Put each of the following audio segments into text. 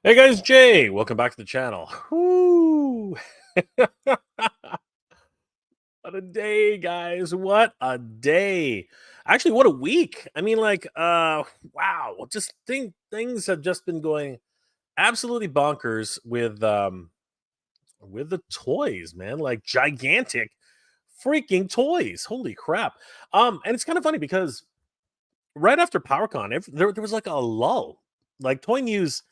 Hey guys, Jay, welcome back to the channel. Whoo! What a day, guys. What a day. Actually, what a week. I mean, like, wow. Just things have just been going absolutely bonkers with the toys, man. Like gigantic freaking toys. Holy crap. And it's kind of funny because right after PowerCon, there was like a lull. Like toy news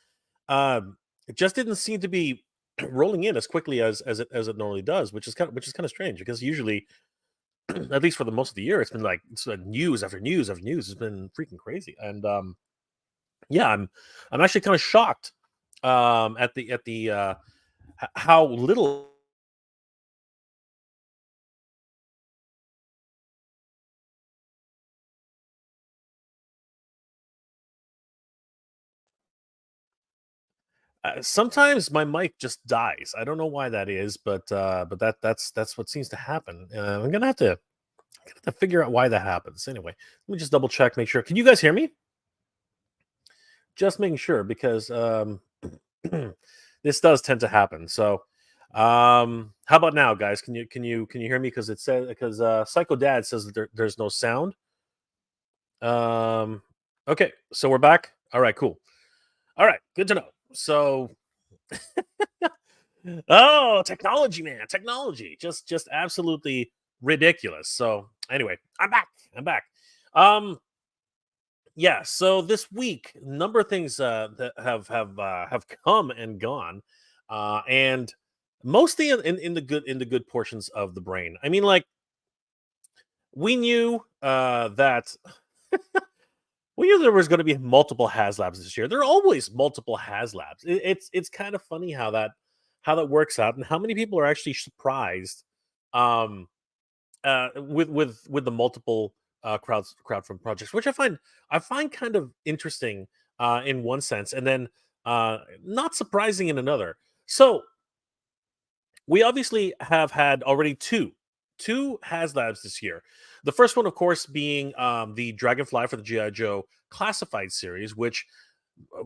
it just didn't seem to be rolling in as quickly as it normally does, which is kind of strange because usually, at least for the most of the year, it's been like news after news after news. It's been freaking crazy, and yeah, I'm actually kind of shocked at the how little. Sometimes my mic just dies. I don't know why that is, but that's what seems to happen. I'm gonna have to figure out why that happens. Anyway, let me just double check, make sure. Can you guys hear me? Just making sure because this does tend to happen. So, how about now, guys? Can you hear me? Because it says because Psycho Dad says that there's no sound. Um, okay, so we're back. All right, cool. All right, good to know. So, oh, technology, man, technology, just absolutely ridiculous. So, anyway, I'm back. I'm back. Um, yeah. So this week, a number of things that have come and gone, and mostly in the good portions of the brain. I mean, like we knew that we knew there was going to be multiple Haslabs this year. There are always multiple Haslabs. It's kind of funny how that works out and how many people are actually surprised um, with the multiple crowdfund projects, which I find kind of interesting in one sense, and then not surprising in another. So we obviously have had already two HasLabs this year. The first one, of course, being the Dragonfly for the GI Joe Classified series, which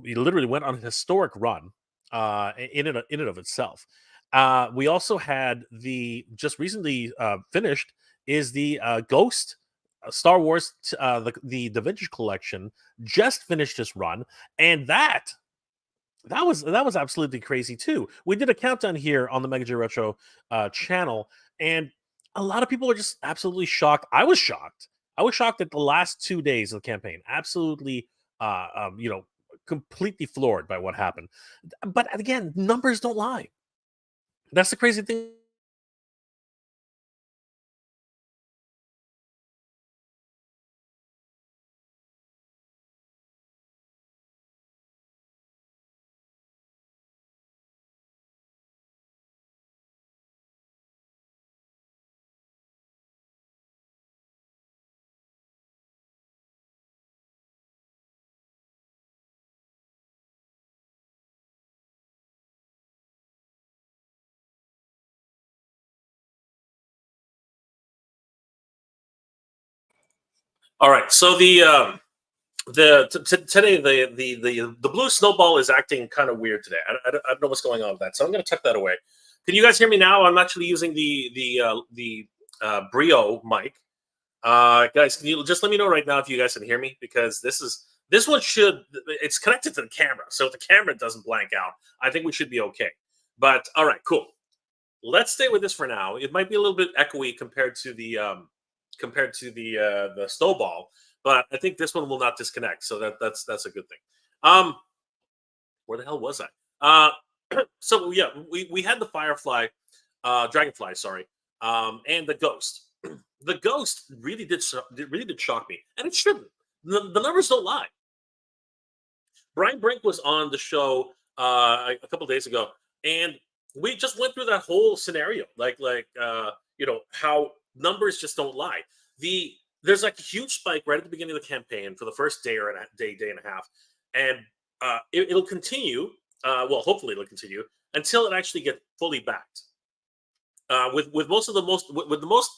we literally went on a historic run in and of itself. We also had the just recently finished is the Ghost Star Wars the Vintage Collection just finished this run, and that was absolutely crazy too. We did a countdown here on the Mega J Retro channel, and a lot of people are just absolutely shocked. I was shocked. I was shocked at the last 2 days of the campaign. Absolutely, completely floored by what happened. But again, numbers don't lie. That's the crazy thing. All right, so today the blue snowball is acting kind of weird today. I don't know what's going on with that, so I'm going to tuck that away. Can you guys hear me now? I'm actually using the Brio mic. Guys, can you just let me know right now if you guys can hear me because this one should it's connected to the camera, so if the camera doesn't blank out, I think we should be okay. But all right, cool. Let's stay with this for now. It might be a little bit echoey compared to the snowball, but I think this one will not disconnect, so that's a good thing. Um, where the hell was I? So yeah, we had the Firefly, Dragonfly, sorry, and the Ghost. The Ghost really did shock me, and it shouldn't. The numbers don't lie. Brian Brink was on the show a couple days ago, and we just went through that whole scenario, how numbers just don't lie. There's like a huge spike right at the beginning of the campaign for the first day or day and a half, and it'll continue. Well, hopefully it'll continue until it actually gets fully backed. With the most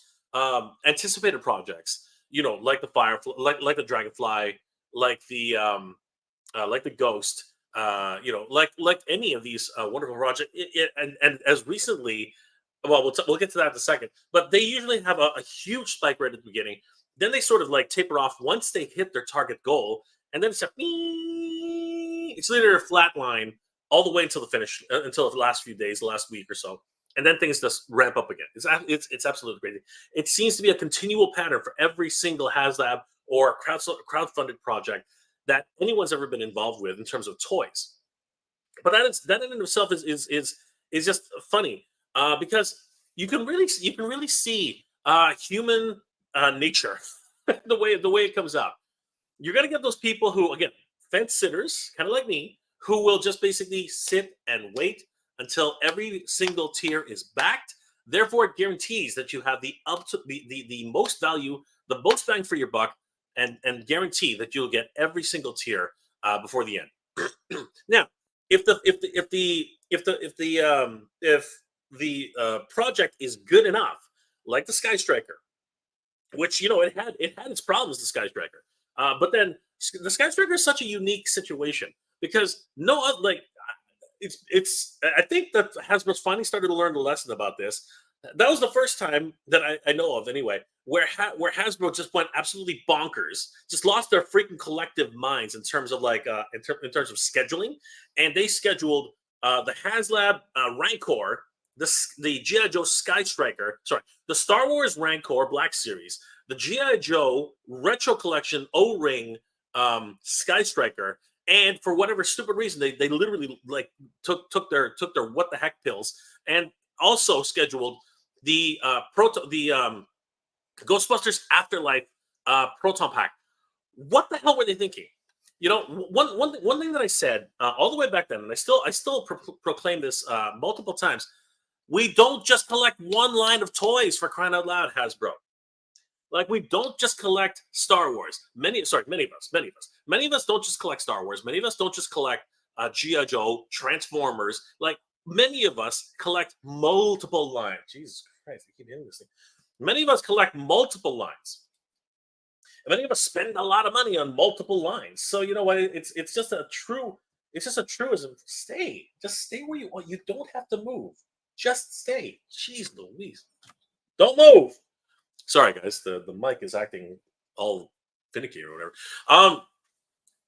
anticipated projects, like the Firefly, like the Dragonfly, like the Ghost. like any of these wonderful projects, and as recently, well, we'll get to that in a second. But they usually have a huge spike right at the beginning. Then they sort of like taper off once they hit their target goal, and then it's literally a flat line all the way until the finish, until the last few days, the last week or so, and then things just ramp up again. It's absolutely crazy. It seems to be a continual pattern for every single HasLab or crowdfunded project that anyone's ever been involved with in terms of toys. But that in itself is just funny, because you can really see human nature the way it comes out. You're gonna get those people who, again, fence sitters, kind of like me, who will just basically sit and wait until every single tier is backed. Therefore, it guarantees that you have the most value, the most bang for your buck, and guarantee that you'll get every single tier before the end. Now, if the project is good enough, like the Sky Striker, which it had its problems, the Sky Striker, but then the Sky Striker is such a unique situation because no like it's I think that Hasbro's finally started to learn the lesson about this. That was the first time that I know of, anyway, where Hasbro just went absolutely bonkers, just lost their freaking collective minds in terms of like in terms of scheduling, and they scheduled the HasLab Rancor, the GI Joe Sky Striker, sorry, the Star Wars Rancor Black Series, the GI Joe Retro Collection O-Ring Sky Striker, and for whatever stupid reason, they literally like took their what the heck pills, and also scheduled the Ghostbusters Afterlife Proton Pack. What the hell were they thinking? One thing that I said all the way back then, and I still proclaim this multiple times. We don't just collect one line of toys, for crying out loud, Hasbro. Like, we don't just collect Star Wars. Many of us don't just collect Star Wars. Many of us don't just collect GI Joe, Transformers. Like, many of us collect multiple lines. Jesus Christ, I keep hitting this thing. Many of us collect multiple lines. And many of us spend a lot of money on multiple lines. So you know what? It's just a truism. Just stay where you want. You don't have to move. Just stay. Jeez Louise. Don't move. Sorry, guys. The mic is acting all finicky or whatever.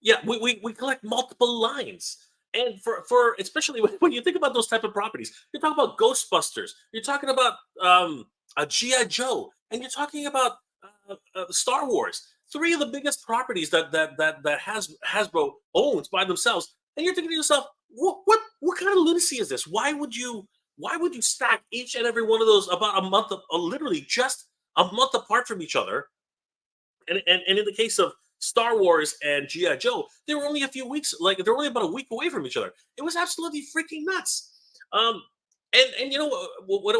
Yeah, we collect multiple lines. And for especially when you think about those type of properties, you're talking about Ghostbusters, you're talking about a GI Joe, and you're talking about Star Wars. Three of the biggest properties that Hasbro owns by themselves, and you're thinking to yourself, what kind of lunacy is this? Why would you stack each and every one of those about a month, literally just a month apart from each other? And in the case of Star Wars and GI Joe, they were only a few weeks, like they were only about a week away from each other. It was absolutely freaking nuts. And you know what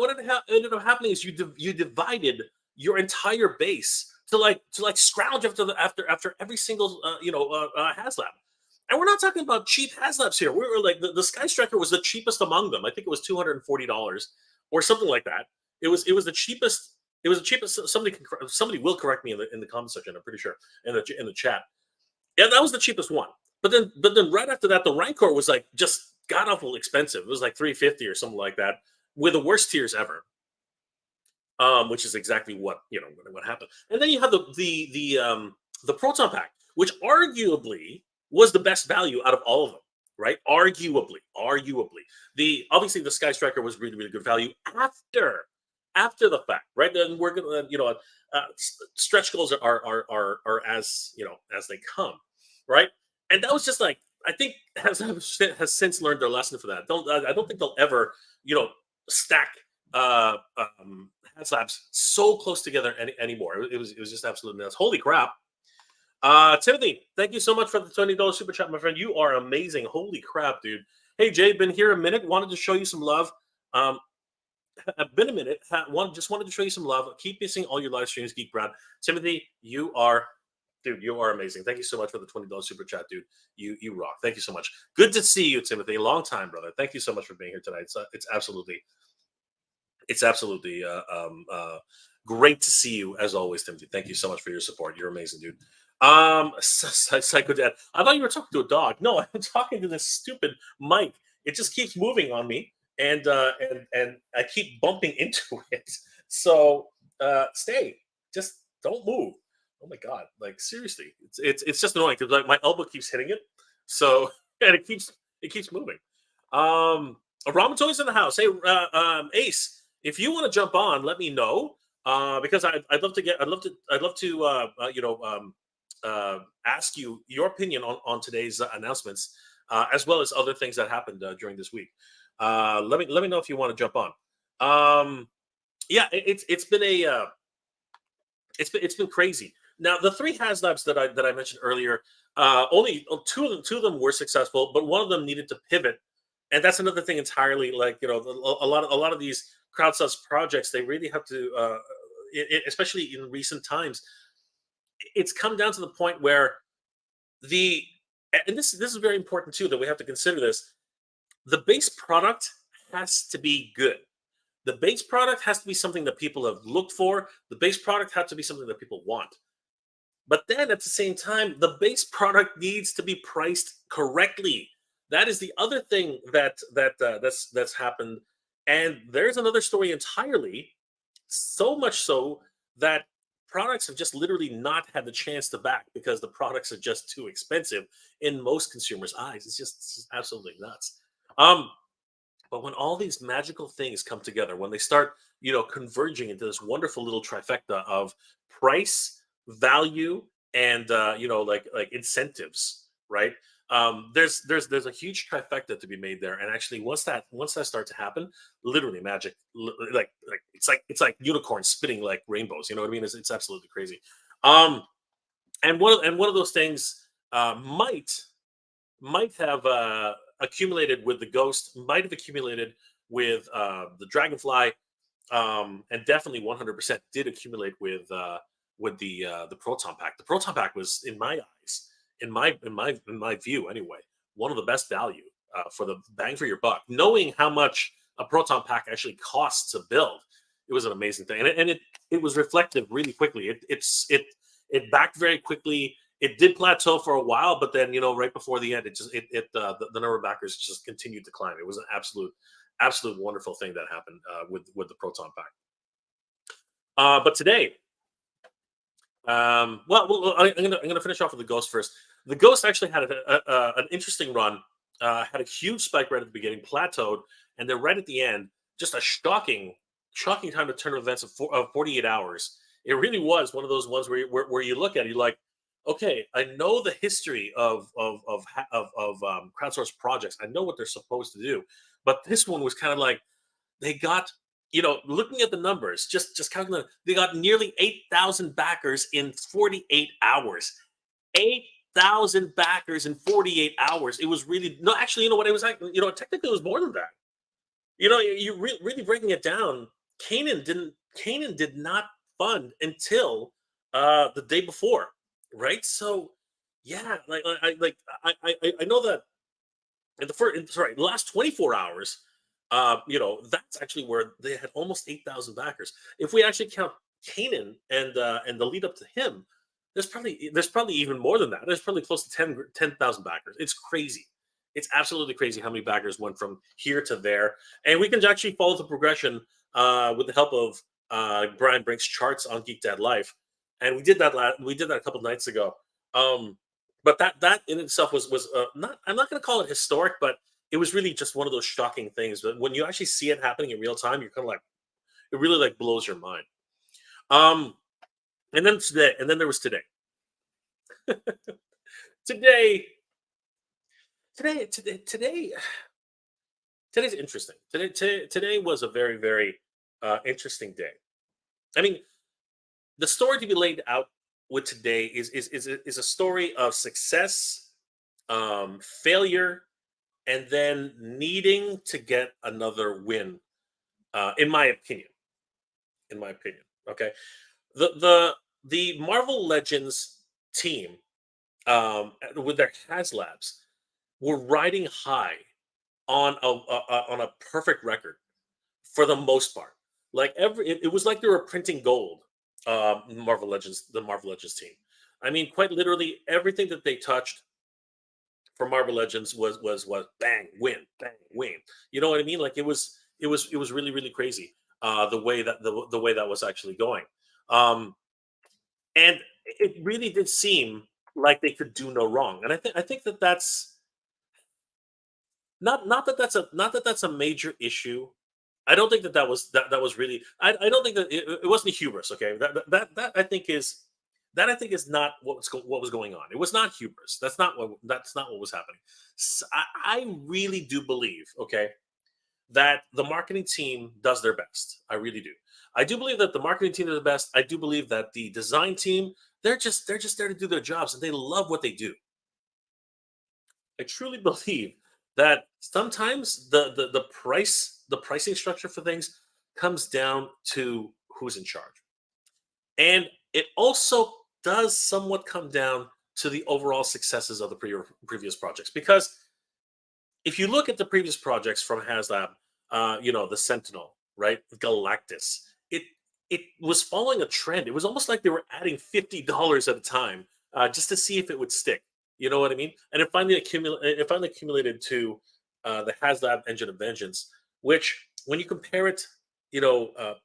ended up happening is you divided your entire base to scrounge after every single HasLab. And we're not talking about cheap HasLabs here. We were like the Sky Striker was the cheapest among them. I think it was $240 or something like that. It was the cheapest. It was the cheapest. Somebody will correct me in the comment section. I'm pretty sure in the chat. Yeah, that was the cheapest one. But then right after that, the Rancor was like just god awful expensive. It was like $350 or something like that, with the worst tiers ever. Which is exactly what happened. And then you have the Proton Pack, which arguably was the best value out of all of them, right? Arguably. Obviously the Sky Striker was really, really good value after the fact, right? Then we're gonna, stretch goals are as they come, right? And that was just like, I think has since learned their lesson for that. I don't think they'll ever stack HasLabs so close together anymore. It was just absolutely nuts. Holy crap! Timothy, thank you so much for the $20 super chat, my friend. You are amazing. Holy crap, dude. Hey Jay, been here a minute. Wanted to show you some love. Been a minute. Just wanted to show you some love. Keep missing all your live streams, Geek Brown. Timothy, you are amazing. Thank you so much for the $20 super chat, dude. You rock. Thank you so much. Good to see you, Timothy. Long time, brother. Thank you so much for being here tonight. It's absolutely great to see you as always, Timothy. Thank you so much for your support. You're amazing, dude. Psycho Dad. I thought you were talking to a dog. No, I'm talking to this stupid mic. It just keeps moving on me, and I keep bumping into it. So stay, just don't move. Oh my god, like seriously, it's just annoying because like my elbow keeps hitting it, so and it keeps moving. Ramen toys in the house. Hey, Ace, if you want to jump on, let me know. Because I'd love to ask you your opinion on today's announcements, as well as other things that happened during this week. Let me know if you want to jump on. Yeah, it's been a it's been crazy. Now the three Haslabs that I mentioned earlier, only two of them were successful, but one of them needed to pivot, and that's another thing entirely. Like a lot of these crowdsourced projects, they really have to, especially in recent times, it's come down to the point where the and this is very important too, that we have to consider this. The base product has to be good. The base product has to be something that people have looked for. The base product has to be something that people want. But then at the same time, the base product needs to be priced correctly. That is the other thing that's happened. And there's another story entirely. So much so that products have just literally not had the chance to back because the products are just too expensive in most consumers' eyes. It's just absolutely nuts. Um, but when all these magical things come together, when they start, converging into this wonderful little trifecta of price, value, and like incentives, right? There's a huge trifecta to be made there, and actually, once that starts to happen, literally magic, it's like unicorns spitting like rainbows. You know what I mean? It's absolutely crazy. Um, and one of those things might have accumulated with the ghost, might have accumulated with the dragonfly, and definitely 100% did accumulate with the proton pack. The proton pack was, in my eyes, in my view anyway, one of the best value for the bang for your buck. Knowing how much a proton pack actually costs to build, it was an amazing thing, and it was reflective really quickly. It backed very quickly. It did plateau for a while, but then right before the end, the number of backers just continued to climb. It was an absolute wonderful thing that happened with the proton pack. But today, well, I'm gonna finish off with the ghost first. The ghost actually had an interesting run. Had a huge spike right at the beginning, plateaued, and then right at the end, just a shocking time to turn of events of 48 hours. It really was one of those ones where you look at it, you're like, okay, I know the history of crowdsourced projects. I know what they're supposed to do, but this one was kind of like they got, looking at the numbers, just calculating, they got nearly 8,000 backers in 48 hours. 8,000 backers in 48 hours. It was really, no, actually, you know what? It was like, technically it was more than that. Really breaking it down, Canaan did not fund until the day before, right? So yeah, I know that in the last 24 hours, that's actually where they had almost 8,000 backers. If we actually count Canaan and the lead up to him, there's probably even more than that. There's probably close to 10,000 backers. It's crazy. It's absolutely crazy how many backers went from here to there, and we can actually follow the progression with the help of Brian Brink's charts on Geek Dad Life, and we did that a couple nights ago. Um, but that in itself was not, I'm not going to call it historic, but it was really just one of those shocking things that when you actually see it happening in real time, you're kind of like, it really like blows your mind. Um, and then there was today. Today, today, today's interesting. Today was a very, very interesting day. I mean, the story to be laid out with today is a story of success, failure, and then needing to get another win. In my opinion, okay, the Marvel Legends team, with their Haslabs, were riding high on a perfect record for the most part. Like it was like they were printing gold. The Marvel Legends team. I mean, quite literally everything that they touched for Marvel Legends was bang win, bang win. You know what I mean? Like it was really really crazy. The way that was actually going. Um, and it really did seem like they could do no wrong. And I think that that's not that that's a major issue. I don't think that that was really. I don't think that it wasn't hubris. Okay, that I think is not what was going on. It was not hubris. That's not what was happening. I really do believe. Okay, that the marketing team does their best. I really do. I do believe that the marketing team does the best. I do believe that the design team they're just there to do their jobs and they love what they do. I truly believe that sometimes the pricing structure for things comes down to who's in charge. And it also does somewhat come down to the overall successes of the previous projects. Because if you look at the previous projects from Haslab, the Sentinel, right, Galactus, it it was following a trend. It was almost like they were adding $50 at a time just to see if it would stick. You know what I mean? And it finally accumulated to the Haslab Engine of Vengeance, which when you compare it,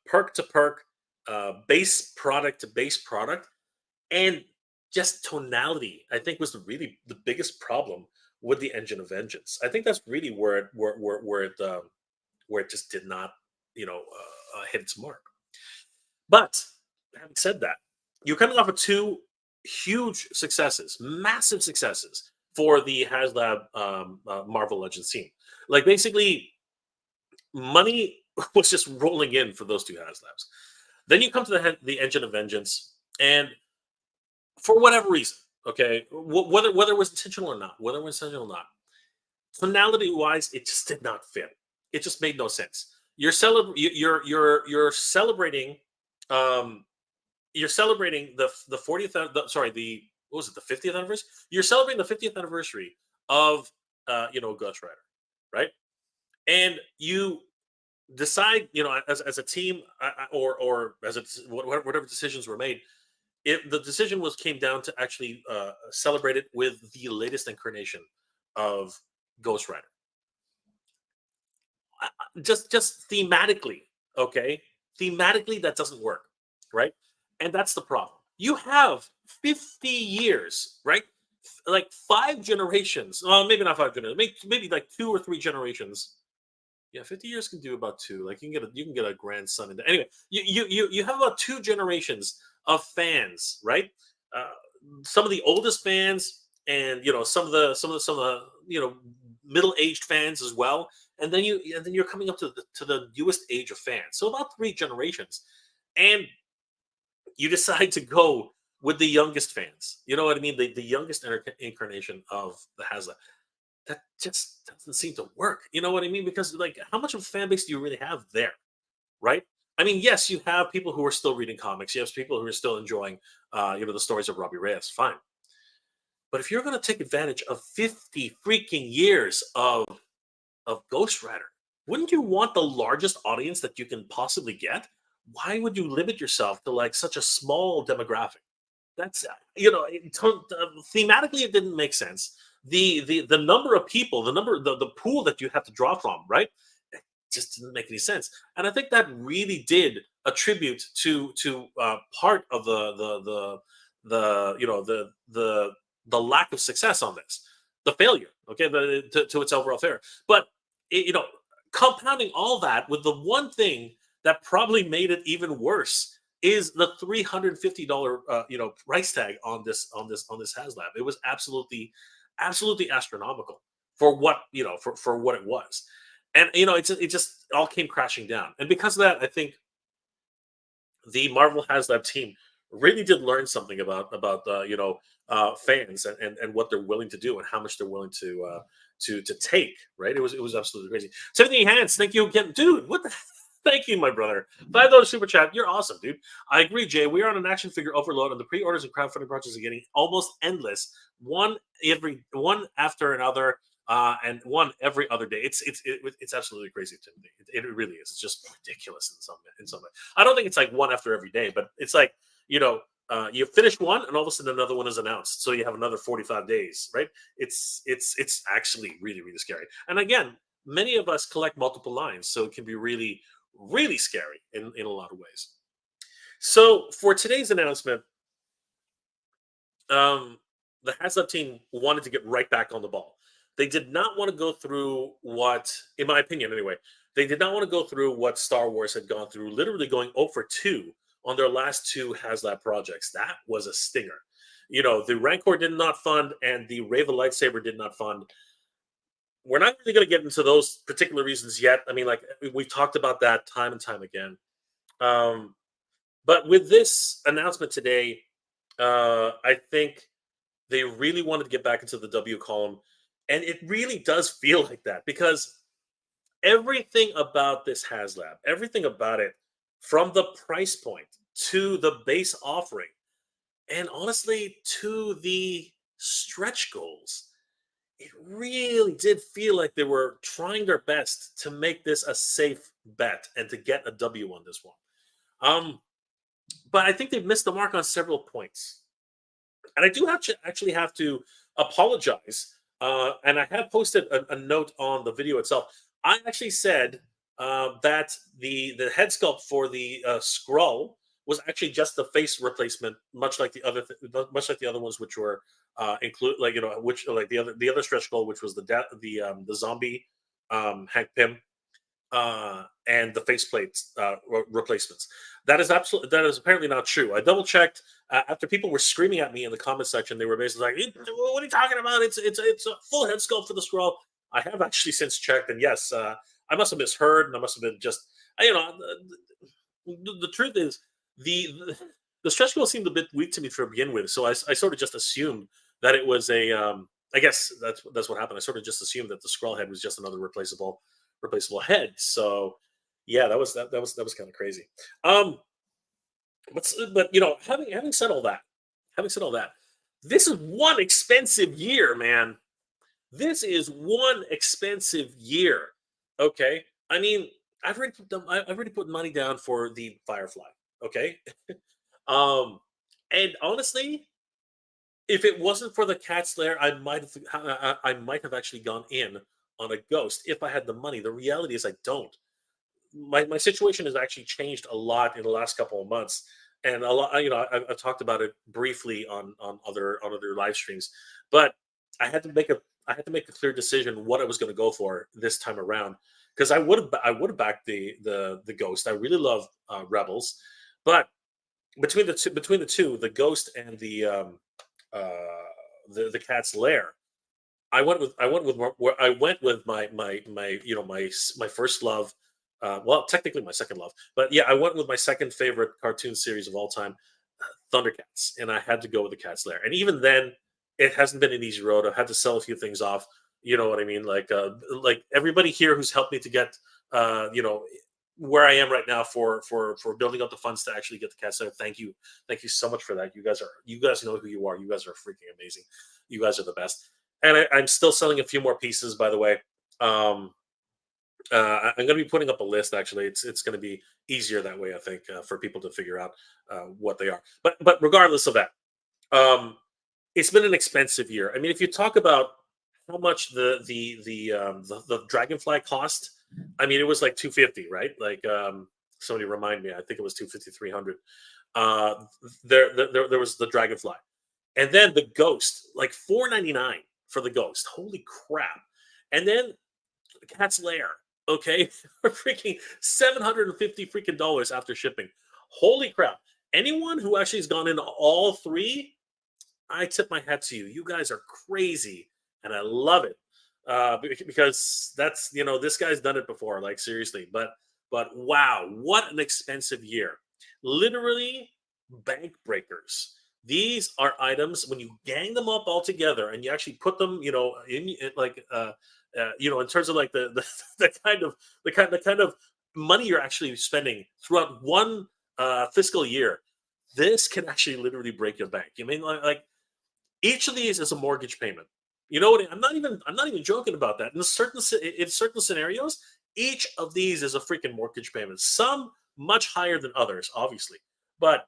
perk to perk, base product to base product, and just tonality, I think was really the biggest problem with the Engine of Vengeance. I think that's really where it just did not, hit its mark. But having said that, you're coming off of two huge successes, massive successes for the Haslab Marvel Legends team. Like basically, money was just rolling in for those two Haslabs. Then you come to the Engine of Vengeance, and for whatever reason, okay, whether it was intentional or not, whether it was intentional or not, tonality wise, it just did not fit. It just made no sense. You're celebrating, um, you're celebrating the 40th, sorry, the what was it, the 50th anniversary? You're celebrating the 50th anniversary of Ghost Rider, right? And you decide, as a team, or as whatever decisions were made, the decision was came down to actually celebrate it with the latest incarnation of Ghost Rider. Just thematically, okay? Thematically, that doesn't work, right? And that's the problem. You have 50 years, right? Like five generations. Well, maybe not five generations. Maybe like two or three generations. Yeah, 50 years can do about two. Like you can get a grandson. Anyway, you have about two generations of fans, right? Uh, some of the oldest fans, and some of the middle aged fans as well, and then you're coming up to the newest age of fans. So about three generations, and you decide to go with the youngest fans. You know what I mean? The youngest incarnation of the Hasla, that just doesn't seem to work. You know what I mean? Because like, how much of a fan base do you really have there, right? I mean, yes, you have people who are still reading comics. You have people who are still enjoying, the stories of Robbie Reyes. Fine, but if you're going to take advantage of 50 freaking years of Ghost Rider, wouldn't you want the largest audience that you can possibly get? Why would you limit yourself to like such a small demographic? That's thematically it didn't make sense. The number of people, the pool that you have to draw from, right? It just didn't make any sense. And I think that really did attribute to part of the lack of success on this, the failure. Okay, to its overall failure. But it, you know, compounding all that with the one thing that probably made it even worse is the $350 price tag on this Haslab. It was absolutely astronomical for for what it was. And it just all came crashing down. And because of that, I think the Marvel Haslab team really did learn something about fans and what they're willing to do and how much they're willing to take. Right? It was absolutely crazy. Timothy Hands, thank you again, dude. What the? Thank you, my brother. $5 super chat. You're awesome, dude. I agree, Jay. We are on an action figure overload, and the pre-orders and crowdfunding projects are getting almost endless. One after another, and one every other day. It's absolutely crazy, Timothy. It really is. It's just ridiculous in some way. I don't think it's like one after every day, but it's like you finish one, and all of a sudden another one is announced. So you have another 45 days, right? It's actually really really scary. And again, many of us collect multiple lines, so it can be really really scary in a lot of ways. So for today's announcement, um, the Haslab team wanted to get right back on the ball. They did not want to go through what, in my opinion anyway, they did not want to go through what Star Wars had gone through, literally going 0 for 2 on their last two Haslab projects. That was a stinger. You know, the Rancor did not fund and the Raven lightsaber did not fund. We're not really going to get into those particular reasons yet. I mean, like we've talked about that time and time again. Um, but with this announcement today, I think they really wanted to get back into the W column. And it really does feel like that because everything about this HasLab, everything about it, from the price point to the base offering, and honestly to the stretch goals, it really did feel like they were trying their best to make this a safe bet and to get a W on this one. Um, but I think they've missed the mark on several points. And I do actually have to apologize. And I have posted a note on the video itself. I actually said that the head sculpt for the Skrull was actually just the face replacement, much like the much like the other ones, which were include like which like the other stretch goal, which was the zombie Hank Pym and the faceplate replacements. That is apparently not true. I double checked after people were screaming at me in the comment section. They were basically like, "What are you talking about? It's a full head sculpt for the scroll." I have actually since checked, and yes, I must have misheard, and I must have been just the truth is the stretch goal seemed a bit weak to me to begin with, so I sort of just assumed that it was a. I guess that's what happened. I sort of just assumed that the scroll head was just another replaceable head. So yeah, that was kind of crazy. Um, but having said all that, this is one expensive year, man. This is one expensive year. Okay, I mean, I've already put money down for the Firefly. Okay, um, and honestly, if it wasn't for the Cat's Lair, I might have actually gone in on a Ghost if I had the money. The reality is I don't. My situation has actually changed a lot in the last couple of months, and a lot. I've talked about it briefly on other live streams, but I had to make a I had to make a clear decision what I was going to go for this time around because I would have backed the Ghost. I really love Rebels, but between the two, the Ghost and uh, the Cat's Lair, I went with my first love. Well, technically my second love, but yeah, I went with my second favorite cartoon series of all time, Thundercats, and I had to go with the Cat's Lair. And even then, it hasn't been an easy road. I've had to sell a few things off. You know what I mean? Like everybody here who's helped me to get where I am right now for building up the funds to actually get the Cat's Lair. Thank you so much for that. You guys know who you are. You guys are freaking amazing. You guys are the best. And I'm still selling a few more pieces, by the way. Um, I'm going to be putting up a list. Actually, it's going to be easier that way. I think for people to figure out what they are. But regardless of that, um, it's been an expensive year. I mean, if you talk about how much the Dragonfly cost, I mean, it was like 250, right? Like somebody remind me. I think it was 250, 300. There was the Dragonfly, and then the Ghost, like 499 for the Ghost. Holy crap! And then the Cat's Lair. Okay, for freaking 750 freaking dollars after shipping. Holy crap! Anyone who actually has gone into all three, I tip my hat to you. You guys are crazy, and I love it because this guy's done it before. Like seriously, but wow, what an expensive year! Literally bank breakers. These are items when you gang them up all together and you actually put them, in like in terms of like the kind of money you're actually spending throughout one fiscal year. This can actually literally break your bank. You mean like each of these is a mortgage payment. You know what? I'm not even joking about that. In certain scenarios, each of these is a freaking mortgage payment. Some much higher than others, obviously, but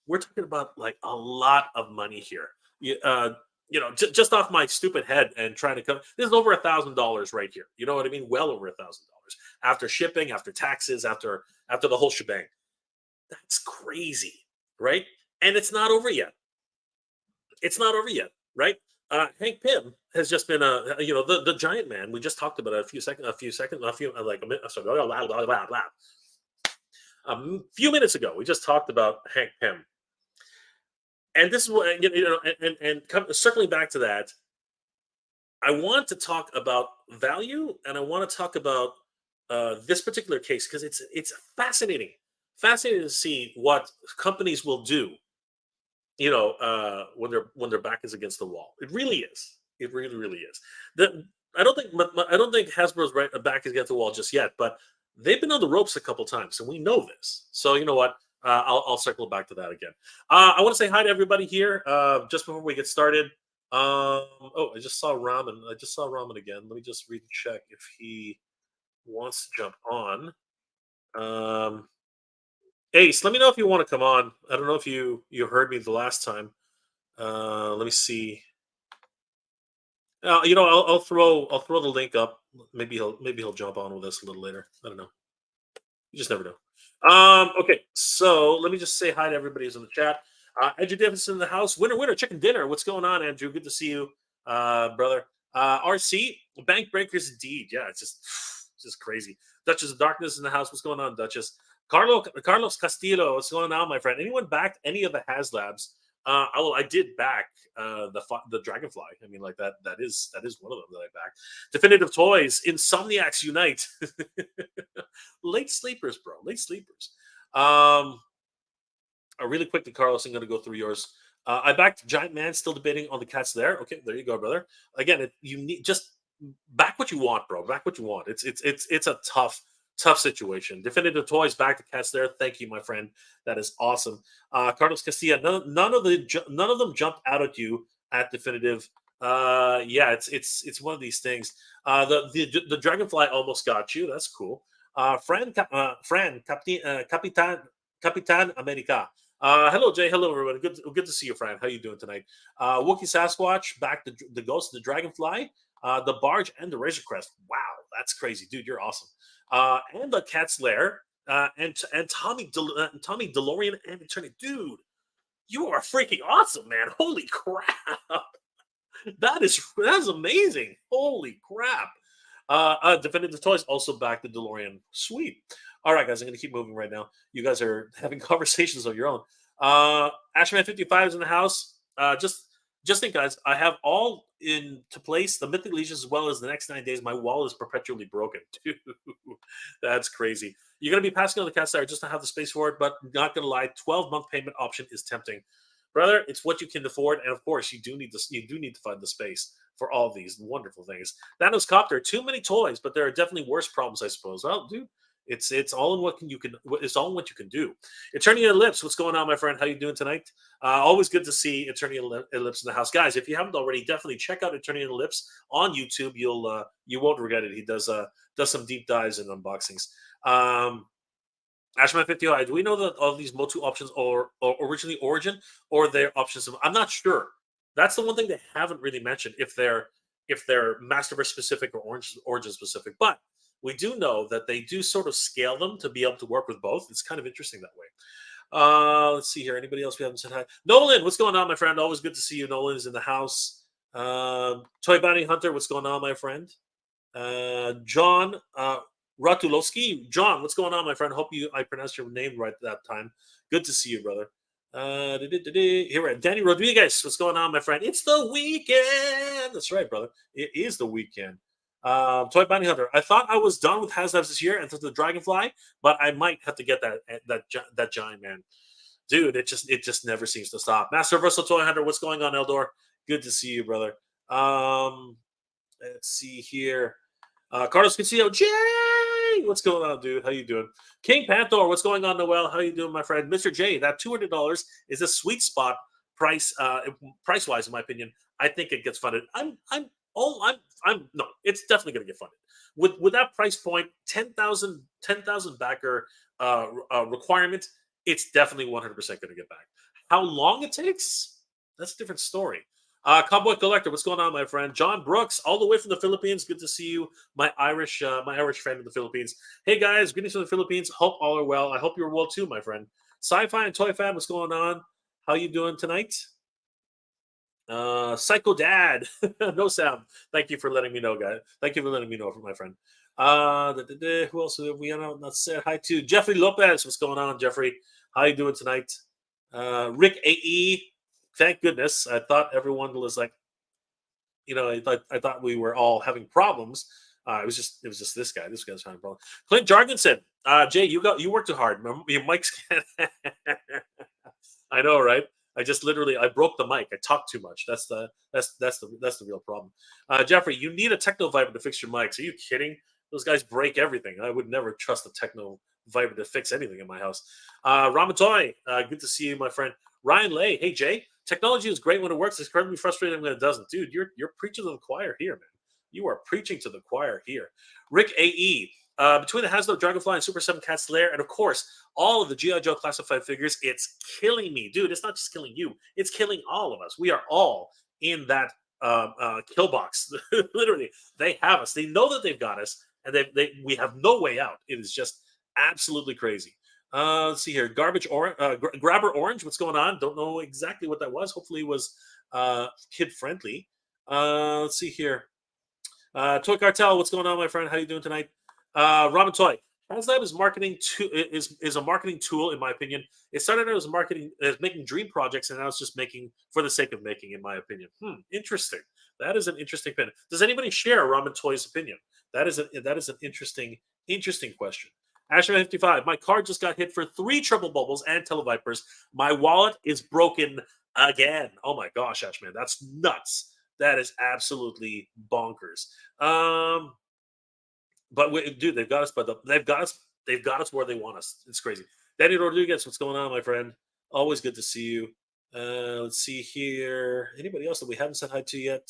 we're talking about like a lot of money here. Just off my stupid head and trying to come, this is over $1,000 right here. You know what I mean? Well over $1,000 after shipping, after taxes, after the whole shebang. That's crazy, right? And it's not over yet. It's not over yet, right? Hank Pym has just been the giant man. We just talked about it a few like a minute. Sorry, a few minutes ago. We just talked about Hank Pym, and this is what circling back to that. I want to talk about value, and I want to talk about this particular case because it's fascinating to see what companies will do when their back is against the wall. It really is. It really, really is. I don't think Hasbro's back is against the wall just yet, but they've been on the ropes a couple times, and we know this. So you know what? I'll circle back to that again. I want to say hi to everybody here just before we get started. I just saw Ramen. I just saw Ramen again. Let me just recheck if he wants to jump on. Ace, let me know if you want to come on. I don't know if you heard me the last time. Let me see. I'll throw the link up. Maybe he'll jump on with us a little later. I don't know. You just never know. Okay, so let me just say hi to everybody who's in the chat. Andrew Davidson in the house. Winner, chicken dinner. What's going on, Andrew? Good to see you, brother. RC, bank breakers indeed. Yeah, it's just crazy. Duchess of Darkness in the house. What's going on, Duchess? Carlos Castillo, what's going on, my friend? Anyone backed any of the Haslabs? I did back the Dragonfly. I mean, like that is one of them that I backed. Definitive Toys, Insomniacs Unite. Late sleepers, bro. Late sleepers. Really quickly, Carlos, I'm going to go through yours. I backed Giant Man. Still debating on the Cats there. Okay, there you go, brother. Again, you need just back what you want, bro. Back what you want. It's a tough situation. Definitive Toys back to Cats there. Thank you, my friend. That is awesome. Carlos Castilla, none of them jumped out at you at Definitive. Yeah, it's one of these things. The Dragonfly almost got you. That's cool. Fran, Capitan America. Hello, Jay. Hello, everyone. Good to see you, Fran. How you doing tonight? Wookie Sasquatch, back the Ghost, the Dragonfly, the Barge, and the Razor Crest. Wow, that's crazy, dude. You're awesome. And the Cat's Lair, and Tommy DeLorean and Eternity. Dude, you are freaking awesome, man. Holy crap. That's amazing. Holy crap. Definitive Toys also back the DeLorean. Sweet. All right, guys, I'm going to keep moving right now. You guys are having conversations of your own. Ashman55 is in the house. Just think, guys, I have all into place the Mythic Legions as well as the next 9 days. My wall is perpetually broken. Dude, that's crazy. You're going to be passing on the Cat Star just to have the space for it, but not going to lie, 12-month payment option is tempting. Brother, it's what you can afford, and of course, you do need to find the space for all these wonderful things. Thanos Copter, too many toys, but there are definitely worse problems, I suppose. Well, dude, it's all in what you can do. Eternity Ellipse, what's going on, my friend? How you doing tonight? Always good to see Eternity Ellipse in the house, guys. If you haven't already, definitely check out Eternity Ellipse on YouTube. You won't regret it. He does some deep dives and unboxings. Ashman 50, do we know that all these Motu options are originally Origin or they're options? I'm not sure. That's the one thing they haven't really mentioned if they're Masterverse specific or Origin specific. But we do know that they do sort of scale them to be able to work with both. It's kind of interesting that way. Let's see here. Anybody else we haven't said hi? Nolan, what's going on, my friend? Always good to see you. Nolan is in the house. Toy Bounty Hunter, what's going on, my friend? John Ratulowski. John, what's going on, my friend? Hope I pronounced your name right that time. Good to see you, brother. Here we're at Danny Rodriguez. What's going on, my friend? It's the weekend. That's right, brother. It is the weekend. Toy Bounty Hunter. I thought I was done with Haslabs this year and the Dragonfly, but I might have to get that giant man. Dude, it just never seems to stop. Master Versal Toy Hunter. What's going on, Eldor? Good to see you, brother. Let's see here. Carlos Castillo, Jay, what's going on, dude? How you doing? King Panther, what's going on, Noel? How you doing, my friend? Mr. J, that $200 is a sweet spot price wise, in my opinion. I think it gets funded. No, it's definitely going to get funded with that price point. 10,000 backer requirement. It's definitely 100% going to get back. How long it takes? That's a different story. Cowboy Collector, what's going on, my friend? John Brooks, all the way from the Philippines. Good to see you, my Irish friend in the Philippines. Hey guys, greetings from the Philippines. Hope all are well. I hope you're well too, my friend. Sci-Fi and Toy Fab, what's going on? How you doing tonight? Psycho Dad, no sound. Thank you for letting me know, guys. Thank you for letting me know, my friend. Who else have we not said hi to? Jeffrey Lopez, what's going on, Jeffrey? How you doing tonight? Rick AE, thank goodness. I thought everyone was like, I thought we were all having problems. It was just this guy. This guy's having problems. Clint Jargonson, Jay, you worked too hard. Your mic's. I know, right? I broke the mic. I talked too much. That's the real problem. Jeffrey, you need a techno viper to fix your mics. Are you kidding? Those guys break everything. I would never trust a techno viper to fix anything in my house. Ramatoy, good to see you, my friend. Ryan Lay, hey Jay, technology is great when it works. It's incredibly frustrating when it doesn't. Dude, you're preaching to the choir here, man. You are preaching to the choir here. Rick AE, between the Haslab, Dragonfly, and Super 7 Cats Lair, and of course, all of the G.I. Joe classified figures, it's killing me. Dude, it's not just killing you, it's killing all of us. We are all in that kill box. Literally, they have us. They know that they've got us, and we have no way out. It is just absolutely crazy. Let's see here. Grabber Orange, what's going on? Don't know exactly what that was. Hopefully it was kid friendly. Let's see here. Toy Cartel, what's going on, my friend? How you doing tonight? Ramen Toy. Haslab is a marketing tool, in my opinion. It started out as making dream projects, and now it's just making for the sake of making, in my opinion. Interesting. That is an interesting opinion. Does anybody share Ramen Toy's opinion? That is an interesting question. Asher55, my card just got hit for 3 triple bubbles and televipers. My wallet is broken again. Oh my gosh, Ashman, that's nuts. That is absolutely bonkers. But dude, they've got us. They've got us where they want us. It's crazy. Danny Rodriguez, what's going on, my friend? Always good to see you. Let's see here. Anybody else that we haven't said hi to yet?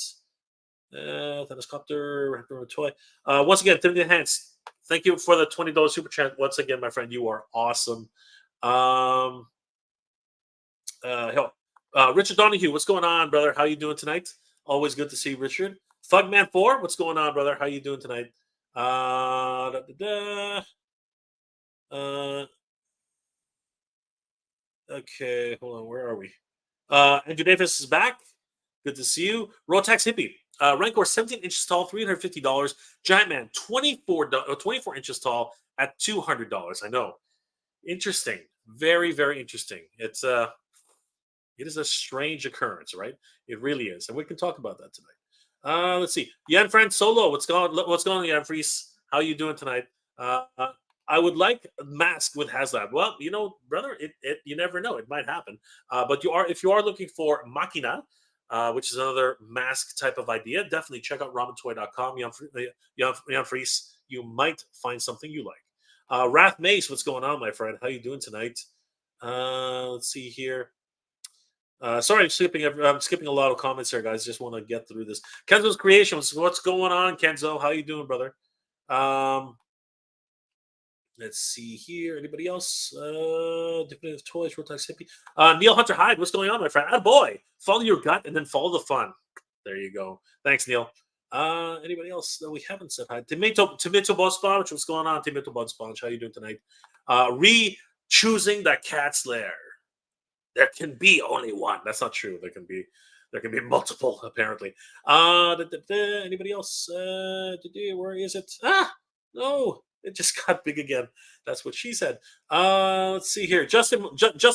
Thanos Copter, Toy. Once again, Timothy Hans, thank you for the $20 super chat. Once again, my friend, you are awesome. Richard Donahue, what's going on, brother? How you doing tonight? Always good to see Richard. Thugman 4, what's going on, brother? How you doing tonight? Okay, hold on. Where are we? Andrew Davis is back. Good to see you. Rotax Hippie. Rancor 17 inches tall, $350. Giant Man 24 inches tall at $200. I know. Interesting. Very, very interesting. It is a strange occurrence, right? It really is, and we can talk about that tonight. Let's see. Jan Fran Solo, what's going on, Jan Fries? How you doing tonight? I would like a mask with Haslab. Well, brother, you never know. It might happen. But if you are looking for Machina, which is another mask type of idea, definitely check out ramentoy.com. Jan Fries, you might find something you like. Wrath Mace, what's going on, my friend? How you doing tonight? Let's see here. Sorry, I'm skipping a lot of comments here, guys. Just want to get through this. Kenzo's Creations, what's going on, Kenzo? How you doing, brother? Let's see here. Anybody else? Different toys, Rotax Hippie. Neil Hunter Hyde, what's going on, my friend? Boy, follow your gut and then follow the fun. There you go. Thanks, Neil. Anybody else that we haven't said hi? Tomato Bun Sponge, what's going on? Tomato Bun Sponge, how you doing tonight? Choosing the cat's lair. There can be only one. That's not true. There can be multiple, apparently. Anybody else? Where is it? No, it just got big again. That's what she said. Let's see here. Justin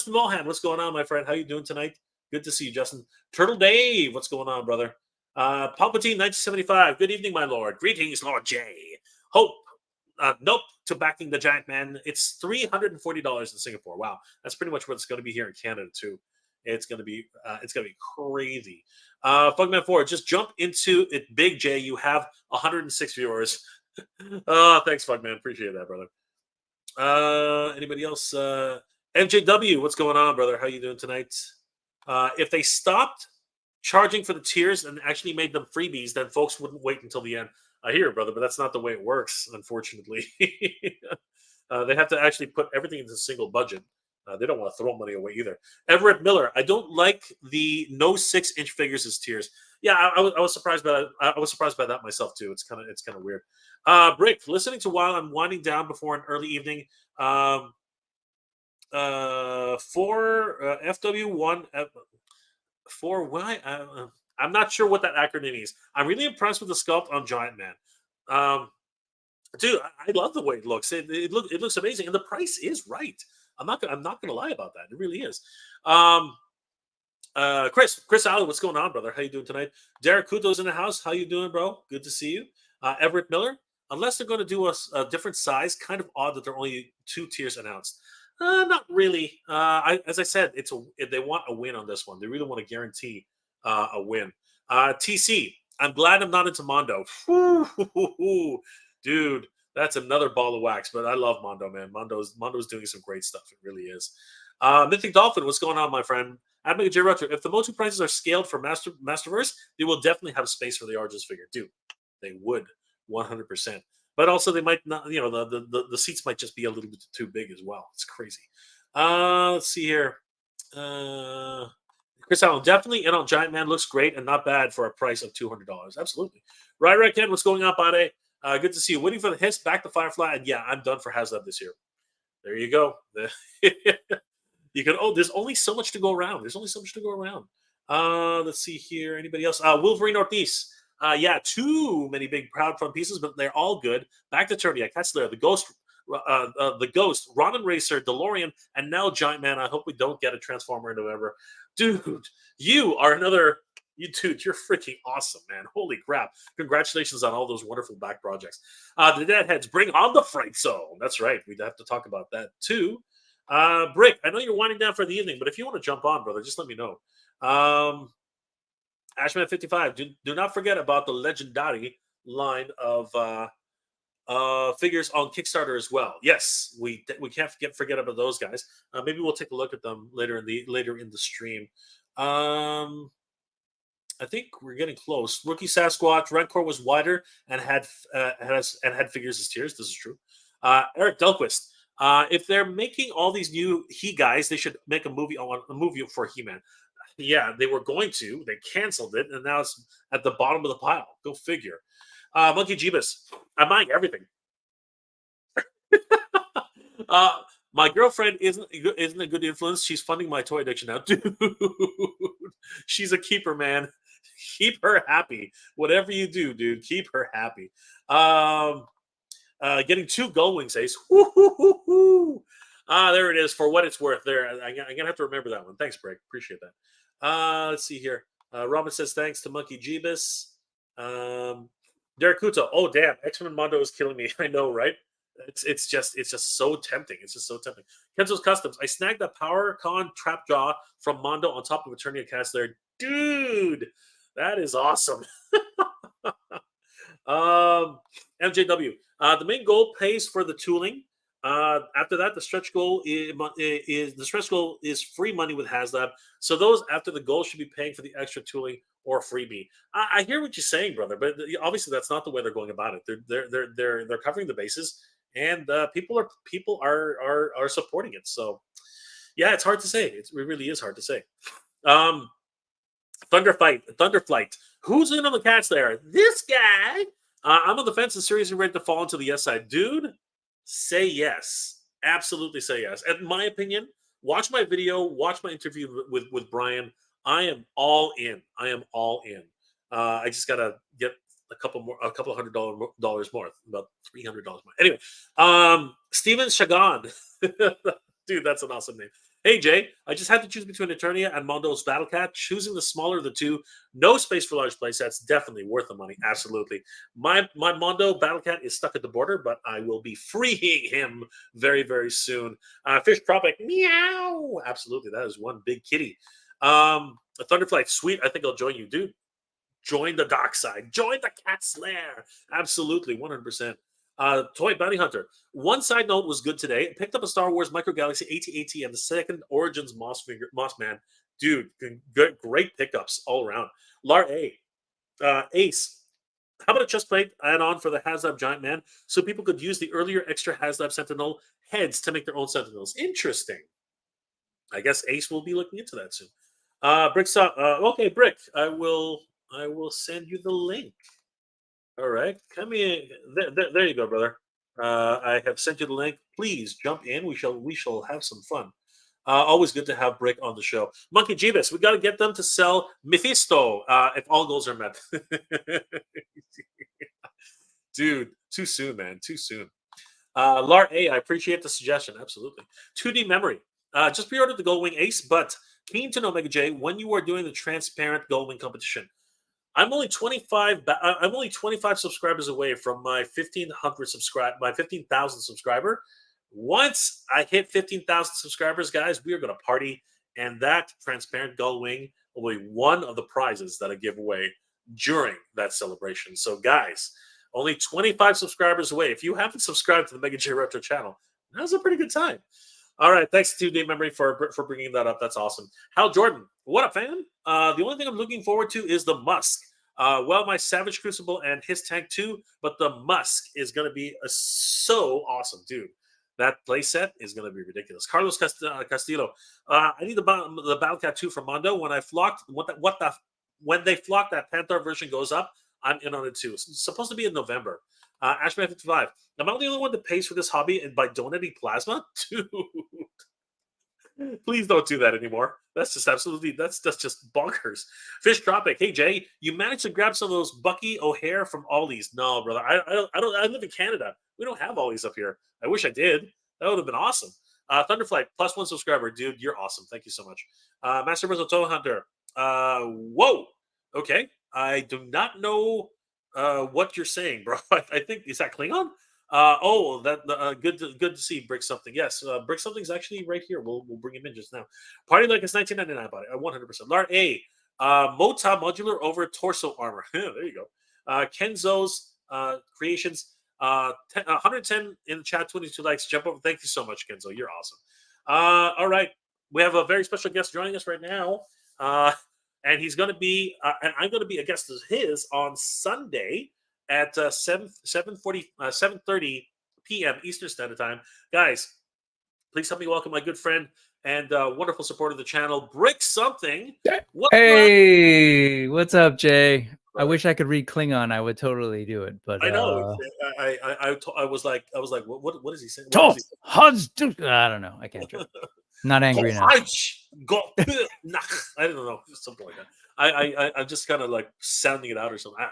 Mohan, what's going on, my friend? How you doing tonight? Good to see you, Justin. Turtle Dave, what's going on, brother? Palpatine 1975. Good evening, my lord. Greetings, Lord J. Hope. Nope to backing the Giant Man. It's $340 in Singapore. Wow, that's pretty much what it's going to be here in Canada too. It's going to be crazy. Fugman 4, just jump into it, Big J. You have 106 viewers. Oh, thanks, Fugman. Appreciate that, brother. Anybody else? MJW, what's going on, brother? How you doing tonight? If they stopped charging for the tiers and actually made them freebies, then folks wouldn't wait until the end. I hear, brother, but that's not the way it works, unfortunately. They have to actually put everything into a single budget. They don't want to throw money away either. Everett Miller, I don't like the no 6-inch figures as tiers. Yeah, I was surprised by that. I was surprised by that myself too. It's kind of weird. Brick, listening to while I'm winding down before an early evening. Um, for FW1 for why I'm not sure what that acronym is. I'm really impressed with the sculpt on Giant Man. Um, Dude, I love the way it looks. It looks amazing, and the price is right. I'm not gonna lie about that. It really is. Um, Chris Allen, what's going on, brother? How you doing tonight? Derek Kuto's in the house. How you doing, bro? Good to see you. Everett Miller. Unless they're going to do a different size, kind of odd that there are only 2 tiers announced. Not really. As I said, they want a win on this one. They really want to guarantee a win. TC. I'm glad I'm not into Mondo. Dude, that's another ball of wax. But I love Mondo, man. Mondo's doing some great stuff. It really is. Mythic Dolphin, what's going on, my friend? Admiral J. Retro, if the Motu prices are scaled for Masterverse, they will definitely have space for the Origins figure. Dude, they would 100%. But also, they might not. The seats might just be a little bit too big as well. It's crazy. Let's see here. Chris Allen, definitely in on Giant Man, looks great and not bad for a price of $200. Absolutely. Right, Ken, what's going on, Bade? Good to see you. Waiting for the hiss, back to Firefly, and yeah, I'm done for Haslab this year. There you go. You can. Oh, there's only so much to go around. Let's see here. Anybody else? Wolverine Northeast. Yeah, too many big proud fun pieces, but they're all good. Back to Turniak, that's Lair, the Ghost, Ronin Racer, DeLorean, and now Giant Man. I hope we don't get a Transformer in November, dude. You are another. Dude, you're freaking awesome, man. Holy crap. Congratulations on all those wonderful back projects. The Deadheads, bring on the Fright Zone. That's right. We'd have to talk about that too. Brick, I know you're winding down for the evening, but if you want to jump on, brother, just let me know. Ashman55, do not forget about the legendary line of figures on Kickstarter as well. Yes, we can't forget about those guys. Maybe we'll take a look at them later in the stream. I think we're getting close. Rookie Sasquatch, Redcore was wider and had figures as tiers. This is true. Eric Delquist. If they're making all these new He guys, they should make a movie for He-Man. Yeah, they were going to. They canceled it, and now it's at the bottom of the pile. Go figure. Monkey Jeebus. I'm buying everything. My girlfriend isn't a good influence. She's funding my toy addiction now, dude. She's a keeper, man. Keep her happy. Whatever you do, dude, keep her happy. Getting 2 Gull Wings Ace. There it is. For what it's worth. There, I'm gonna have to remember that one. Thanks, Break. Appreciate that. Let's see here. Robin says thanks to Monkey Jeebus. Derek Kuto. Oh damn, X-Men Mondo is killing me. I know, right? It's just so tempting. It's just so tempting. Kenzo's Customs. I snagged the PowerCon trap jaw from Mondo on top of Eternia Cast there. Dude, that is awesome. MJW. The main goal pays for the tooling. After that, the stretch goal is free money with Haslab. So those after the goal should be paying for the extra tooling or freebie. I hear what you're saying, brother, but obviously that's not the way they're going about it. They're covering the bases, and people are supporting it. So yeah, it's hard to say. It really is hard to say. Thunderflight. Who's in on the cats there? This guy. I'm on the fence and seriously ready to fall into the yes side. Dude, say yes. Absolutely say yes. In my opinion, watch my video, watch my interview with Brian. I am all in. I just gotta get a couple $100 more, about $300 more. Anyway, Steven Chagan. Dude, that's an awesome name. Hey Jay, I just had to choose between Eternia and Mondo's Battlecat. Choosing the smaller of the two, no space for large playsets, definitely worth the money. Absolutely. My Mondo Battlecat is stuck at the border, but I will be freeing him very, very soon. Fish Tropic, meow. Absolutely, that is one big kitty. A Thunderflight, sweet. I think I'll join you, dude. Join the dark side. Join the Cat's Lair. Absolutely, 100%. Toy Bounty Hunter. One side note was good today. I picked up a Star Wars Micro Galaxy AT-AT and the second Origins Moss Man. Dude, great pickups all around. Lar A. Ace. How about a chest plate add-on for the Haslab Giant Man so people could use the earlier extra Haslab Sentinel heads to make their own Sentinels? Interesting. I guess Ace will be looking into that soon. Brick's okay, Brick. I will send you the link. All right, come in. There you go, brother. I have sent you the link. Please jump in. We shall have some fun. Always good to have Brick on the show. Monkey Jeebus, we got to get them to sell Mephisto if all goals are met. Dude, too soon, man. Too soon. Lar A, I appreciate the suggestion. Absolutely. 2D memory. Just pre-ordered the Goldwing Ace, but keen to know, Mega J, when you are doing the transparent Goldwing competition. I'm only 25. I'm only 25 subscribers away from my 15,000 subscriber. Once I hit 15,000 subscribers, guys, we are going to party, and that transparent Gullwing will be one of the prizes that I give away during that celebration. So, guys, only 25 subscribers away. If you haven't subscribed to the Mega J Retro channel, now's a pretty good time. All right, thanks to Dave Memory for bringing that up. That's awesome. Hal Jordan, what up, fam? The only thing I'm looking forward to is the Musk. Well, my Savage Crucible and his tank too, but the Musk is going to be so awesome, dude. That playset is going to be ridiculous. Carlos Castillo, I need the Battlecat 2 from Mondo. When I flocked, when they flock that Panther version goes up, I'm in on it too. It's supposed to be in November. Ashman 55. Am I the only one that pays for this hobby and by donating plasma? Dude, please don't do that anymore. That's just absolutely that's just bonkers. Fish Tropic. Hey Jay, you managed to grab some of those Bucky O'Hare from Ollie's? No, brother. I don't. I live in Canada. We don't have Ollie's up here. I wish I did. That would have been awesome. Thunderflight +1 subscriber, dude. You're awesome. Thank you so much. Master Risotto Hunter. Whoa. Okay. I do not know what you're saying, bro. I think is that Klingon? Good to see Brick Something. Yes, Brick Something's actually right here. We'll bring him in just now. Party like it's 1999 about it. 100%. Lar A, Mota modular over torso armor. There you go. Kenzo's creations. 110 in the chat. 22 likes. Jump over. Thank you so much, Kenzo. You're awesome. All right, we have a very special guest joining us right now. And he's going to be, and I'm going to be a guest of his on Sunday at 7:30 p.m. Eastern Standard Time. Guys, please help me welcome my good friend and wonderful supporter of the channel, Brick Something. What's up, Jay? I wish I could read Klingon. I would totally do it, but I know. I was like, what is he saying? I don't know. I can't do it. Not angry enough. I don't know, something like that. I'm just kind of like sounding it out or something.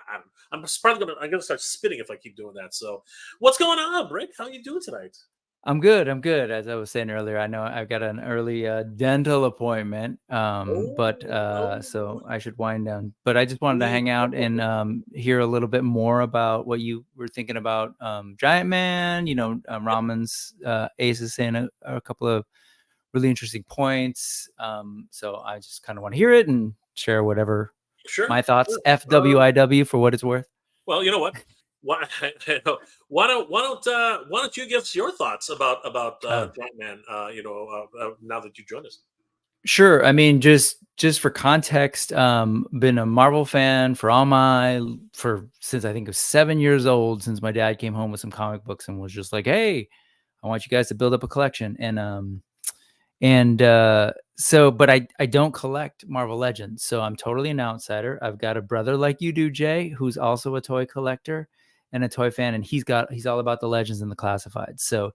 I'm probably gonna start spitting if I keep doing that. So, what's going on, Brick? How are you doing tonight? I'm good. As I was saying earlier, I know I've got an early dental appointment, so I should wind down. But I just wanted to hang out and hear a little bit more about what you were thinking about Giant Man. Ramon's Ace is saying a couple of really interesting points. So I just kind of want to hear it and share whatever my thoughts. FWIW for what it's worth. Well, you know what? Why don't you give us your thoughts about Giant Man? Now that you joined us. Sure. I mean, just for context, been a Marvel fan since I think I was 7 years old, since my dad came home with some comic books and was just like, "Hey, I want you guys to build up a collection." But I don't collect Marvel Legends, so I'm totally an outsider. I've got a brother like you do, Jay, who's also a toy collector and a toy fan, and he's all about the Legends and the classifieds. So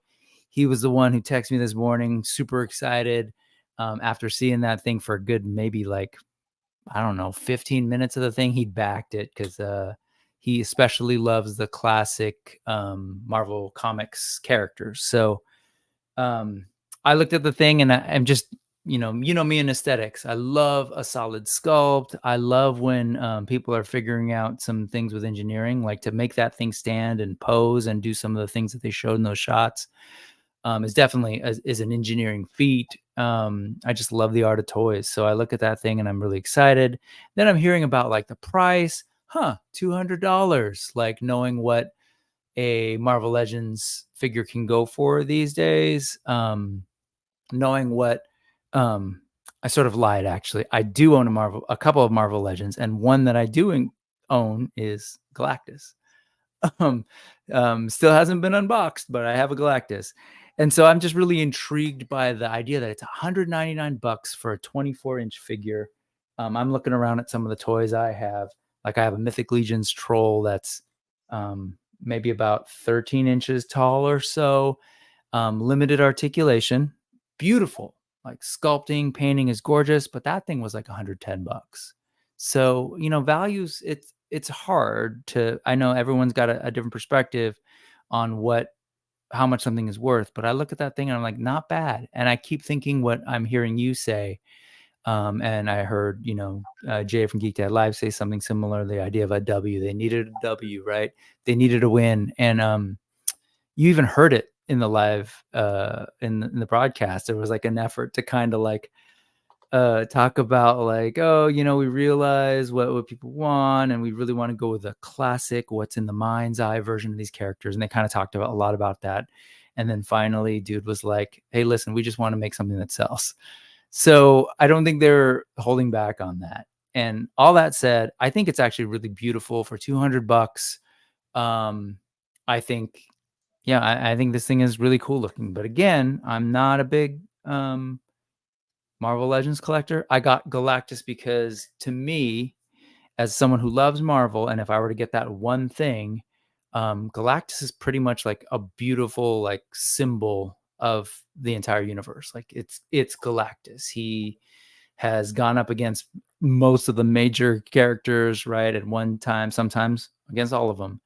he was the one who texted me this morning, super excited, after seeing that thing for a good maybe 15 minutes of the thing. He backed it because he especially loves the classic Marvel Comics characters. So I looked at the thing and I'm just, me and aesthetics. I love a solid sculpt. I love when people are figuring out some things with engineering, like to make that thing stand and pose and do some of the things that they showed in those shots. Is definitely is an engineering feat. I just love the art of toys. So I look at that thing and I'm really excited. Then I'm hearing about like the price, $200, like knowing what a Marvel Legends figure can go for these days. Knowing what, I sort of lied, actually. I do own a couple of Marvel Legends, and one that I do own is Galactus. Still hasn't been unboxed, but I have a Galactus. And so I'm just really intrigued by the idea that it's $199 for a 24-inch figure. I'm looking around at some of the toys I have. Like I have a Mythic Legions troll that's maybe about 13 inches tall or so. Limited articulation, beautiful. Like sculpting, painting is gorgeous, but that thing was like $110. So, values, it's hard to, I know everyone's got a different perspective on how much something is worth, but I look at that thing and I'm like, not bad. And I keep thinking what I'm hearing you say. And I heard, Jay from Geek Dad Live say something similar. The idea of a W, they needed a W, right? They needed a win. And you even heard it in the live, in the broadcast. There was like an effort to kind of like talk about like, oh, we realize what people want, and we really want to go with a classic, what's in the mind's eye version of these characters. And they kind of talked about a lot about that. And then finally, dude was like, hey, listen, we just want to make something that sells. So I don't think they're holding back on that. And all that said, I think it's actually really beautiful for $200. I think, I think this thing is really cool looking. But again, I'm not a big Marvel Legends collector. I got Galactus because, to me, as someone who loves Marvel, and if I were to get that one thing, Galactus is pretty much like a beautiful like symbol of the entire universe. Like it's Galactus. He has gone up against most of the major characters, right, at one time, sometimes against all of them.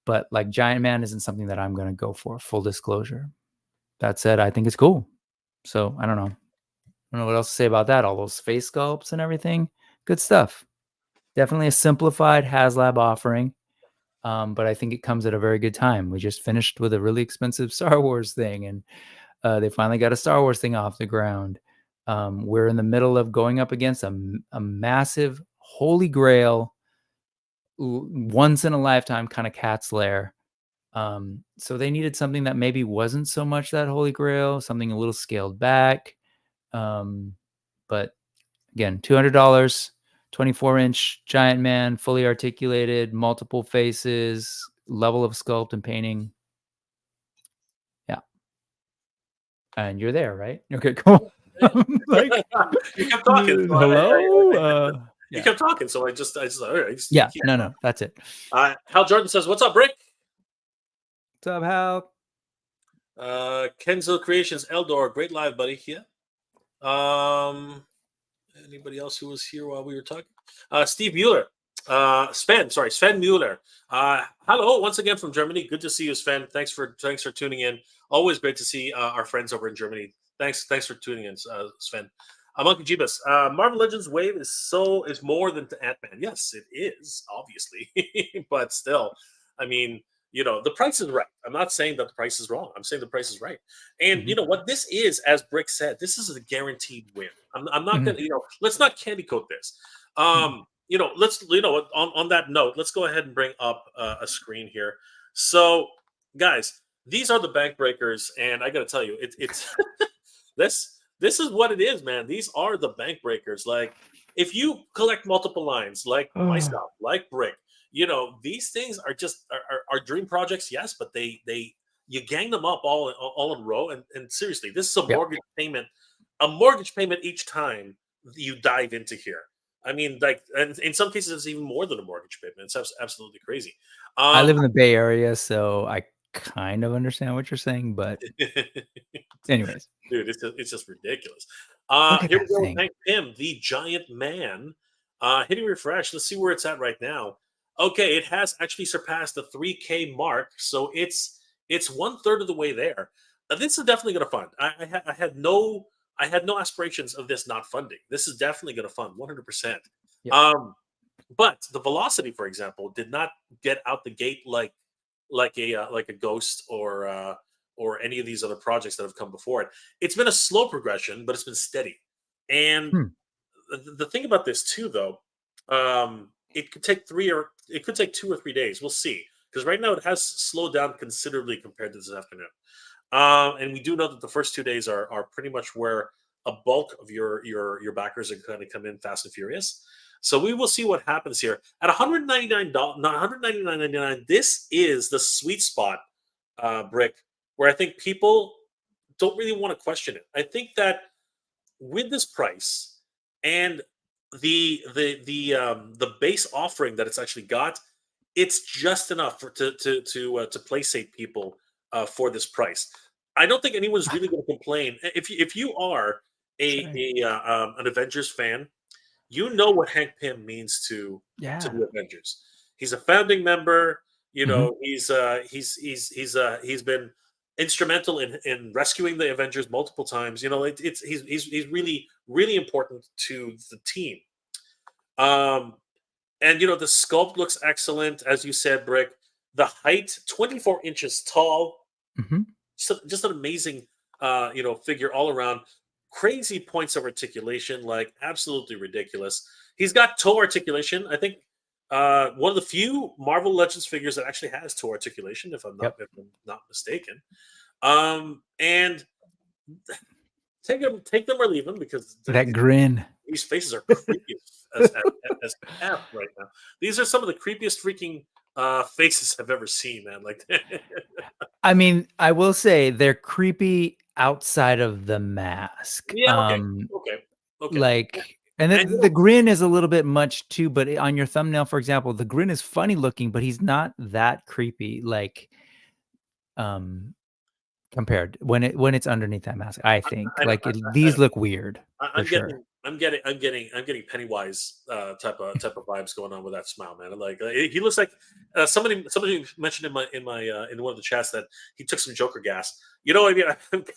But like Giant Man isn't something that I'm going to go for, full disclosure. That said, I think it's cool. So I don't know what else to say about that. All those face sculpts and everything. Good stuff. Definitely a simplified Haslab offering. But I think it comes at a very good time. We just finished with a really expensive Star Wars thing, and they finally got a Star Wars thing off the ground. We're in the middle of going up against a massive holy grail, once in a lifetime kind of Cat's Lair. So they needed something that maybe wasn't so much that holy grail, something a little scaled back. But again, $200, 24-inch Giant Man, fully articulated, multiple faces, level of sculpt and painting. Yeah. And you're there, right? Okay, cool. Like, you kept talking. So hello? You kept talking, so I just all right. Yeah, no, that's it. Hal Jordan says, "What's up, Rick?" What's up, Hal? Kenzo Creations, Eldor, great live, buddy. Yeah. Anybody else who was here while we were talking? Steve Mueller. Sven Mueller. Hello, once again from Germany. Good to see you, Sven. Thanks for tuning in. Always great to see our friends over in Germany. Thanks for tuning in, Sven. Monkey Jeebus. Marvel Legends Wave is more than Ant-Man. Yes, it is, obviously. But still, I mean, the price is right. I'm not saying that the price is wrong. I'm saying the price is right. And you know what this is, as Brick said, this is a guaranteed win. I'm not going to, let's not candy coat this. Let's, on that note, let's go ahead and bring up a screen here. So, guys, these are the bank breakers, and I got to tell you, it's this is what it is, man. These are the bank breakers. Like, if you collect multiple lines, like myself, like Brick, these things are just are dream projects, yes, but you gang them up all in a row, and seriously, this is a mortgage payment each time you dive into here. I mean, like, and in some cases, it's even more than a mortgage payment. It's absolutely crazy. I live in the Bay Area, so I kind of understand what you're saying, but anyways, dude, it's just ridiculous. Here we go. Thank him, the Giant Man. Hitting refresh. Let's see where it's at right now. Okay, it has actually surpassed the 3K mark, so it's 1/3 of the way there. This is definitely going to fund. I had no aspirations of this not funding. This is definitely going to fund 100%. Yep. But the velocity, for example, did not get out the gate like a Ghost or any of these other projects that have come before it. It's been a slow progression, but it's been steady. And the thing about this too, though, it could take 2 or 3 days. We'll see, because right now it has slowed down considerably compared to this afternoon. And we do know that the first 2 days are pretty much where a bulk of your backers are going to come in fast and furious. So we will see what happens here at $199. $199.99. This is the sweet spot, Brick, where I think people don't really want to question it. I think that with this price and the base offering that it's actually got, it's just enough to placate people for this price. I don't think anyone's really going to complain. If you are Sorry. an Avengers fan, you know what Hank Pym means to Yeah. the Avengers. He's a founding member. You Mhm. know, he's been instrumental in rescuing the Avengers multiple times. You know, he's really important to the team. Um, and you know, the sculpt looks excellent, as you said, Brick. The height, 24 inches tall, Mhm. just an amazing figure all around. Crazy points of articulation, like absolutely ridiculous. He's got toe articulation. I think one of the few Marvel Legends figures that actually has toe articulation, Yep. if I'm not mistaken. And take them or leave them, because That grin. these faces are creepy as F right now. These are some of the creepiest freaking faces I've ever seen, man. Like, I mean, I will say they're creepy outside of the mask. yeah, okay, okay. Like, and And the grin is a little bit much too, but on your thumbnail, for example, the grin is funny looking, but he's not that creepy, like, um, compared when it's underneath that mask, I think. I know, Like, these look weird for I'm sure. I'm getting Pennywise type of vibes going on with that smile, man. Like, he looks like somebody mentioned in one of the chats that he took some Joker gas. You know, I mean,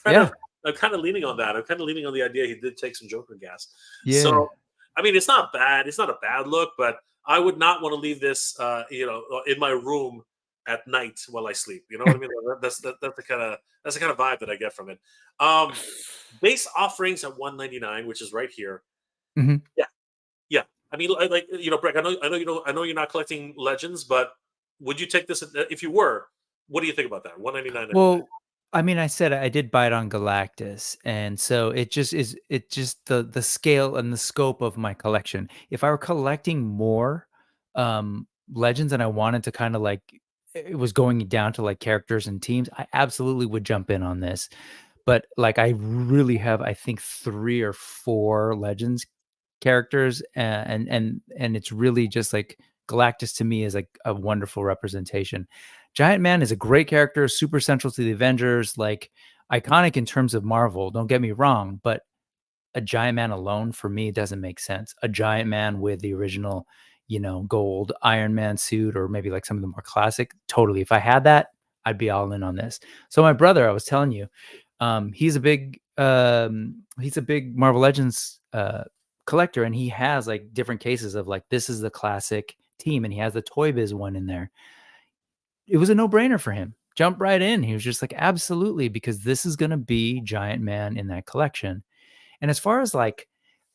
Yeah. I'm kind of leaning on that. I'm kind of leaning on the idea he did take some Joker gas. Yeah. So, I mean, it's not bad. It's not a bad look, but I would not want to leave this, in my room at night while I sleep. You know what I mean? That's the kind of vibe that I get from it. Um, Base offerings at 199, which is right here. Mhm. Yeah, yeah. I mean, like, Breck. I know you're not collecting legends, but would you take this if you were? What do you think about that? 199.99. Well, I mean, I said I did buy it on Galactus, and so it just the scale and the scope of my collection. If I were collecting more legends and I wanted to kind of like it was going down to like characters and teams, I absolutely would jump in on this. But like I really have I think 3 or 4 legends characters and it's really just like Galactus to me is like a wonderful representation. Giant Man is a great character, super central to the Avengers, like iconic in terms of Marvel. Don't get me wrong, but a Giant Man alone for me doesn't make sense. A Giant Man with the original, gold Iron Man suit or maybe like some of the more classic, totally. If I had that, I'd be all in on this. So my brother, I was telling you, he's a big Marvel Legends collector, and he has like different cases of like this is the classic team, and he has the Toy Biz one in there. It was a no-brainer for him. Jump right in. He was just like, absolutely, because this is going to be Giant Man in that collection. And as far as like,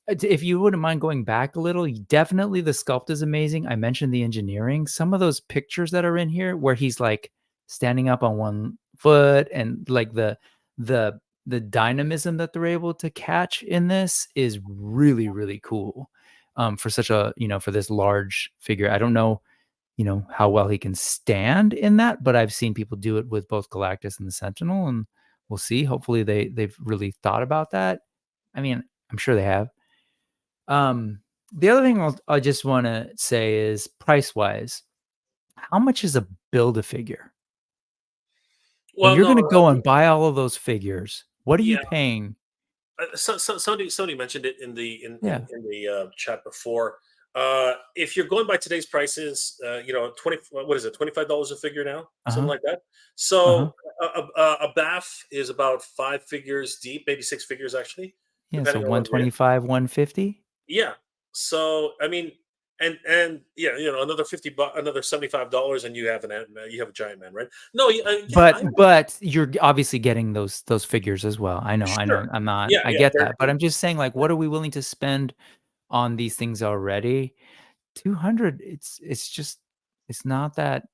if you wouldn't mind going back a little, definitely the sculpt is amazing. I mentioned the engineering. Some of those pictures that are in here where he's like standing up on one foot and like the dynamism that they're able to catch in this is really, really cool. For such a, for this large figure. I don't know how well he can stand in that, but I've seen people do it with both Galactus and the Sentinel, and we'll see. Hopefully they've really thought about that. I mean, I'm sure they have. The other thing I just want to say is price wise, how much is a build a figure? When Well, you're no, going to go and buy all of those figures, what are you yeah. paying? Somebody mentioned it Yeah. in the chat before. If you're going by today's prices, 20, what is it, $25 a figure now, something Uh-huh. like that. Uh-huh. So a bath is about 5 figures deep, maybe 6 figures actually, Yeah, so depending on what it is. 125, 150? Yeah. So I mean, and yeah, another another $75, and you have a giant man, right? No, yeah, But you're obviously getting those figures as well. I know, I sure, know. I'm not yeah, I yeah, get they're, that, but I'm just saying, like, what are we willing to spend on these things already? 200, it's just it's not that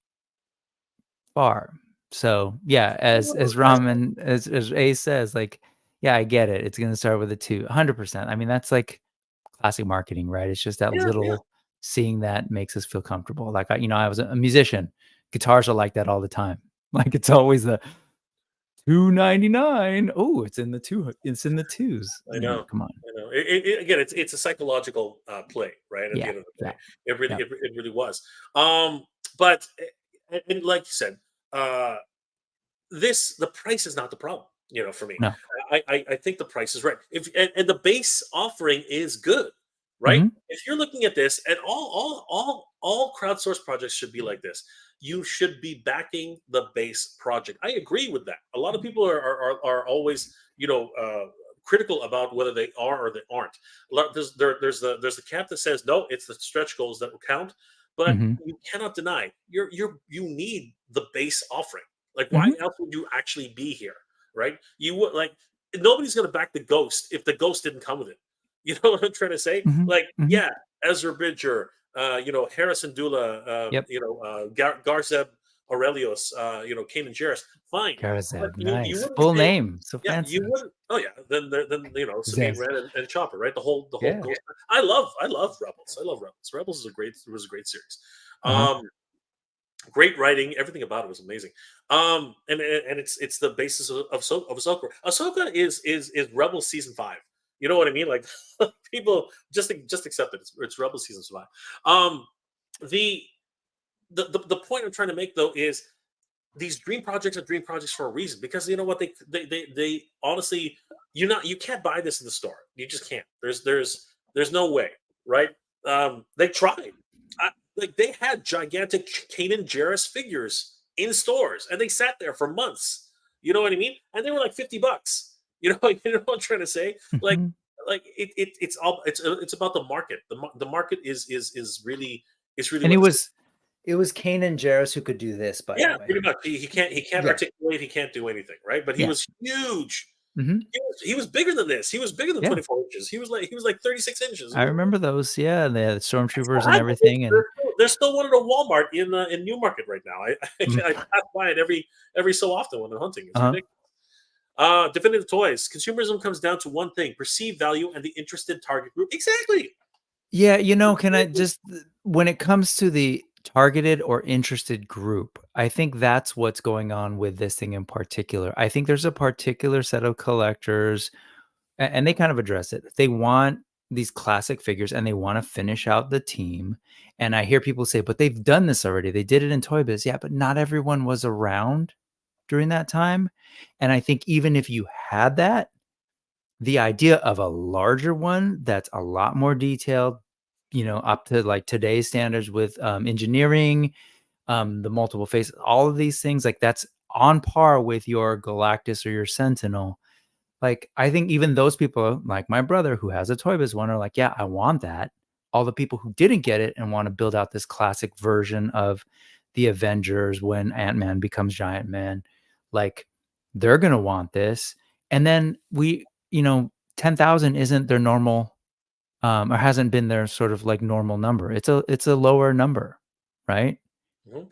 far. So, yeah, as Ramen as Ace says, like, yeah, I get it. It's gonna start with a 2, 100%. I mean, that's like classic marketing, right? It's just that yeah, yeah. little seeing that makes us feel comfortable. Like, I was a musician. Guitars are like that all the time. Like, it's always the $2.99. Oh, it's in the two. It's in the twos. I know. Come on. I know. Again, it's a psychological play, right? At the Yeah. end of the Yeah. day, it really Yeah. it really was. But and like you said, the price is not the problem. For me, No. I think the price is right. If and the base offering is good, right? Mhm. If you're looking at this, and all crowdsourced projects should be like this. You should be backing the base project. I agree with that. A lot of people are always critical about whether they are or they aren't. There's the camp that says no, it's the stretch goals that will count, but Mhm. you cannot deny you need the base offering. Like, why Mhm. else would you actually be here, right? You would like nobody's going to back the ghost if the ghost didn't come with it. You know what I'm trying to say? Mhm. Like, Mhm. yeah, Ezra Bridger, Harrison Dula, Yep. Garzeb Aurelius, Kanan Jarrus, fine. But Karazeb. you Nice. wouldn't be Full paying. name. So Yeah, you fancy. wouldn't. Oh yeah, then Sabine Zest. Wren and Chopper, right? The whole Yeah. Ghost. I love Rebels. I love Rebels. Rebels was a great series. Uh-huh. Great writing, everything about it was amazing. And it's the basis of Ahsoka. Ahsoka is Rebel season 5. You know what I mean? Like, people just accept it. It's Rebel season 5. The the point I'm trying to make though is these dream projects are dream projects for a reason, because you know what, they honestly, you can't buy this in the store. You just can't. There's no way, right? They tried. Like, they had gigantic Kanan Jarrus figures in stores, and they sat there for months. You know what I mean? And they were like $50. You know, you know what I'm trying to say? Like, Mhm. it's about the market. The market is really, it's really And what it it's. was Kanan Jarrus who could do this, by the Yeah, way. pretty much. He can't Yeah. articulate. He can't do anything, right? But he Yeah. was huge. Mhm. He was bigger than this. He was bigger than Yeah. 24 inches. He was like 36 inches. I remember those. Yeah, the I still stormtroopers and have them. everything. And There's still one at a Walmart in Newmarket right now. Mhm. I pass by it every so often when I'm hunting. It's Uh-huh. ridiculous. Definitive Toys. Consumerism comes down to one thing: perceived value and the interested target group. Exactly. Yeah, can I just, when it comes to the targeted or interested group, I think that's what's going on with this thing in particular. I think there's a particular set of collectors, and they kind of address it. They want these classic figures and they want to finish out the team. And I hear people say, but they've done this already. They did it in Toy Biz. Yeah, but not everyone was around during that time. And I think even if you had that, the idea of a larger one that's a lot more detailed, up to like today's standards with engineering, the multiple faces, all of these things, like that's on par with your Galactus or your Sentinel. Like, I think even those people, like my brother who has a Toy Biz one, are like, yeah, I want that. All the people who didn't get it and want to build out this classic version of the Avengers when Ant-Man becomes Giant Man, like, they're going to want this. And then 10,000 isn't their normal, or hasn't been their sort of like normal number. It's a lower number, right? Mhm.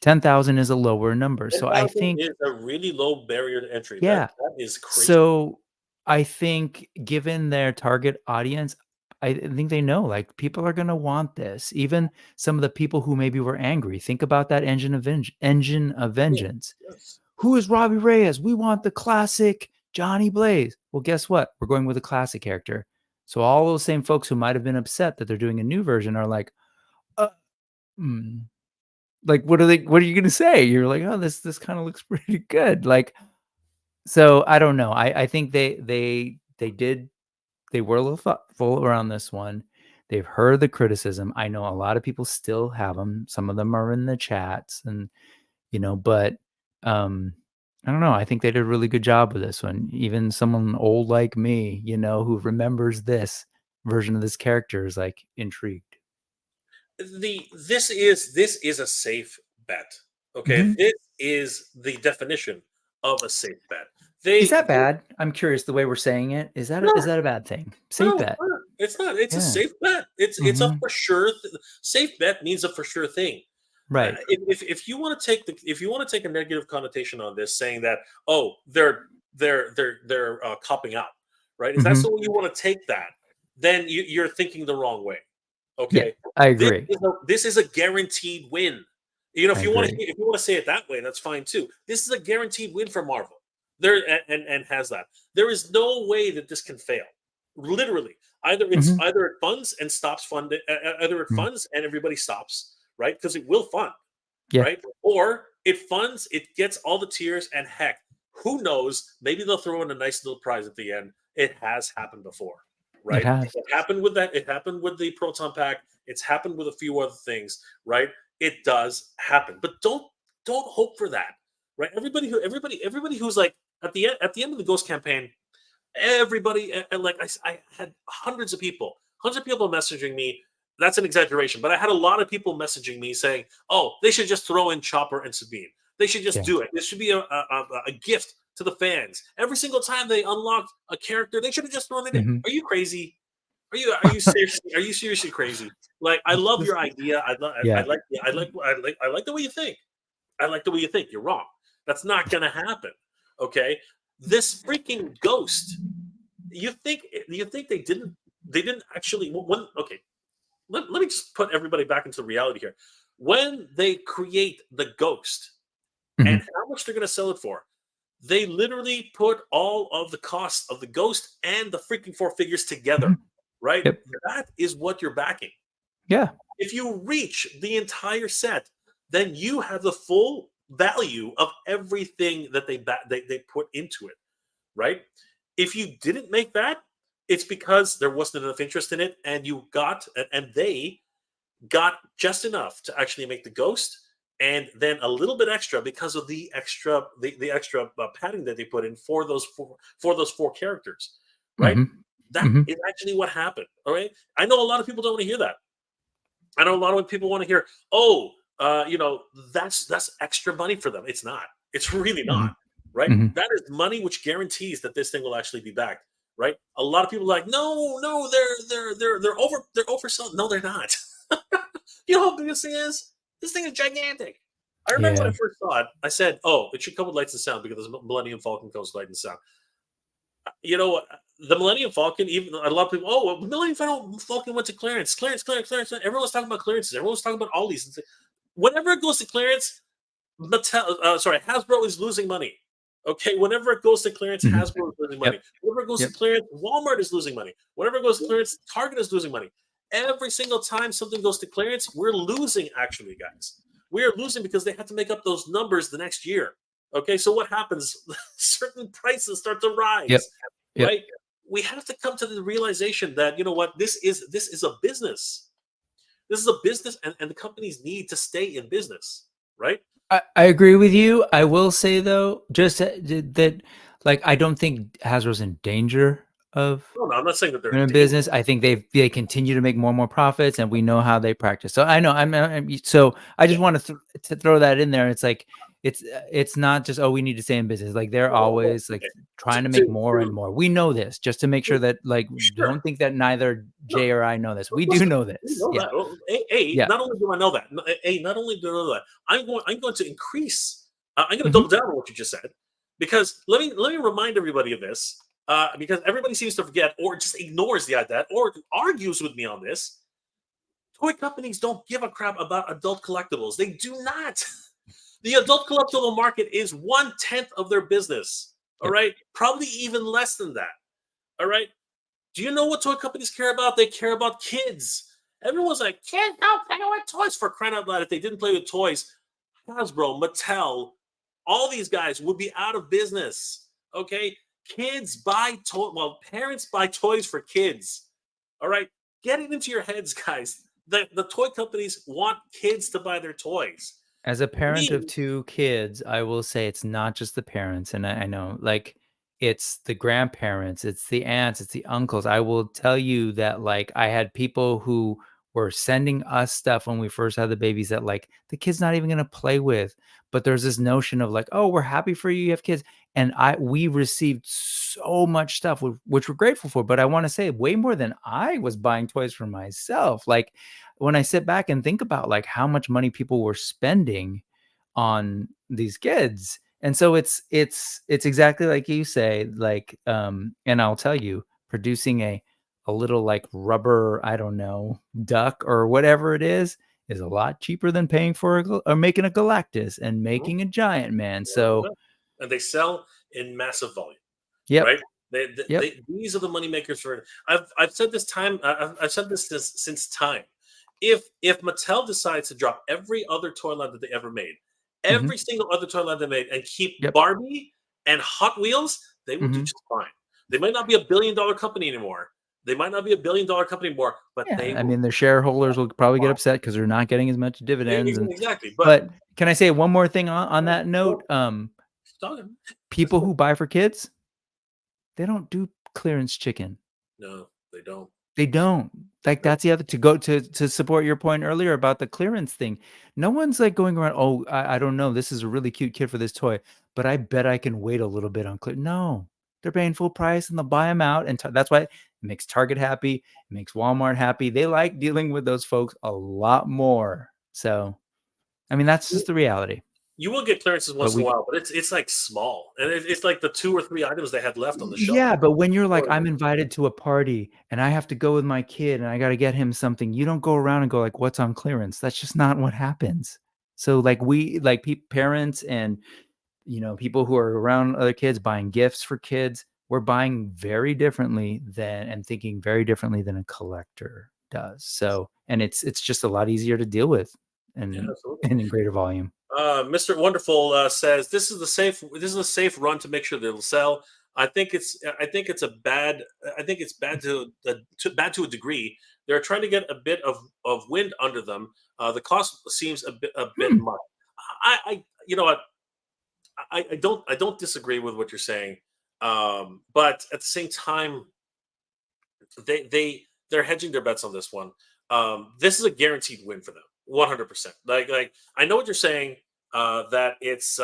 10,000 is a lower number. So I 10,000 think, is a really low barrier to entry. That yeah. that is crazy. So I think given their target audience, I think they know, like, people are going to want this. Even some of the people who maybe were angry. Think about that engine of Yeah, vengeance. yes. Who is Robbie Reyes? We want the classic Johnny Blaze. Well, guess what? We're going with a classic character. So all those same folks who might have been upset that they're doing a new version are like, uh, hmm, like, what are you going to say? You're like, oh, this kind of looks pretty good. Like, so I don't know. I think they were a little thoughtful around this one. They've heard the criticism. I know a lot of people still have them. Some of them are in the chats, and but um I don't know. I think they did a really good job with this one. Even someone old like me, who remembers this version of this character is like intrigued. This is a safe bet. Okay, Mhm. this is the definition of a safe bet. Is They that bad? I'm curious the way we're saying it. Is no, that a bad thing? Safe no, it's bet. not. It's not. It's a Yeah. safe bet. It's a Mhm. for sure. Safe bet means a for sure thing. Right. If you want to take a negative connotation on this, saying that, oh, they're copping out, right? If that's Mhm. the way you want to take that, then you're thinking the wrong way. Yeah, Okay, I this agree. this is a guaranteed win. I agree. If you want to say it that way, that's fine too. This is a guaranteed win for Marvel. There and has that. There is no way that this can fail. Literally, either it funds and stops funding, either it funds and everybody stops, right? Because it will fund, Yeah. right? Or it funds, it gets all the tiers, and heck, who knows? Maybe they'll throw in a nice little prize at the end. It has happened before, It right? has. It happened with that. It happened with the Proton Pack. It's happened with a few other things, right? It does happen, but don't hope for that, right? Everybody who's like at the end of the Ghost campaign, everybody like I had hundreds of people messaging me. That's an exaggeration, but I had a lot of people messaging me saying, "Oh, they should just throw in Chopper and Sabine. They should just Yeah. do it. This should be a gift to the fans. Every single time they unlocked a character, they should have just thrown it in." Are you crazy? Are you seriously crazy? Like, I love your idea. Yeah. I like the way you think. I like the way you think. You're wrong. That's not going to happen. Okay, this freaking Ghost. You think they didn't actually when okay. Let me just put everybody back into reality here. When they create the Ghost and how much they're going to sell it for, they literally put all of the costs of the Ghost and the freaking four figures together, right? Yep. That is what you're backing. Yeah. If you reach the entire set, then you have the full value of everything that they put into it, right? If you didn't make that, it's because there wasn't enough interest in it, and they got just enough to actually make the Ghost, and then a little bit extra because of the extra padding that they put in for those four characters, right? That is actually what happened. All right, I know a lot of people don't want to hear that. I know a lot of people want to hear, "Oh, that's extra money for them." It's not. It's really not. Right? That is money which guarantees that this thing will actually be backed. Right? A lot of people are like, no, they're overselling. No, they're not. You know how big this thing is? This thing is gigantic. I remember when I first saw it, I said, "Oh, it should come with lights and sound because the Millennium Falcon comes with light and sound." You know what? The Millennium Falcon, even a lot of people, "Oh, well, Millennium Falcon went to clearance. Everyone's talking about clearances. Everyone's talking about all these. Whenever it goes to clearance, Hasbro is losing money. Okay, whenever it goes to clearance, Hasbro is losing money. Whenever it goes to clearance, Walmart is losing money. Whenever it goes to clearance, Target is losing money. Every single time something goes to clearance, we're losing, actually, guys. We are losing because they have to make up those numbers the next year. Okay, so what happens? Certain prices start to rise, right? We have to come to the realization that, you know what, this is a business. This is a business, and the companies need to stay in business, right? I agree with you. I will say though, just that like I don't think Hasbro's in danger of No, I'm not saying that they're in business. I think they continue to make more and more profits, and we know how they practice. So I know so I just want to throw that in there. It's like it's not just, oh, we need to stay in business. Like they're always like trying to make more and more. We know this, just to make sure that like don't think that neither Jay or I know this. We do know this. Not only do I know that, not only do I know that, I'm going to increase. I'm going to double down on what you just said, because let me remind everybody of this. Because everybody seems to forget or just ignores the idea or argues with me on this. Toy companies don't give a crap about adult collectibles. They do not. The adult collectible market is 1/10 of their business. All right, probably even less than that. All right. Do you know what toy companies care about? They care about kids. Everyone's like, "Kids don't play with toys," for crying out loud. If they didn't play with toys, Hasbro, Mattel, all these guys would be out of business. Okay. Kids buy toys. Well, parents buy toys for kids. All right. Get it into your heads, guys. The toy companies want kids to buy their toys. As a parent of 2 kids, I will say it's not just the parents, and I know, like, it's the grandparents, it's the aunts, it's the uncles. I will tell you that, like, I had people who were sending us stuff when we first had the babies that, like, the kid's not even gonna play with, but there's this notion of, like, "Oh, we're happy for you, you have kids," and we received so much stuff, which we're grateful for, but I wanna say way more than I was buying toys for myself. Like, when I sit back and think about like how much money people were spending on these kids. And so it's exactly like you say, like, and I'll tell you, producing a little like rubber, I don't know, duck or whatever it is a lot cheaper than paying for or making a Galactus and making a Giant Man. So and they sell in massive volume. Yep. Right? Yep. These are the money makers for. I've said this time. I've said this since time. If Mattel decides to drop every other toy line that they ever made, every single other toy line they made, and keep Yep. Barbie and Hot Wheels, they will do just fine. They might not be $1 billion company anymore. They might not be $1 billion company anymore, but Yeah, they. I mean, their shareholders will probably get upset because they're not getting as much dividends. Exactly. But can I say one more thing on that note? People who buy for kids, they don't do clearance chicken. No, they don't. They don't. Like, that's the other, to go to support your point earlier about the clearance thing. No one's like going around, oh, I don't know, this is a really cute kid for this toy, but I bet I can wait a little bit on clear. No, they're paying full price and they'll buy them out. And that's why it makes Target happy. It makes Walmart happy. They like dealing with those folks a lot more. So, I mean, that's just the reality. You will get clearances once in a while, but it's like small, and it's like the 2 or 3 items they had left on the shelf. Yeah, but when you're like, I'm invited to a party and I have to go with my kid and I got to get him something, you don't go around and go like, what's on clearance? That's just not what happens. So like parents and, you know, people who are around other kids buying gifts for kids, we're buying very differently and thinking very differently than a collector does. So, and it's just a lot easier to deal with and in greater volume. Mr. Wonderful says this is a safe run to make sure that it'll sell. I think it's bad to a degree. They're trying to get a bit of wind under them. The cost seems a bit much. I you know what, I don't disagree with what you're saying, but at the same time, they're hedging their bets on this one. This is a guaranteed win for them, 100%. Like I know what you're saying. That it's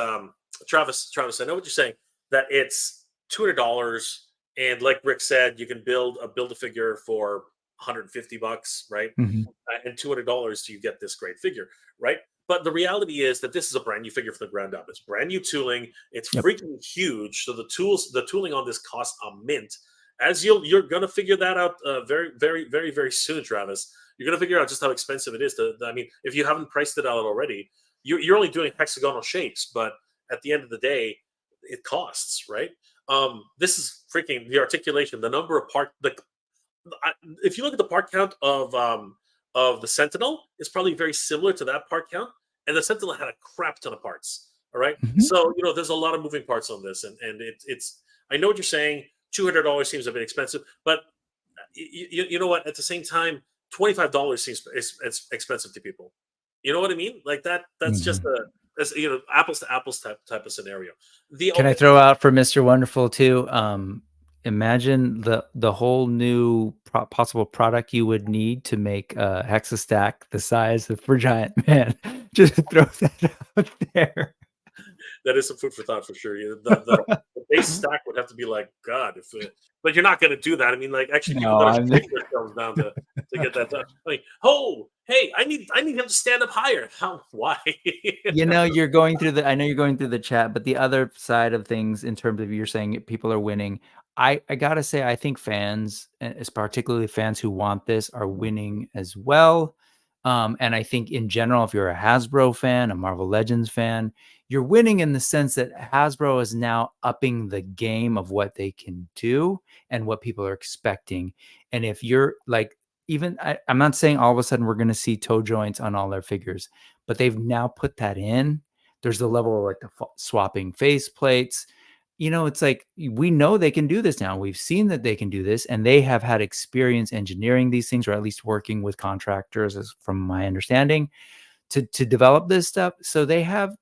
Travis. I know what you're saying. That it's $200, and like Rick said, you can build a figure for $150, right? And $200, you get this great figure, right? But the reality is that this is a brand new figure from the ground up. It's brand new tooling. It's freaking huge. So the tooling on this costs a mint. As you're gonna figure that out very, very, very, very soon, Travis. You're gonna figure out just how expensive it is. I mean, if you haven't priced it out already, you're only doing hexagonal shapes, but at the end of the day, it costs, right? This is freaking the articulation, the number of if you look at the part count of the Sentinel, it's probably very similar to that part count, and the Sentinel had a crap ton of parts. All right, so you know there's a lot of moving parts on this, and it's I know what you're saying. $200 seems a bit expensive, but you know what? At the same time, $25 seems it's expensive to people. You know what I mean? Like that's just apples to apples type of scenario. Can I throw out for Mr. Wonderful too? Imagine the whole new possible product you would need to make a Hexastack the size of for Giant Man. Just throw that out there. That is some food for thought for sure. The base stack would have to be like God, but you're not going to do that. I mean, like actually, people got to take themselves down to get that done. Like, oh, hey, I need him to stand up higher. How? Why? You know, you're going through I know you're going through the chat, but the other side of things, in terms of you're saying people are winning, I gotta say, I think fans, particularly fans who want this, are winning as well. And I think in general, if you're a Hasbro fan, a Marvel Legends fan, you're winning in the sense that Hasbro is now upping the game of what they can do and what people are expecting. And if you're like, even I'm not saying all of a sudden we're going to see toe joints on all their figures, but they've now put that in. There's the level of like the swapping face plates. You know, it's like, we know they can do this now. We've seen that they can do this, and they have had experience engineering these things, or at least working with contractors, as from my understanding, to develop this stuff. So they have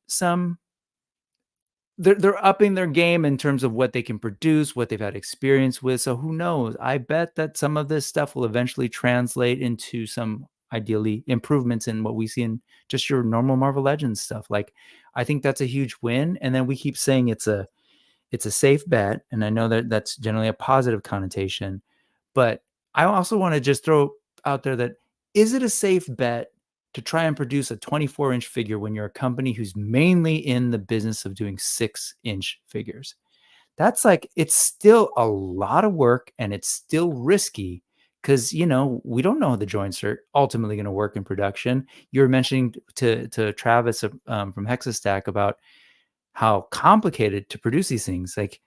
they're upping their game in terms of what they can produce, what they've had experience with. So who knows? I bet that some of this stuff will eventually translate into some, ideally, improvements in what we see in just your normal Marvel Legends stuff. Like, I think that's a huge win. And then we keep saying it's a safe bet, and I know that that's generally a positive connotation, but I also want to just throw out there that, is it a safe bet to try and produce a 24-inch figure when you're a company who's mainly in the business of doing 6-inch figures? That's like, it's still a lot of work, and it's still risky because, you know, we don't know how the joints are ultimately going to work in production. You were mentioning to Travis from Hexastack about, how complicated to produce these things. Like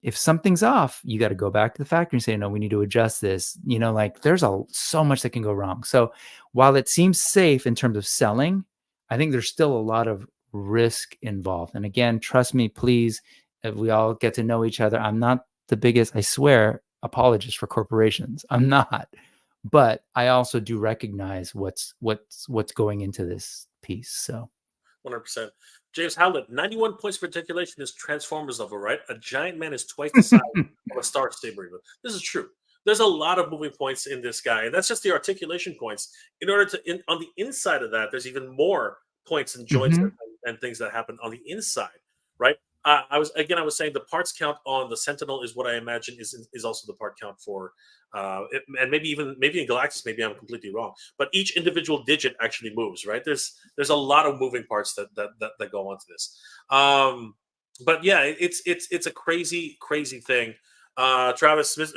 if something's off, you got to go back to the factory and say, no, we need to adjust this. Like there's so much that can go wrong. So while it seems safe in terms of selling, I think there's still a lot of risk involved. And again, trust me, please, if we all get to know each other, I'm not the biggest, I swear, apologist for corporations. I'm not. But I also do recognize what's going into this piece. So 100%. James Howlett, 91 points for articulation is Transformers level, right? A giant man is twice the size of a Star Saber. This is true. There's a lot of moving points in this guy, and that's just the articulation points. In order to, on the inside of that, there's even more points and joints and things that happen on the inside, right? I was saying the parts count on the Sentinel is what I imagine is also the part count for, and maybe in Galactus, maybe I'm completely wrong, but each individual digit actually moves, right? There's a lot of moving parts that go onto this. But yeah, it's a crazy thing. Travis Smith,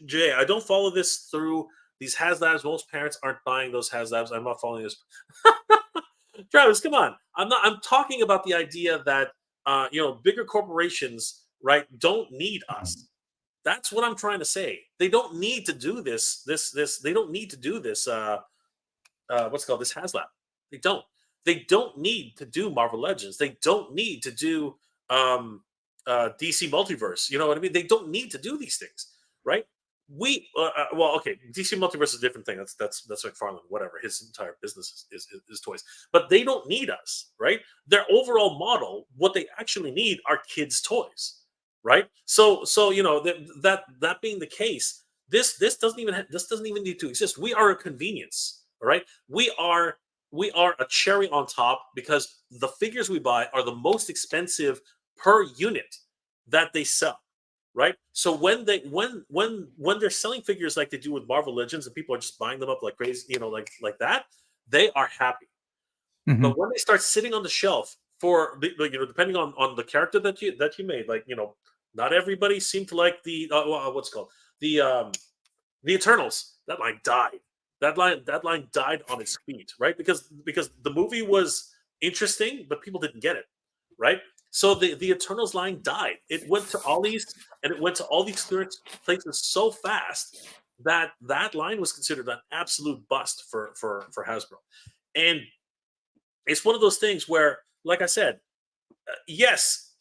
Jay, I don't follow this through these Haslabs. Most parents aren't buying those Haslabs. I'm not following this. Travis, come on. I'm talking about the idea that bigger corporations, right, don't need us. That's what I'm trying to say. They don't need to do this. They don't need to do this. What's it called, this Haslab. They don't. They don't need to do Marvel Legends. They don't need to do DC Multiverse. You know what I mean? They don't need to do these things, right? Okay, DC Multiverse is a different thing. That's McFarlane, whatever. His entire business is toys, but they don't need us, right? Their overall model, what they actually need are kids' toys, right? So that being the case, this doesn't even need to exist. We are a convenience, all right? We are a cherry on top because the figures we buy are the most expensive per unit that they sell. Right. So when they're selling figures like they do with Marvel Legends and people are just buying them up like crazy, like that, they are happy. But when they start sitting on the shelf for depending on the character that you made, not everybody seemed to like the what's it called, the Eternals. That line died. That line died on its feet, right? Because the movie was interesting, but people didn't get it, right? So the Eternals line died. It went to Ollie's and it went to all these clearance places so fast that line was considered an absolute bust for Hasbro. And it's one of those things where, like I said, yes,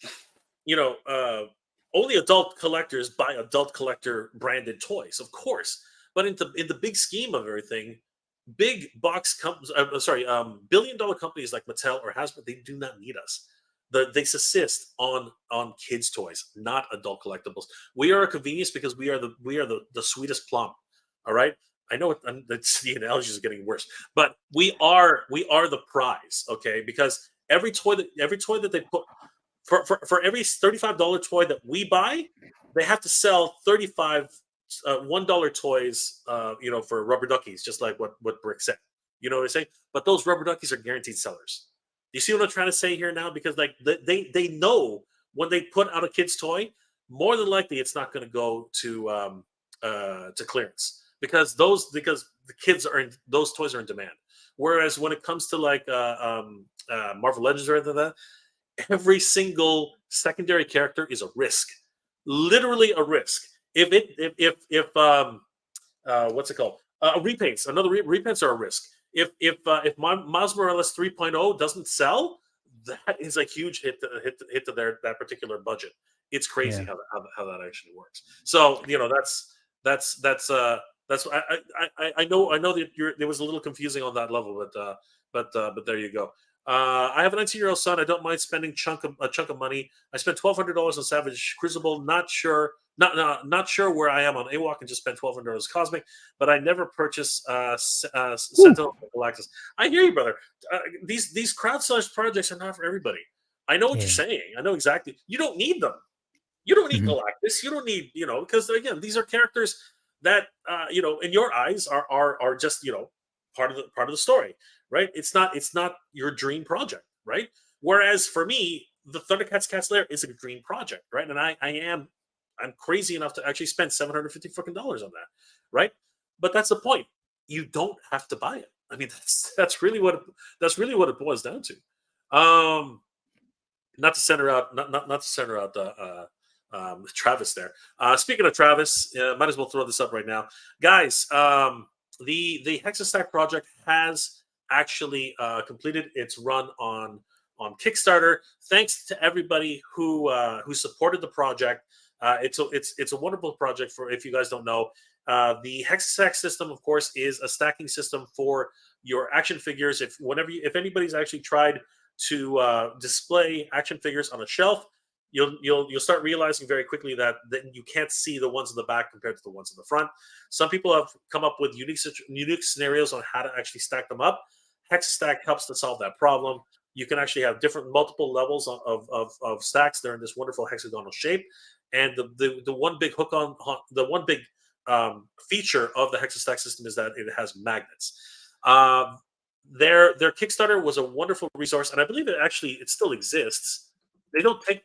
only adult collectors buy adult collector branded toys, of course. But in the big scheme of everything, big box companies, billion-dollar companies like Mattel or Hasbro, they do not need us. They subsist on kids' toys, not adult collectibles. We are a convenience because we are the sweetest plum. All right, I know the analogies are getting worse, but we are the prize. Okay, because every toy that they put for every $35 toy that we buy, they have to sell 35 $1 toys. For rubber duckies, just like what Brick said. You know what I'm saying? But those rubber duckies are guaranteed sellers. You see what I'm trying to say here now? Because they know when they put out a kid's toy, more than likely it's not going to go to clearance because the kids those toys are in demand. Whereas when it comes to Marvel Legends or anything like that, every single secondary character is a risk, literally a risk. If what's it called? Repaints. Repaints are a risk. If Miles Morales 3.0 doesn't sell, that is a huge hit to that particular budget. It's crazy how that actually works. So that's I know that there was a little confusing on that level, but there you go. I have a 19-year-old son. I don't mind spending a chunk of money. I spent $1,200 on Savage Crucible. Not sure where I am on AWOC and just spent $1,200 Cosmic, but I never purchased Sentinel Galactus. I hear you, brother. These crowdsourced projects are not for everybody. I know what you're saying. I know exactly. You don't need them. You don't need Galactus. You don't need because again, these are characters that in your eyes are just part of the story. Right? It's not your dream project, right? Whereas for me, the Thundercats Lair is a dream project, right? And I'm crazy enough to actually spend $750 freaking dollars on that, right? But that's the point. You don't have to buy it. I mean, that's really what it boils down to. not to center out, not to center out Travis there. Speaking of Travis, might as well throw this up right now, guys. The Hexastack project has actually completed its run on Kickstarter. Thanks to everybody who supported the project. It's a wonderful project. For if you guys don't know, the Hexastack system, of course, is a stacking system for your action figures. If anybody's actually tried to display action figures on a shelf, you'll start realizing very quickly that you can't see the ones in the back compared to the ones in the front. Some people have come up with unique scenarios on how to actually stack them up. Hexastack helps to solve that problem. You can actually have multiple levels of stacks. They're in this wonderful hexagonal shape, and the one big hook on the one big feature of the Hexastack system is that it has magnets. Their Kickstarter was a wonderful resource, and I believe it still exists. They don't take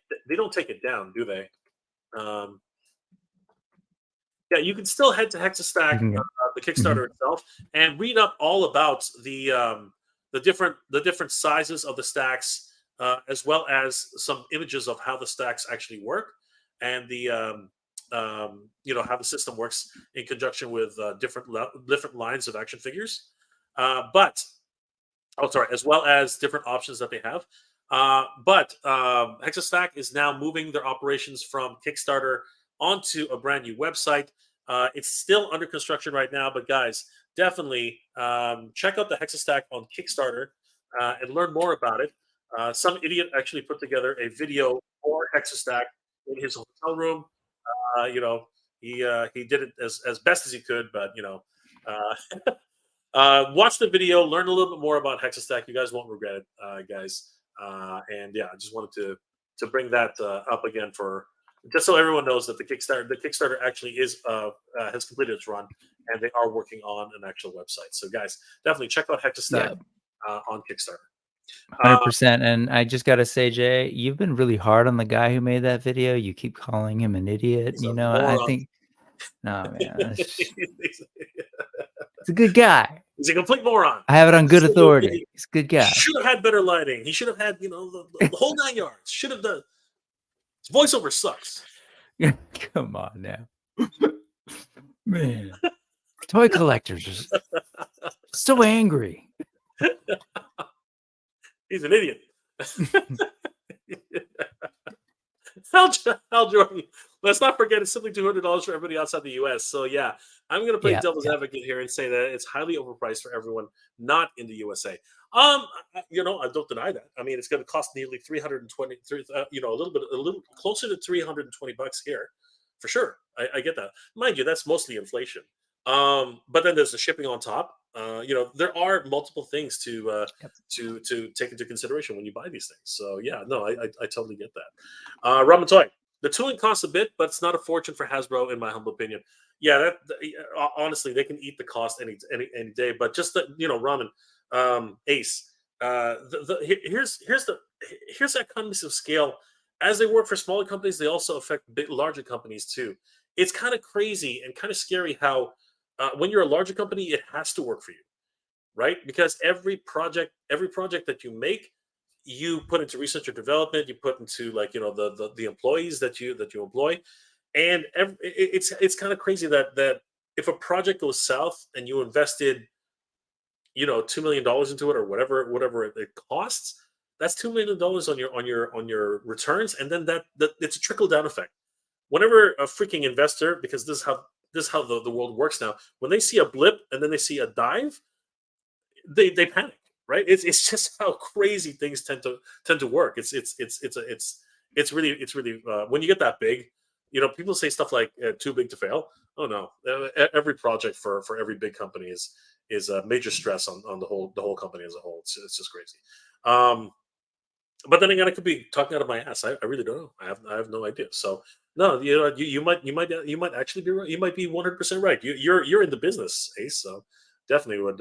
it down, do they? Yeah, you can still head to Hexastack, the Kickstarter itself, and read up all about the different sizes of the stacks, as well as some images of how the stacks actually work, and how the system works in conjunction with different lines of action figures. As well as different options that they have. Hexastack is now moving their operations from Kickstarter onto a brand new website. It's still under construction right now, but guys, definitely check out the Hexastack on Kickstarter and learn more about it. Some idiot actually put together a video for Hexastack in his hotel room. He did it as best as he could, but watch the video, learn a little bit more about Hexastack. You guys won't regret it, guys. And yeah, I just wanted to bring that up again for just so everyone knows that the Kickstarter actually has completed its run, and they are working on an actual website. So guys, definitely check out Hexastack on Kickstarter. 100%. And I just gotta say, Jay, you've been really hard on the guy who made that video. You keep calling him an idiot. I think no, man. It's a good guy. He's a complete moron. I have it on good authority. He's a good guy. He should have had better lighting. He should have had, the whole 9 yards. Should have done. His voiceover sucks. Come on now. Man. Toy collectors are so angry. He's an idiot. Hal Jordan. Let's not forget it's simply $200 for everybody outside the U.S. So yeah, I'm going to play devil's advocate here and say that it's highly overpriced for everyone not in the USA. I don't deny that. I mean, it's going to cost nearly $320, a little closer to $320 here, for sure. I get that. Mind you, that's mostly inflation. But then there's the shipping on top. There are multiple things to take into consideration when you buy these things. So yeah, no, I totally get that. Ramen Toy, the tooling costs a bit, but it's not a fortune for Hasbro, in my humble opinion. Yeah, honestly, they can eat the cost any day. But just Ramen, Ace. Here's that economies of scale. As they work for smaller companies, they also affect larger companies too. It's kind of crazy and kind of scary how when you're a larger company, it has to work for you, right? Because every project that you make, you put into research and development, you put into the employees that you employ, and it's kind of crazy that if a project goes south and you invested $2 million into it or whatever it costs, that's $2 million on your returns, and then that it's a trickle down effect. Whenever a freaking investor, because this is how the world works now, when they see a blip and then they see a dive, they panic, right? It's just how crazy things tend to work. It's really when you get that big, people say stuff like too big to fail. Oh no, every project for every big company is a major stress on the whole company as a whole. It's just crazy. But then again, I could be talking out of my ass. I really don't know. I have no idea. So no, you might actually be right. You might be 100% right. You're in the business, Ace. So definitely would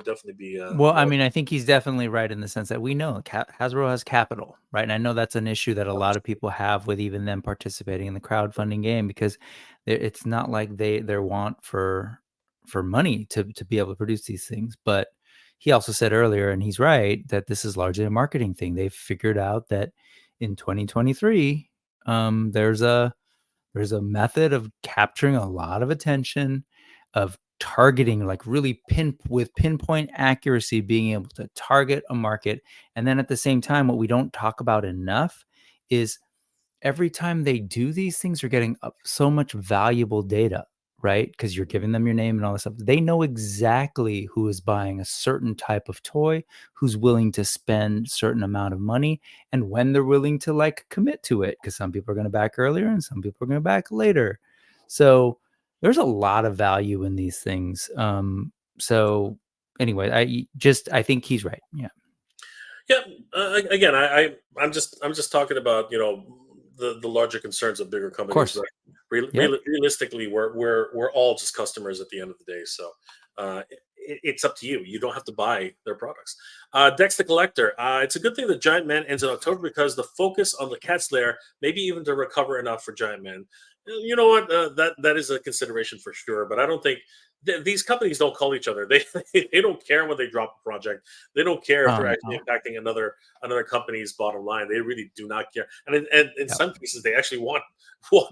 definitely be. Well, I mean, I think he's definitely right in the sense that we know Hasbro has capital, right? And I know that's an issue that a lot of people have with even them participating in the crowdfunding game, because it's not like their want for money to be able to produce these things. But he also said earlier, and he's right, that this is largely a marketing thing. They've figured out that in 2023, there's a method of capturing a lot of attention, of targeting, like really with pinpoint accuracy, being able to target a market. And then at the same time, what we don't talk about enough is every time they do these things, you're getting so much valuable data, right? Because you're giving them your name and all this stuff. They know exactly who is buying a certain type of toy, who's willing to spend certain amount of money, and when they're willing to like commit to it. Because some people are going to back earlier and some people are going to back later. So there's a lot of value in these things. So anyway, I think he's right. Yeah. Yeah. Again, I'm just talking about the larger concerns of bigger Of companies, course. but Yep. realistically, we're all just customers at the end of the day. So it's up to you. You don't have to buy their products. Dex the Collector. It's a good thing that Giant Man ends in October because the focus on the Cat's Lair, maybe even to recover enough for Giant Man. You know what? That is a consideration for sure. But I don't think these companies don't call each other. They don't care when they drop a project. They don't care if they're actually No. impacting another company's bottom line. They really do not care. And in Yep. some cases, they actually want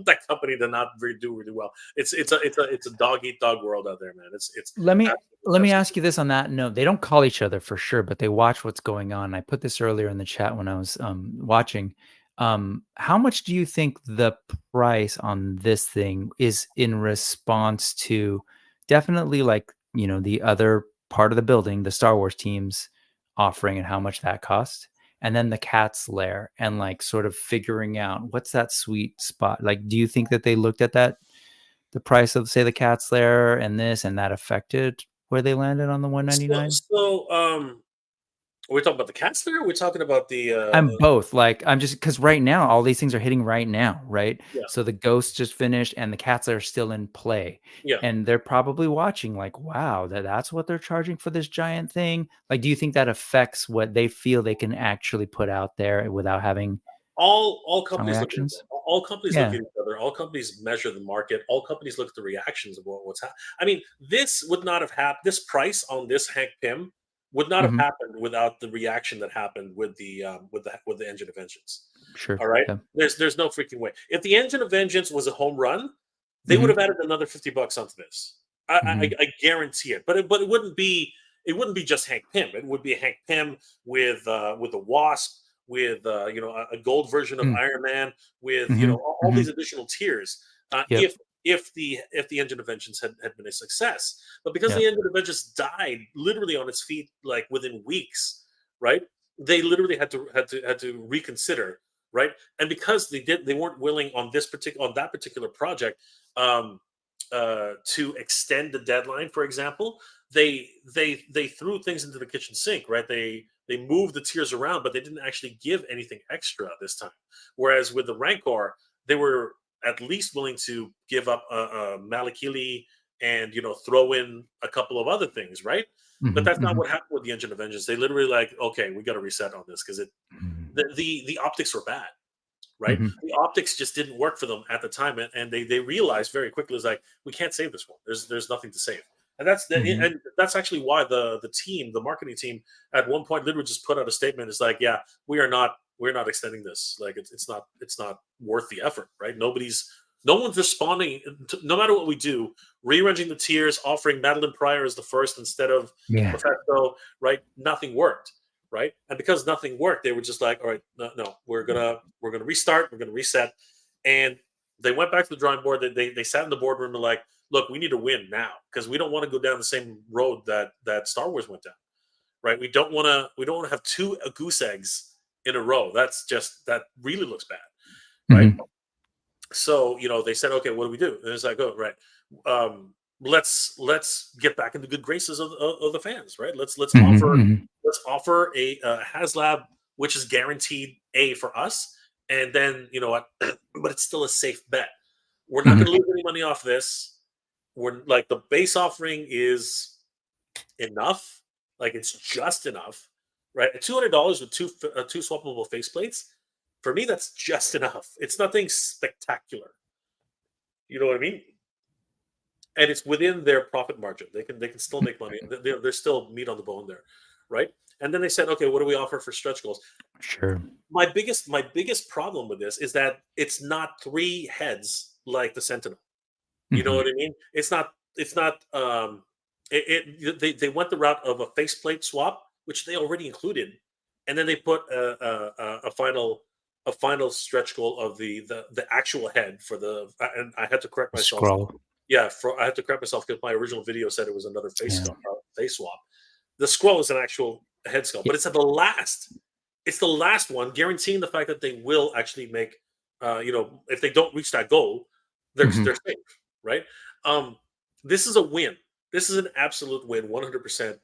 that company to not do really well. It's a dog eat dog world out there, man. It's Let me absolutely. ask you this on that note. They don't call each other for sure, but they watch what's going on. I put this earlier in the chat when I was watching. How much do you think the price on this thing is in response to definitely like, the other part of the building, the Star Wars teams offering and how much that cost? And then the Cat's Lair and like sort of figuring out what's that sweet spot. Like, do you think that they looked at the price of say the Cat's Lair and this and that affected where they landed on the So, 199? so um, are we talking about the cats there? Or are we talking about the I'm both. Like, I'm just because right now all these things are hitting right now, right? yeah, So the Ghost just finished and the Cats are still in play. yeah. And they're probably watching, like, wow, that's what they're charging for this giant thing. Like, do you think that affects what they feel they can actually put out there without having All strong companies look at reactions? all companies look Yeah. at each other. All companies measure the market. All companies look at the reactions of what's happening. I mean, this would not have happened. This price on this Hank Pym would not have Hmm. happened without the reaction that happened with the Engine of Vengeance. Sure. All right, Yeah. there's no freaking way. If the Engine of Vengeance was a home run, they would Hmm. have added another $50 onto this. Hmm. I guarantee it. But it wouldn't be just Hank Pym. It would be Hank Pym with the Wasp, with a gold version of Iron Man, with Hmm. all Hmm. these additional tiers. Yep. If the Engine of Vengeance had been a success, but because the Yep. Engine of Vengeance died literally on its feet like within weeks, right? They literally had to reconsider, right? And because they weren't willing on that particular project um, to extend the deadline. For example, they threw things into the kitchen sink, right? They moved the tiers around, but they didn't actually give anything extra this time. Whereas with the Rancor, they were at least willing to give up a Malakili and throw in a couple of other things, right? But Hmm. that's not Hmm. what happened with the Engine of Vengeance. They literally like, okay, we got to reset on this because the optics were bad, right? Hmm. The optics just didn't work for them at the time, and they realized very quickly, it's like, we can't save this one. There's nothing to save, and Hmm. that's actually why the marketing team, at one point literally just put out a statement. It's like, yeah, we're not extending this. Like it's not worth the effort, right? No one's responding no matter what we do. Rearranging the tiers, offering Madeline Pryor as the first instead of Yeah. Mephisto, right? Nothing worked, right? And because nothing worked, they were just like, all right, no, we're gonna restart, we're gonna reset, and they went back to the drawing board. They sat in the boardroom and like, look, we need to win now because we don't want to go down the same road that Star Wars went down, right? We don't want to have two goose eggs in a row. That really looks bad, right? Hmm. So they said, okay, what do we do? And it's like, oh, right, let's get back in the good graces of the fans, right? Let's Hmm. offer Hmm. let's offer a Haslab, which is guaranteed A for us, and then you know what, but it's still a safe bet. We're not Hmm. going to lose any money off this. We're like, the base offering is enough, like it's just enough, right? $200 with two swappable faceplates, for me, that's just enough. It's nothing spectacular. You know what I mean? And it's within their profit margin. They can still make money. There's still meat on the bone there, right? and then they said, okay, what do we offer for stretch goals? Sure. My biggest problem with this is that it's not 3 heads like the Sentinel. You know Mhm. what I mean? It's not. They went the route of a faceplate swap, which they already included, and then they put a final stretch goal of the actual head for the. And I had to correct myself. Scroll. Yeah, I had to correct myself because my original video said it was another Yeah. face swap. The scroll is an actual head sculpt, Yeah. but it's at the last. It's the last one, guaranteeing the fact that they will actually make. If they don't reach that goal, they're Mhm. safe, right? Um, this is a win. This is an absolute win, 100%,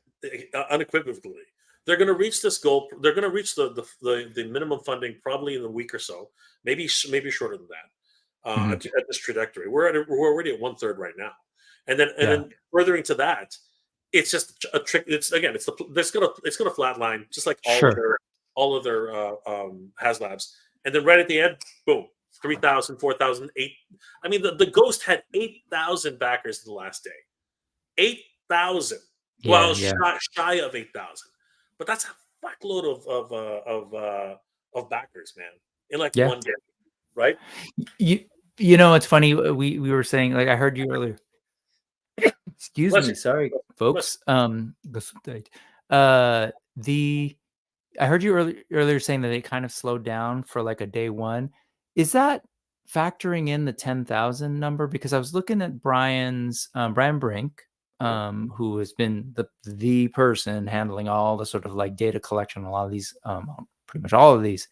unequivocally. They're going to reach this goal. They're going to reach the minimum funding probably in a week or so, maybe shorter than that. Mhm. At this trajectory, we're already at 1/3 right now, and then Yeah. furthering to that, it's just a trick. It's again, it's gonna flatline just like Sure. all of their Haslabs, and then right at the end, boom, 3,000, 4,000, 8. I mean, the Ghost had 8,000 backers in the last day. 8,000. Yeah, Well, yeah. shy of 8,000, but that's a fuckload of backers, man, in like Yeah. one day, right? You you know, it's funny, we were saying, like, I heard you earlier. Excuse Bless me, you. sorry, Bless folks. Gesundheit. The I heard you earlier saying that it kind of slowed down for, like, a day one. Is that factoring in the 10,000 number? Because I was looking at Brian Brink, you. Mhm. who has been the person handling all the sort of, like, data collection, a lot of these, pretty much all of these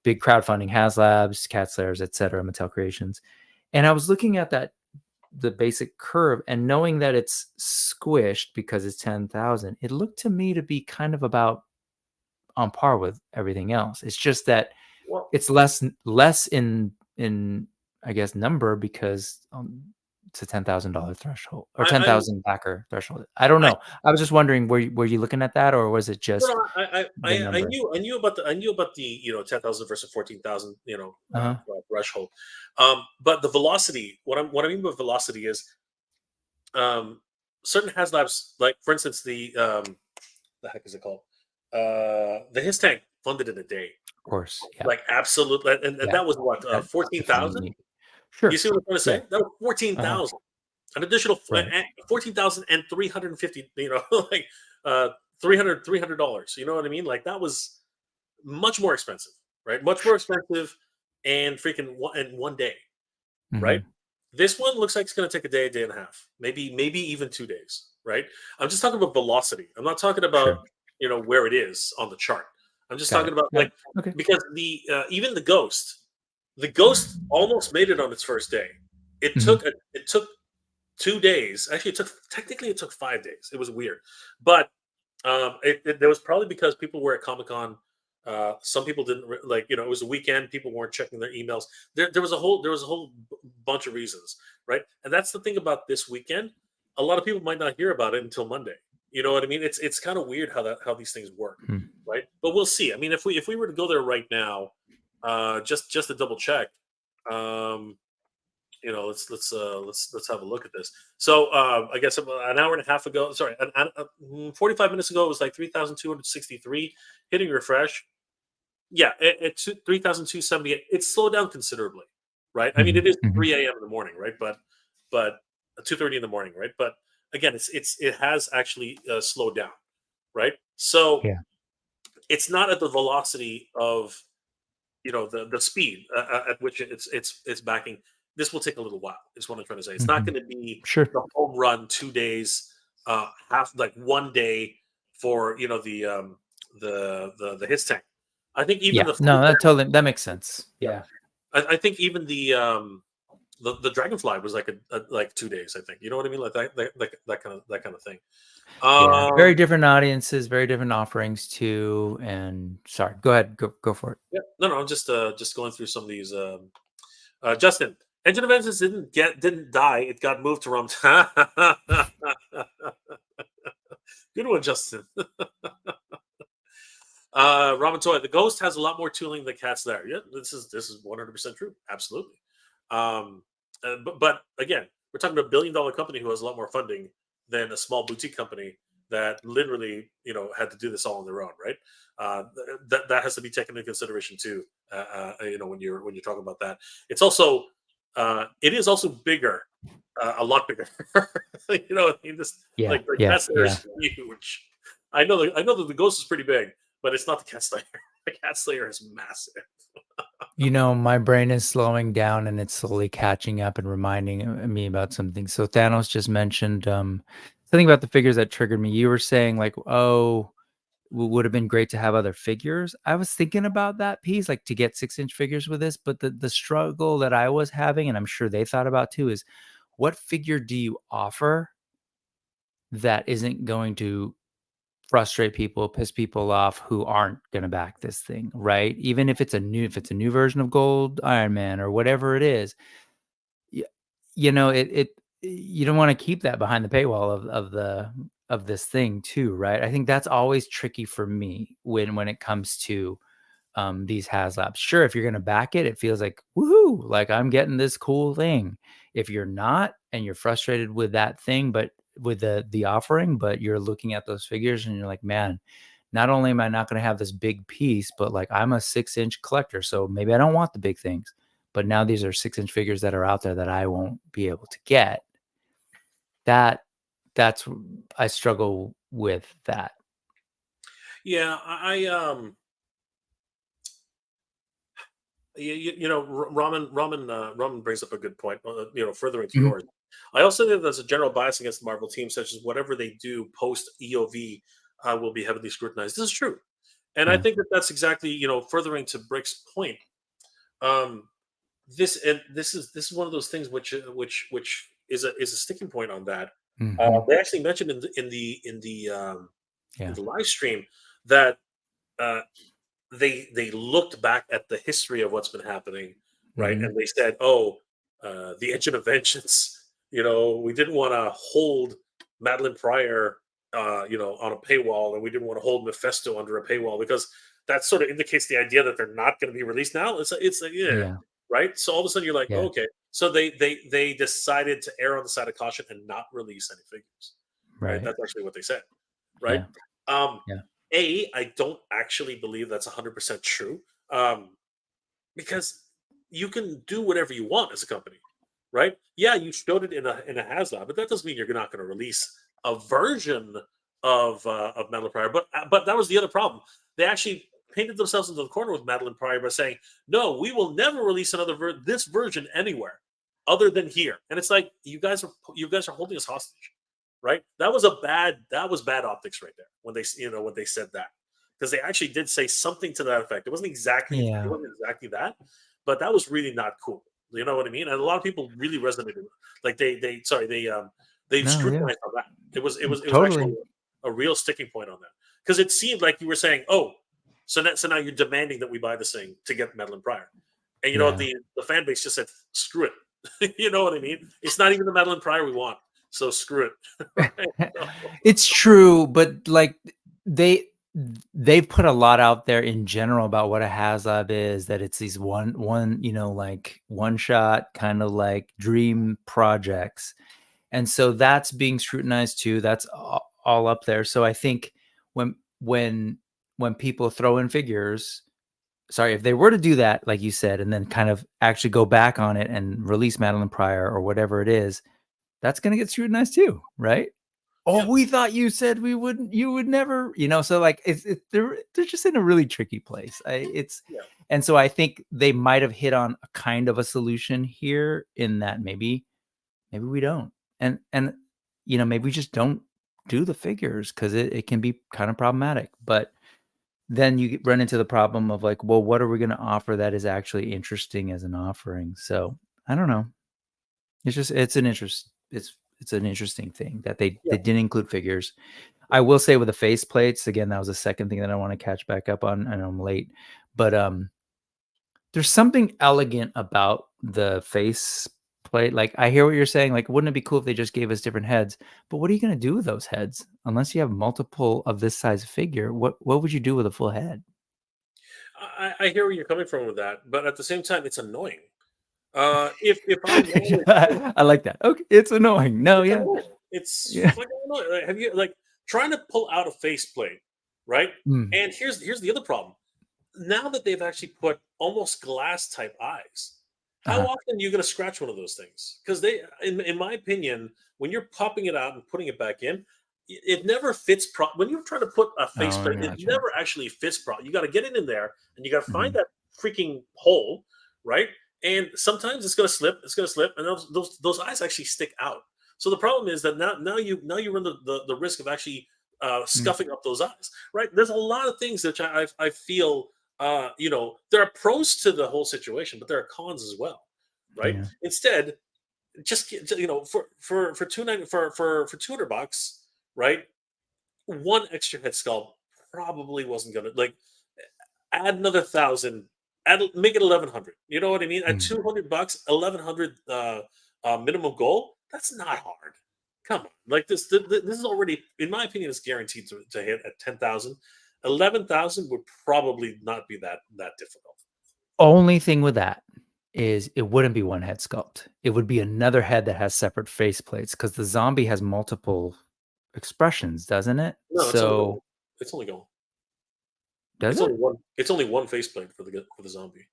big crowdfunding, Haslabs, Cats Lairs, et cetera, Mattel Creations. And I was looking at the basic curve, and knowing that it's squished because it's 10,000, it looked to me to be kind of about on par with everything else. It's just that Well, it's less in I guess number because it's a $10,000 threshold or I, I 10,000 backer threshold. I don't I know. I was just wondering, were you looking at that, or was it no, just no, the number? I knew about the 10,000 versus 14,000 Uh-huh. threshold, but the velocity. What I mean by velocity is um, certain Haslabs, like for instance the heck is it called? The his tank funded in a day, Of course. Yeah. like absolutely, and Yeah. that was what That 14,000. definitely. You Sure. see what I'm trying to Yeah. say? That was Uh-huh. 14,000. An additional Right. 14,350. Like uh, $300. You know what I mean? Like that was much more expensive, right? Much more expensive, and freaking in one day, right? Mhm. This one looks like it's going to take a day and a half, maybe even 2 days, right? I'm just talking about velocity. I'm not talking about Sure. where it is on the chart. I'm just Got talking it. about Got like it. Okay. because even the ghost almost made it on its first day. Mhm. It took 2 days. Actually, it took 5 days. It was weird, but there was probably because people were at Comic Con. Some people didn't like, it was a weekend. People weren't checking their emails. There was a whole bunch of reasons, right? And that's the thing about this weekend. A lot of people might not hear about it until Monday. You know what I mean? It's kind of weird how these things work, Mhm. right? But we'll see. I mean, if we were to go there right now, just to double check, um, let's have a look at this. So I guess about an hour and a half ago, sorry, 45 minutes ago, it was like 3,263. Hitting refresh, yeah, at 3,278. It slowed down considerably, right? I mean, Mhm. it is Mhm. 3 a.m. in the morning, right? But 2:30 in the morning, right? But again, it has actually slowed down, right? So Yeah. it's not at the velocity of the speed at which it's backing. This will take a little while is what I'm trying to say. It's not Mhm. going to be Sure. the home run 2 days, half like one day for the his tank. I think even Yeah. the No, that makes sense. yeah, Yeah. I think even the Dragonfly was like like 2 days. I think, you know what I mean, like that kind of thing. Yeah. Very um different audiences, very different offerings too. And sorry, go ahead. Go for it. yeah, no, I'm just going through some of these. Justin, Engine of Vengeance didn't die. It got moved to Rum. Good one, Justin. Ramontoy, the Ghost has a lot more tooling than Cat's Lair. Yeah, this is 100% true. Absolutely. But again, we're talking about a $1 billion company who has a lot more funding than a small boutique company that literally, had to do this all on their own, right? That has to be taken into consideration too. When you're talking about that, it's also it is also bigger, a lot bigger. This Yeah, like the yeah, cat slayer yeah. is huge. I know that the ghost is pretty big, but it's not the cat slayer. The cat slayer is massive. My brain is slowing down and it's slowly catching up and reminding me about something. So Thanos just mentioned something about the figures that triggered me. You were saying like, oh, would have been great to have other figures. I was thinking about that piece, like to get 6-inch figures with this, but the struggle that I was having, and I'm sure they thought about too, is what figure do you offer that isn't going to frustrate people, piss people off who aren't going to back this thing, right? Even if it's a new version of Gold Iron Man or whatever it is, y- it you don't want to keep that behind the paywall of this thing too, right? I think that's always tricky for me when it comes to these Haslabs. Sure, if you're going to back it, it feels like woohoo, like I'm getting this cool thing. If you're not and you're frustrated with that thing, but with the offering, but you're looking at those figures and you're like, man, not only am I not going to have this big piece, but like I'm a 6-inch collector, so maybe I don't want the big things. But now these are 6-inch figures that are out there that I won't be able to get. That's I struggle with that. Yeah, Ramen brings up a good point. Furthering to Mhm. yours, I also think there's a general bias against the Marvel team, such as whatever they do post EOV will be heavily scrutinized. This is true, and I Yeah. think that's exactly furthering to Brick's point. Um, this is one of those things which is a sticking point on that. Mhm. They actually mentioned in Yeah. the live stream that uh, they looked back at the history of what's been happening, right? Mhm. And they said, "Oh, the Engine of Vengeance. We didn't want to hold Madeline Pryor, on a paywall, and we didn't want to hold Mephisto under a paywall because that sort of indicates the idea that they're not going to be released now. Yeah, Yeah. right. So all of a sudden you're like, Yeah. okay. So they decided to err on the side of caution and not release any figures, right? Right. That's actually what they said, right? Yeah. Um, Yeah. I don't actually believe that's 100% true, because you can do whatever you want as a company, right? Yeah, you showed it in a Haslab, but that doesn't mean you're not going to release a version of Madeline Pryor. But that was the other problem. They actually painted themselves into the corner with Madeline Pryor by saying, "No, we will never release this version anywhere other than here." And it's like you guys are holding us hostage, right? That was bad optics right there when they said that, because they actually did say something to that effect. It Yeah. wasn't exactly that, but that was really not cool. You know what I mean? And a lot of people really resonated with it. Like they No, yeah. scrutinized on that. It was actually Totally. a real sticking point on that, because it seemed like you were saying, "Oh, so now you're demanding that we buy this thing to get Madeline Pryor," and you know what Yeah. the fan base just said, "Screw it." You know what I mean? It's not even the Madeline Pryor we want, so screw it. Right? So, It's true, but like they they've put a lot out there in general about what a HasLab is, that it's these one, like one shot kind of like dream projects. And so that's being scrutinized too. That's all up there. So I think when when when people throw in figures, sorry, if they were to do that, like you said, and then kind of actually go back on it and release Madeline Pryor or whatever it is, that's going to get scrutinized too, right? Oh, yeah, we thought you said you would never, so like they're just in a really tricky place. yeah, And so I think they might have hit on a kind of a solution here in that maybe we don't. And maybe we just don't do the figures because it can be kind of problematic. But then you run into the problem of like, well, what are we going to offer that is actually interesting as an offering? So I don't know. It's an interesting thing that yeah, they didn't include figures. I will say with the face plates, again, that was the second thing that I want to catch back up on, and I'm late. But there's something elegant about the face plate. Like I hear what you're saying. Like, wouldn't it be cool if they just gave us different heads? But what are you going to do with those heads? Unless you have multiple of this size figure, what would you do with a full head? I hear where you're coming from with that, but at the same time, it's annoying. If I'm I like that. Okay, it's annoying. No, it's yeah, annoying. It's yeah, fucking annoying. Like, have you like trying to pull out a faceplate, right? Mm. And here's the other problem. Now that they've actually put almost glass type eyes, how Uh-huh. often are you going to scratch one of those things? Because they, in my opinion, when you're popping it out and putting it back in, it never fits. When you're trying to put a Oh, I faceplate, it gotcha. never actually fits. You got to get it in there, and you got to find Mhm. that freaking hole, right? And sometimes it's going to slip. It's going to slip, and those eyes actually stick out. So the problem is that now you run the risk of actually Mm. scuffing up those eyes, right? There's a lot of things that I feel there are pros to the whole situation, but there are cons as well, right? Yeah. Instead, just for 290 for $200, right? One extra head sculpt probably wasn't gonna like add another 1,000, add make it 1,100. You know what I mean? At Mm. $200, 1,100 minimum goal. That's not hard. Come on, like this is already, in my opinion, is guaranteed to hit at 10,000. 11,000 would probably not be that difficult. Only thing with that is it wouldn't be one head sculpt. It would be another head that has separate face plates because the zombie has multiple expressions, doesn't it? No, it's only going. So It's only going. does It's it? only one. It's only one faceplate for the zombie,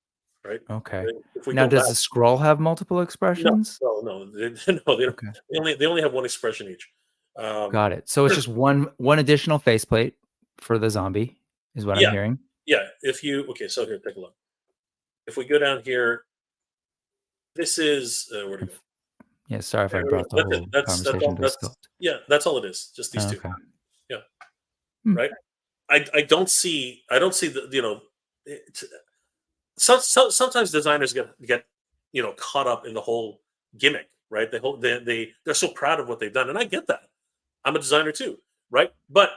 right? Okay. And if we Now, go does back, the scroll have multiple no, expressions? no, no, they don't. Okay. They only have one expression each. Um, Got it. So it's just one additional faceplate for the zombie is what I'm yeah, hearing. yeah. If you okay, so here, take a look. If we go down here, this is where to go? Yeah, sorry if I There we go. brought the That's it. whole That's conversation all. to a That's sculpt. yeah. That's all it is. Just these Oh, two. okay. Yeah. Hmm. Right. I don't see. I don't see the. It, sometimes designers get caught up in the whole gimmick, right? They're so proud of what they've done, and I get that. I'm a designer too, right? But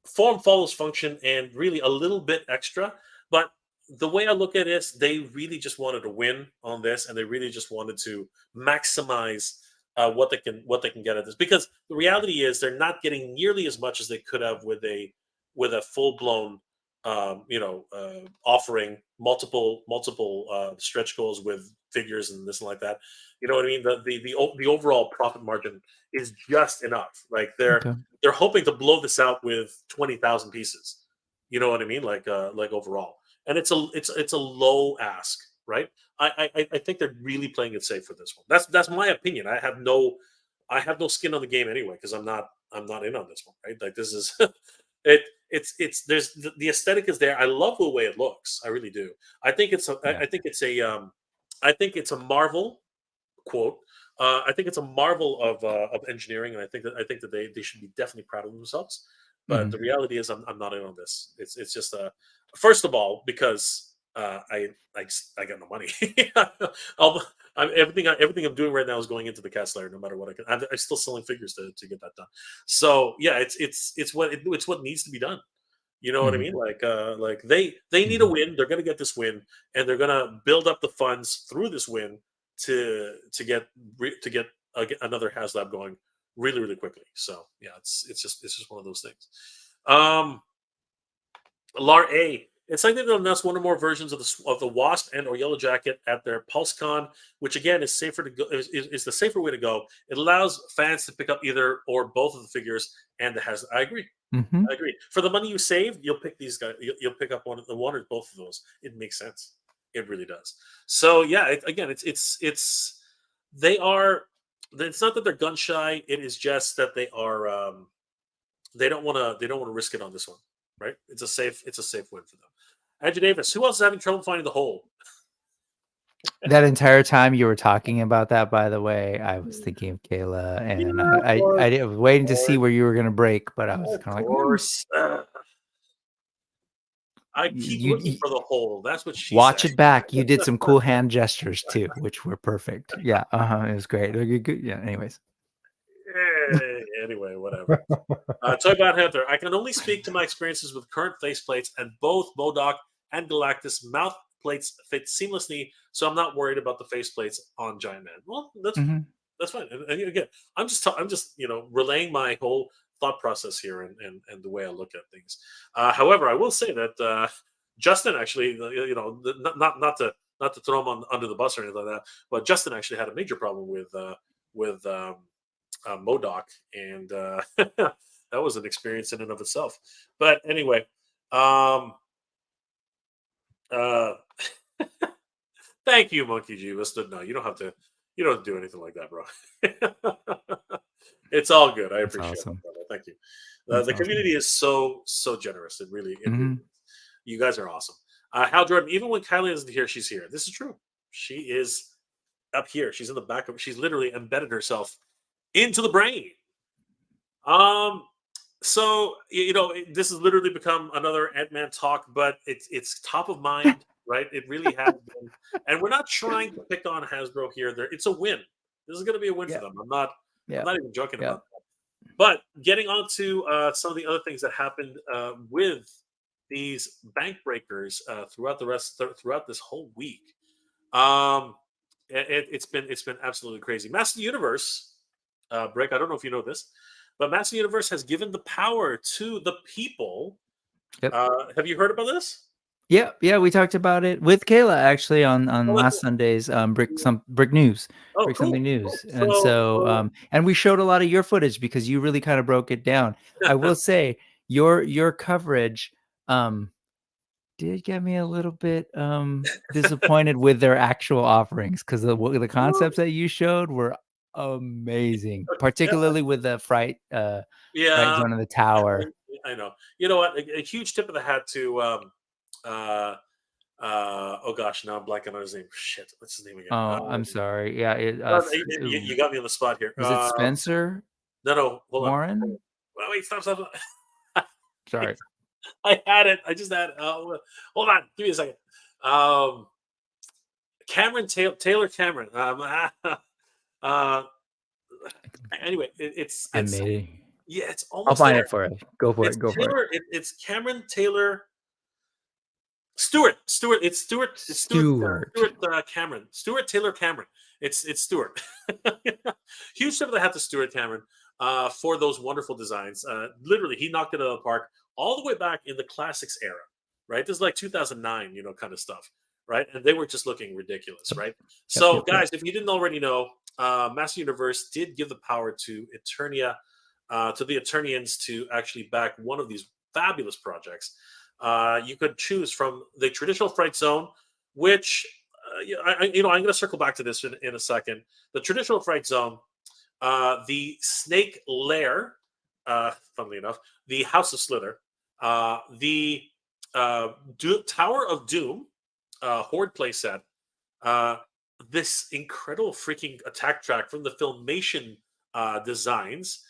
form follows function, and really a little bit extra. But the way I look at it is, they really just wanted to win on this, and they really just wanted to maximize what they can get at this. Because the reality is, they're not getting nearly as much as they could have with a full blown offering multiple stretch goals with figures and this and like that. You know what I mean? The overall profit margin is just enough. Like Okay. they're hoping to blow this out with 20,000 pieces. You know what I mean? Like overall, and it's a low ask, right? I think they're really playing it safe for this one. That's my opinion. I have no skin on the game anyway, because I'm not in on this one, right? Like this is it. It's there's the aesthetic is there. I love the way it looks. I really do. I think it's a Yeah. I think it's a I think it's a marvel quote. I think it's a marvel of engineering, and I think that they should be definitely proud of themselves. But Mhm. the reality is, I'm not in on this. It's just first of all, because I got no money. I'll, everything I'm doing right now is going into the cast layer, no matter what I can. I'm still selling figures to get that done. So yeah, it's what needs to be done. You know what I Mhm. mean? Like they need a Mhm. win. They're gonna get this win, and they're gonna build up the funds through this win to get another Haslab going really really quickly. So yeah, it's just one of those things. Um, Lar A. It's likely they'll announce one or more versions of the Wasp and or Yellow Jacket at their PulseCon, which again is safer to go is the safer way to go. It allows fans to pick up either or both of the figures and the has. I agree. Mhm. I agree. For the money you save, you'll pick these guys. You'll pick up one or both of those. It makes sense. It really does. So yeah, again, it's they are. It's not that they're gun shy. It is just that they are. They don't want to risk it on this one, right? It's a safe win for them. Andrew Davis. Who else is having trouble finding the hole? That entire time you were talking about that, by the way, I was thinking of Kayla, and Yeah, of course, I was waiting to of see course, where you were gonna break, but I was of kind of like, course. I keep looking you for the hole. That's what she watch said. it back. You did some cool hand gestures too, which were perfect. Yeah, it was great. Yeah. Anyways, Anyway, whatever. Toybot Heather. I can only speak to my experiences with current faceplates, and both Modoc and Galactus mouth plates fit seamlessly, so I'm not worried about the faceplates on Giant Man. Well, Mhm. that's fine. And again, I'm just relaying my whole thought process here, and the way I look at things. However, I will say that Justin actually, not to throw him under the bus or anything like that, but Justin actually had a major problem with Modoc and an experience in and of itself. But anyway, um, uh, thank you, Monkey Jeebus. No, you don't have to. You don't have to do anything like that, bro. It's all good. I That's appreciate it, awesome. brother. Thank you. That's The awesome. community is so generous. It really, Mhm. you guys are awesome. Hal Jordan, even when Kylie isn't here, she's here. This is true. She is up here. She's in the back of. She's literally embedded herself into the brain. So this has literally become another Ant-Man talk, but it's top of mind, right? It really has been, and we're not trying to pick on Hasbro here. It's a win. This is going to be a win for Yeah. them. I'm Yeah. not even joking Yeah. about that. But getting on to some of the other things that happened with these bank breakers throughout this whole week. It's been absolutely crazy. Master Universe, Brick. I don't know if you know this, but Master Universe has given the power to the people. Yep. Have you heard about this? Yeah, we talked about it with Kayla actually on Oh, last Sunday's brick news, oh, brick cool. something Cool. news, and so and we showed a lot of your footage because you really kind of broke it down. I will say your coverage did get me a little bit disappointed with their actual offerings because the concepts that you showed were amazing, particularly with the Fright Yeah, Zone of the tower. I know. You know what? A huge tip of the hat to oh gosh, now I'm blanking on his name. Shit, what's his name again? Oh, I'm sorry. Yeah, You got me on the spot here. was it Spencer No, hold on. Warren? Well, wait, stop. Sorry. I had it. I just had. Hold on. Give me a second. Taylor Cameron. Uh, anyway, it's I made it. yeah, it's I'll almost find there. it for it. Go for It's it. Go for it. Taylor. It's Cameron Taylor Stewart. It's Stewart. It's Stewart. Cameron. Stewart Taylor Cameron. It's Stewart. Huge tip of the hat to Stewart Cameron for those wonderful designs. Literally, he knocked it out of the park all the way back in the classics era, right? This is like 2009, kind of stuff, right? And they were just looking ridiculous, right? So, guys, if you didn't already know, Master Universe did give the power to Eternia, to the Eternians to actually back one of these fabulous projects. You could choose from the traditional Fright Zone, which I'm going to circle back to this in a second. The traditional Fright Zone, the Snake Lair, funnily enough, the House of Slither, the Tower of Doom, Horde playset, this incredible freaking attack track from the Filmation designs.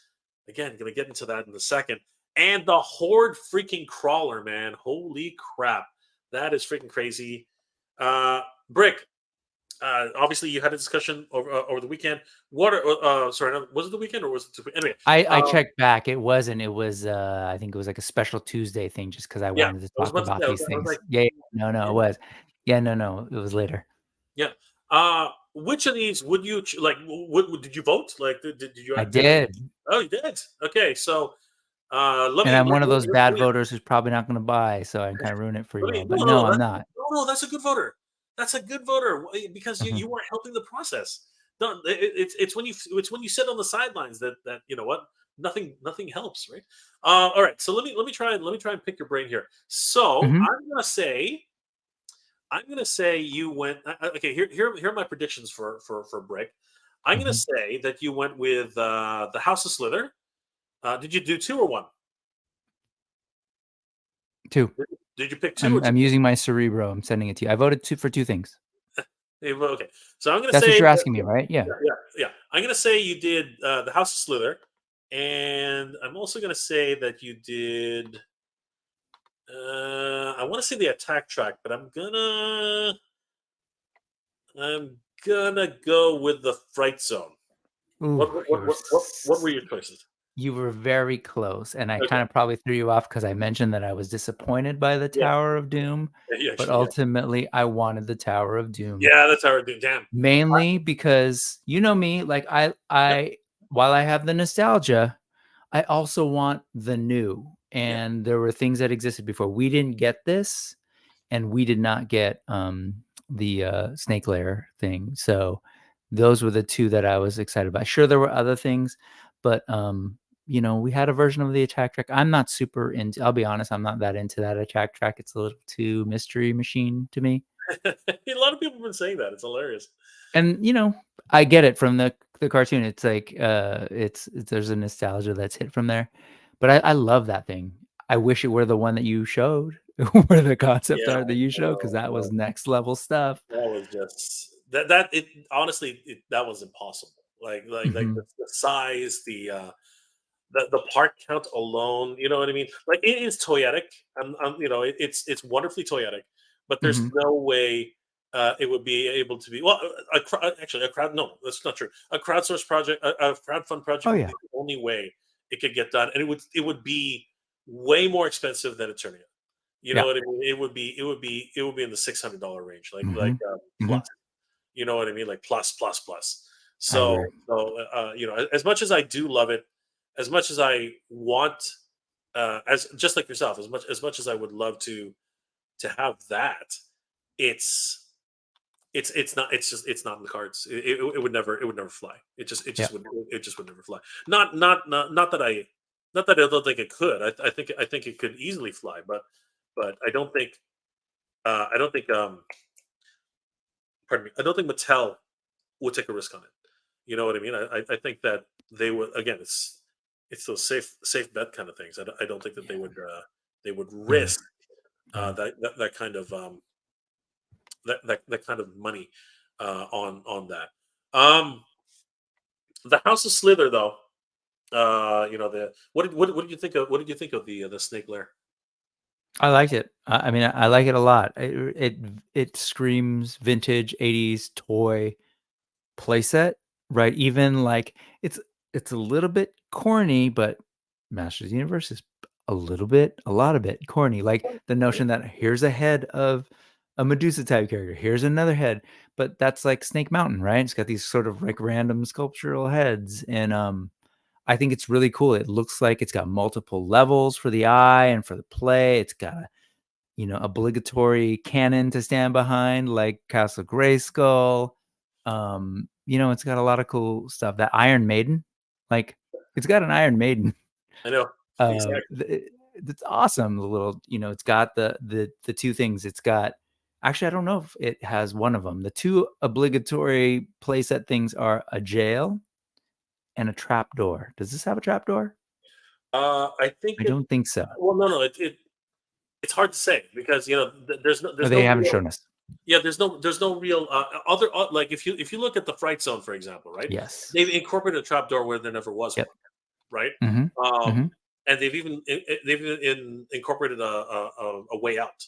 Again, going to get into that in a second. And the Horde freaking crawler, man. Holy crap. That is freaking crazy. Brick, obviously you had a discussion over the weekend. What are, sorry, was it the weekend or was it anyway? I checked back. It wasn't. It was I think it was like a special Tuesday thing just because I wanted to talk about these things. Like, yeah, no, it was. Yeah, no, it was later. Yeah. Which of these would you like? What did you vote? Like, did you? I did. Oh, you did. Okay, so and I'm one of those bad voters who's probably not going to buy, so I can kind of ruin it for you all. But no, I'm not. No, that's a good voter. That's a good voter because you weren't helping the process. No, it's when you sit on the sidelines that you know what, nothing helps, right? All right, so let me try and pick your brain here. So I'm gonna say you went. Okay, here are my predictions for Brick. I'm gonna say that you went with the House of Slither. Did you do 2 or 1? 2. Did you pick 2? I'm using my Cerebro. I'm sending it to you. I voted for 2 things. Okay, so I'm gonna That's say what you're asking me, right? Yeah. I'm gonna say you did the House of Slither, and I'm also gonna say that you did. I want to say the attack track, but I'm gonna go with the Fright Zone. Ooh, what were your choices? You were very close, and I kind of probably threw you off because I mentioned that I was disappointed by the Tower of Doom, but ultimately I wanted the Tower of Doom. Yeah, the Tower of Doom. Damn. Mainly because you know me, like I while I have the nostalgia, I also want the new. And there were things that existed before. We didn't get this, and we did not get the Snake Lair thing. So those were the 2 that I was excited about. Sure, there were other things, but you know, we had a version of the attack track. I'm not super into. I'll be honest, I'm not that into that attack track. It's a little too mystery machine to me. A lot of people have been saying that. It's hilarious. And you know, I get it from the cartoon. It's like it's there's a nostalgia that's hit from there. But I love that thing. I wish it were the one that you showed, were the concept Yeah, art that you showed, because no, that no, was next level stuff. that was just that it honestly that was impossible. Like Hmm. the size, the part count alone, you know what I mean? Like it is toyetic. You know, it's wonderfully toyetic, but there's Hmm. no way it would be able to be well. Actually, a crowd. No, that's not true. A crowdsource project, a crowdfund Oh project would yeah, be the only way it could get done, and it would be way more expensive than Eternia. You know yeah. what I mean? It would be in the $600 range, Hmm. Hmm. plus. You know what I mean? Like plus plus plus. I agree. You know, as much as I do love it, as much as I want, as just like yourself, as much as I would love to have that, it's it's not it's not in the cards. It would never fly. Yeah. It just would never fly. Not that I don't think it could. I think it could easily fly, but I don't think pardon me. I don't think Mattel would take a risk on it. You know what I mean? I think that they would again. It's those safe bet kind of things. I don't think that they would Yeah. risk Yeah. that kind of that kind of money on that. The House of Slither, though. You know the what did you think of the Snake Lair? I liked it. I mean, I like it a lot. It screams vintage '80s toy playset, right? Even like it's a little bit corny, but Masters of the Universe is a lot of it corny. Like the notion that here's a head of a Medusa type character, here's another head, but that's like Snake Mountain, right? It's got these sort of like random sculptural heads, and I think it's really cool. It looks like it's got multiple levels for the eye and for the play. It's got a, you know, obligatory cannon to stand behind, like Castle Grayskull. You know, it's got a lot of cool stuff. That Iron Maiden, like, it's got an Iron Maiden. I know exactly. That's awesome. The little, you know, it's got the two things. It's got actually, I don't know if it has one of them. The two obligatory playset things are a jail and a trap door. Does this have a trap door? I think I it. don't think so. Well, no, no. It's hard to say because Oh, there's they no haven't real shown us. yeah there's no real other like if you look at the Fright Zone, for example, right? Yes. They've incorporated a trapdoor where there never was one, Yep. right? Hmm. Hmm. And they've even incorporated a way out,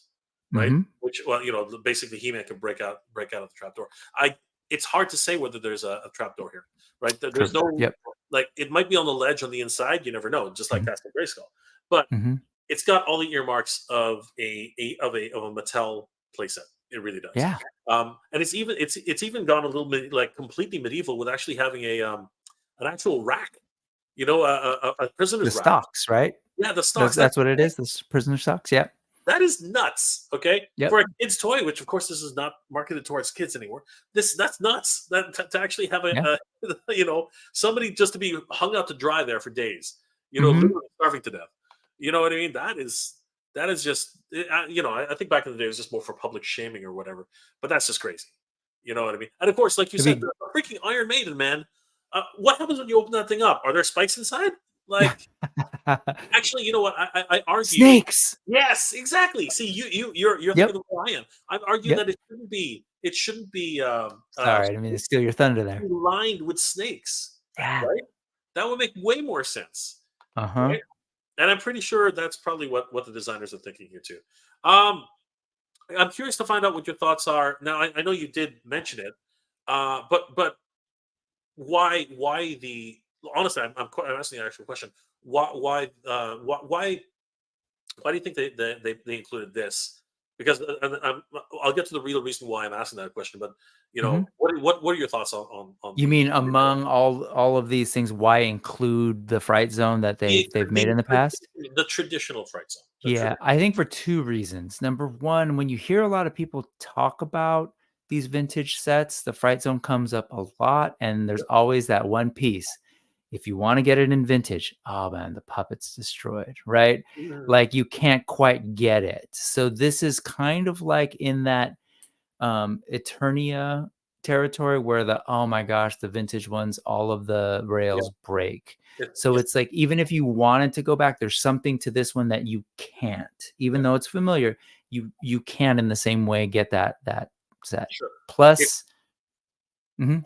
right? Hmm. Which, well, basically He-Man can break out of the trapdoor. I It's hard to say whether there's a trapdoor here, right? There's True. no, Yep. like, it might be on the ledge on the inside. You never know, just like Hmm. Castle Grayskull, but Hmm. it's got all the earmarks of a Mattel playset. It really does. Yeah. And it's even gone a little bit like completely medieval with actually having an actual rack, a The prisoner's rack. stocks, right? Yeah, the stocks. That's what it is. This prisoner stocks. Yep. That is nuts. Okay, Yep. for a kid's toy, which of course this is not marketed towards kids anymore. That's nuts. That to actually have Yeah. somebody just to be hung out to dry there for days. Hmm. Literally starving to death. You know what I mean? That is just I think back in the day it was just more for public shaming or whatever. But that's just crazy. You know what I mean? And of course, like you To said, be the freaking Iron Maiden, man. What happens when you open that thing up? Are there spikes inside? Like, actually, you know what? I argue. snakes. Yes, exactly. See, you're thinking Yep. the way I am. I'm arguing Yep. that it shouldn't be Sorry, I didn't mean to steal your thunder there. lined with snakes, Yeah. right? That would make way more sense, Uh huh. right? And I'm pretty sure that's probably what the designers are thinking here too. Um, I'm curious to find out what your thoughts are. Now, I know you did mention it, but why the honestly, I'm asking the actual question. Why do you think they included this? Because I'll get to the real reason why I'm asking that question. But Hmm. what are your thoughts on You the mean among all of these things, why include the fright zone that they've made in the past? the traditional Fright Zone? The Yeah, I think for two reasons. Number one, when you hear a lot of people talk about these vintage sets, the Fright Zone comes up a lot, and there's always that one piece. If you want to get it in vintage, oh man, the puppet's destroyed, right? Mhm. Like you can't quite get it. So this is kind of like in that Eternia territory where oh my gosh, the vintage ones, all of the Yeah. rails break. It, So it, it's like, even if you wanted to go back, there's something to this one that you can't, even yeah, though it's familiar, you can in the same way get that set. sure. It, Plus,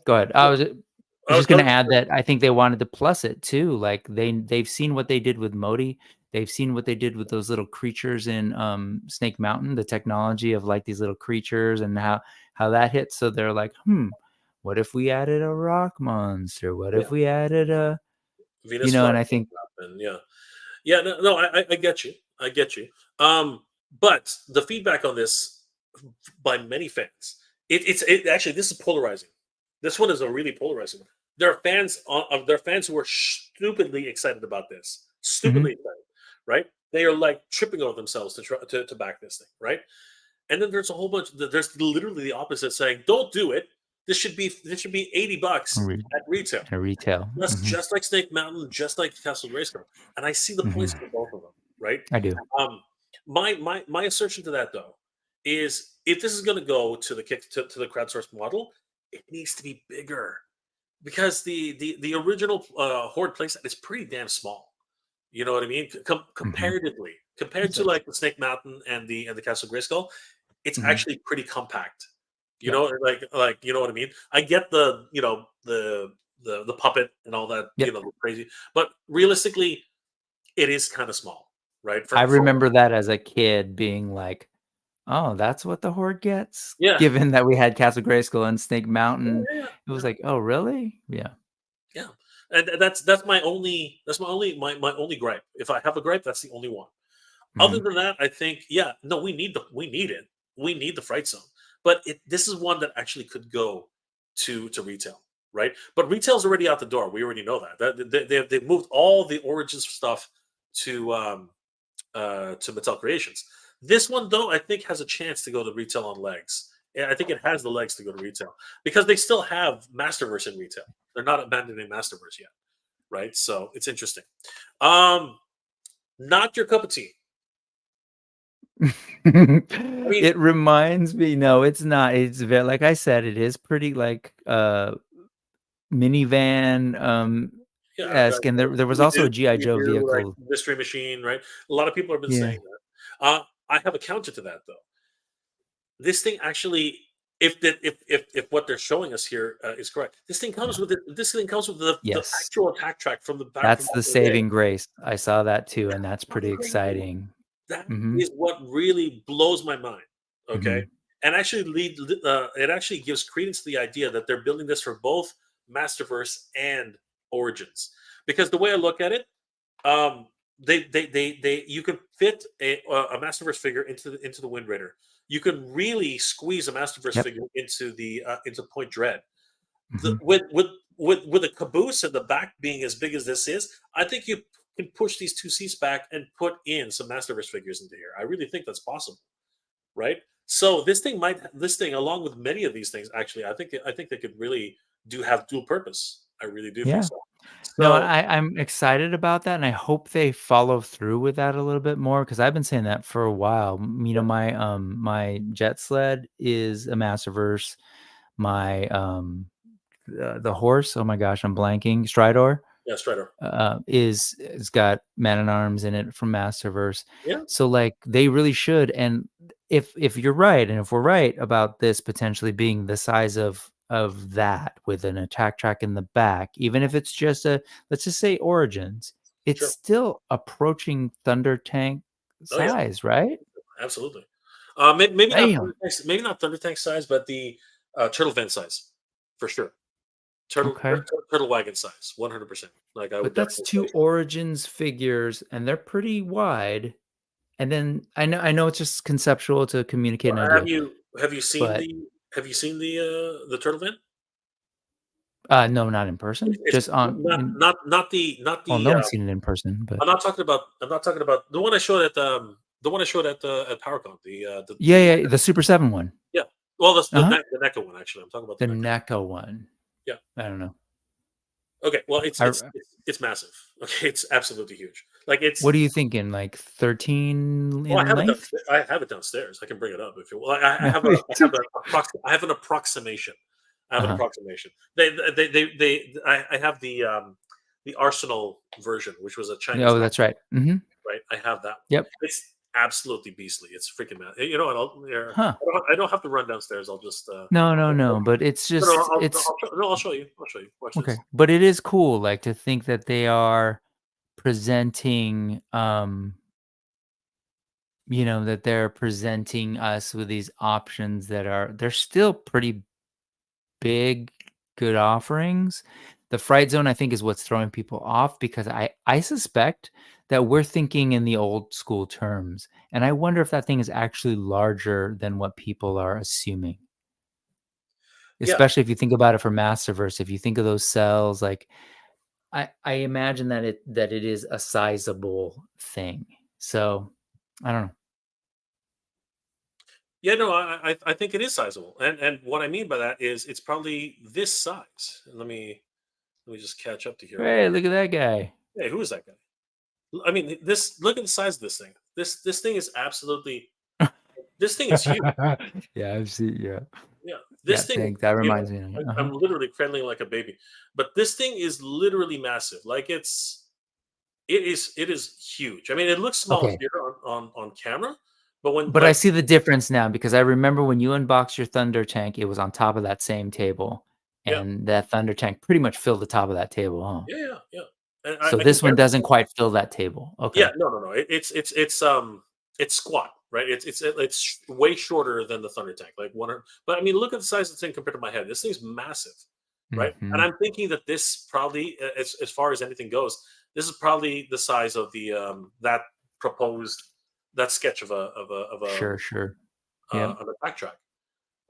go ahead. I was I was, just I gonna was, add that I think they wanted to plus it too. Like they've seen what they did with Modi. They've seen what they did with those little creatures in Snake Mountain, the technology of like these little creatures and how that hits. So they're like, what if we added a rock monster? What yeah, if we added Venus and I think flytrap, and yeah. No, I get you. I get you. But the feedback on this by many fans, it actually, this is polarizing. This one is a really polarizing one. There are fans who are stupidly excited about this, stupidly excited, right? They are like tripping over themselves to try to back this thing, right? And then there's a whole bunch. There's literally the opposite saying, "Don't do it. This should be $80 at retail." retail. Just like Snake Mountain, just like Castle Grayskull, and I see the points for both of them, right? I do. My assertion to that though is, if this is going to go to the crowdsourced model, it needs to be bigger, because the original Horde playset is pretty damn small. You know what I mean? Comparatively, compared to like the Snake Mountain and the Castle Grayskull, it's actually pretty compact. You Yep. know, like you know what I mean? I get the puppet and all that, Yep. the crazy, but realistically, it is kind of small, right? I remember that as a kid being like, oh, that's what the Horde gets? Yeah. Given that we had Castle Grayskull and Snake Mountain, Yeah, it was like, oh, really? Yeah. yeah. And that's my only gripe. If I have a gripe, that's the only one. Other than that, I think, no, we need it. We need the Fright Zone, but this is one that actually could go to retail, right? But retail's already out the door. We already know that they've moved all the Origins stuff to Mattel Creations. This one, though, I think has a chance to go to retail on legs. Yeah, I think it has the legs to go to retail, because they still have Masterverse in retail. They're not abandoning Masterverse yet, right? So it's interesting. Not your cup of tea. It reminds me, no, it's not. It's very, like I said, it is pretty like minivan esque, and there was also a GI Joe Like vehicle. Mystery Machine, right? A lot of people have been saying that. I have a counter to that, though. This thing actually, if what they're showing us here is correct, this thing comes with the actual attack track from the back. That's the saving grace. I saw that too, and that's pretty exciting. That is what really blows my mind. Okay, and actually it actually gives credence to the idea that they're building this for both Masterverse and Origins, because the way I look at it, they you could fit a Masterverse figure into the Wind Raider. You can really squeeze a Masterverse figure into Point Dread. With a caboose and the back being as big as this is, I think you can push these two seats back and put in some Masterverse figures into here. I really think that's possible, right? So this thing, along with many of these things, actually, I think they could really have dual purpose. I really do think so. No, I'm excited about that, and I hope they follow through with that a little bit more, because I've been saying that for a while. My jet sled is a Masterverse. My the horse, oh my gosh, I'm blanking. Stridor. Yeah, Strider. Is got Man-at-Arms in it from Masterverse. Yeah. So like they really should. And if you're right, and if we're right about this potentially being the size of that with an attack track in the back, even if it's just let's just say Origins, it's still approaching Thunder Tank size, right? Absolutely. Maybe not Thunder Tank size, but the Turtle Van size, for sure. Turtle wagon size, 100%. Like I would. But that's two Origins figures, and they're pretty wide. And then I know it's just conceptual to communicate an idea. Have you seen the Turtle Van? No, not in person. Just on not the. Well, no one's seen it in person, but I'm not talking about the one I showed at at PowerCon. The Super7 one. Yeah. Well, the NECA one, actually. I'm talking about the NECA one. Yeah. I don't know. Okay. Well, it's It's massive. Okay, it's absolutely huge. Like it's. What are you thinking? Like 13 Well, I in have it length? downstairs. I have it downstairs. I can bring it up if you want. I No, have a. I it's have okay. a. I have an approximation. I have an Uh-huh. approximation. I have the Arsenal version, which was a Chinese Oh, knockoff, that's right. Hmm. right? I have that. Yep. It's absolutely beastly. It's freaking mad. You know what? Huh. I don't have to run downstairs. I'll just. No, no, no. But it's No, no, just it's I'll show you. I'll show you. Watch okay. this. But it is cool, like to think that they are presenting that they're presenting us with these options that they're still pretty big, good offerings. The Fright Zone, I think, is what's throwing people off because I suspect that we're thinking in the old school terms, and I wonder if that thing is actually larger than what people are assuming. Yeah, Especially if you think about it for Masterverse, if you think of those cells, like I imagine that it is a sizable thing. So I don't know. yeah. No, I think it is sizable, and what I mean by that is it's probably this size. Let me just catch up to here real Hey, quick. look at that guy. Hey, who is that guy? I mean, this. Look at the size of this thing. This thing is absolutely. This thing is huge. Yeah, I've seen. Yeah, Yeah, yeah. this thing. Thank. That You know, reminds me. Of it. Uh-huh. I'm literally cradling like a baby, but this thing is literally massive. Like it is huge. I mean, it looks small Okay, here on camera, but when but I like see the difference now because I remember when you unboxed your Thunder tank, it was on top of that same table, yeah, and that Thunder tank pretty much filled the top of that table, huh? yeah, and So I can this one barely. doesn't quite fill that table. Yeah, Okay. no. It's squat, right? It's way shorter than the Thunder Tank, like but I mean, look at the size of the thing compared to my head. This thing's massive, right? And Hmm. I'm thinking that this probably, as far as anything goes, this is probably the size of the that proposed that sketch Sure, sure. Yep. of a backtrack,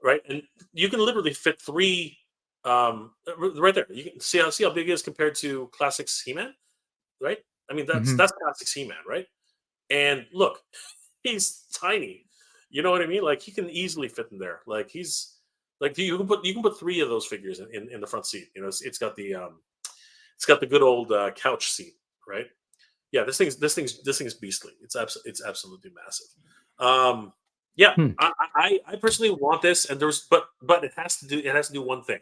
right? And you can literally fit three right there. You can see how big it is compared to Classics He-Man, right? I mean, Hmm. that's Classics He-Man, right? And look, he's tiny. You know what I mean? Like he can easily fit in there. Like he's like you can put three of those figures in the front seat. You know, it's got the good old couch seat, right? Yeah, this thing's beastly. It's absolutely massive. Yeah, Hmm. I personally want this, and but it has to do one thing.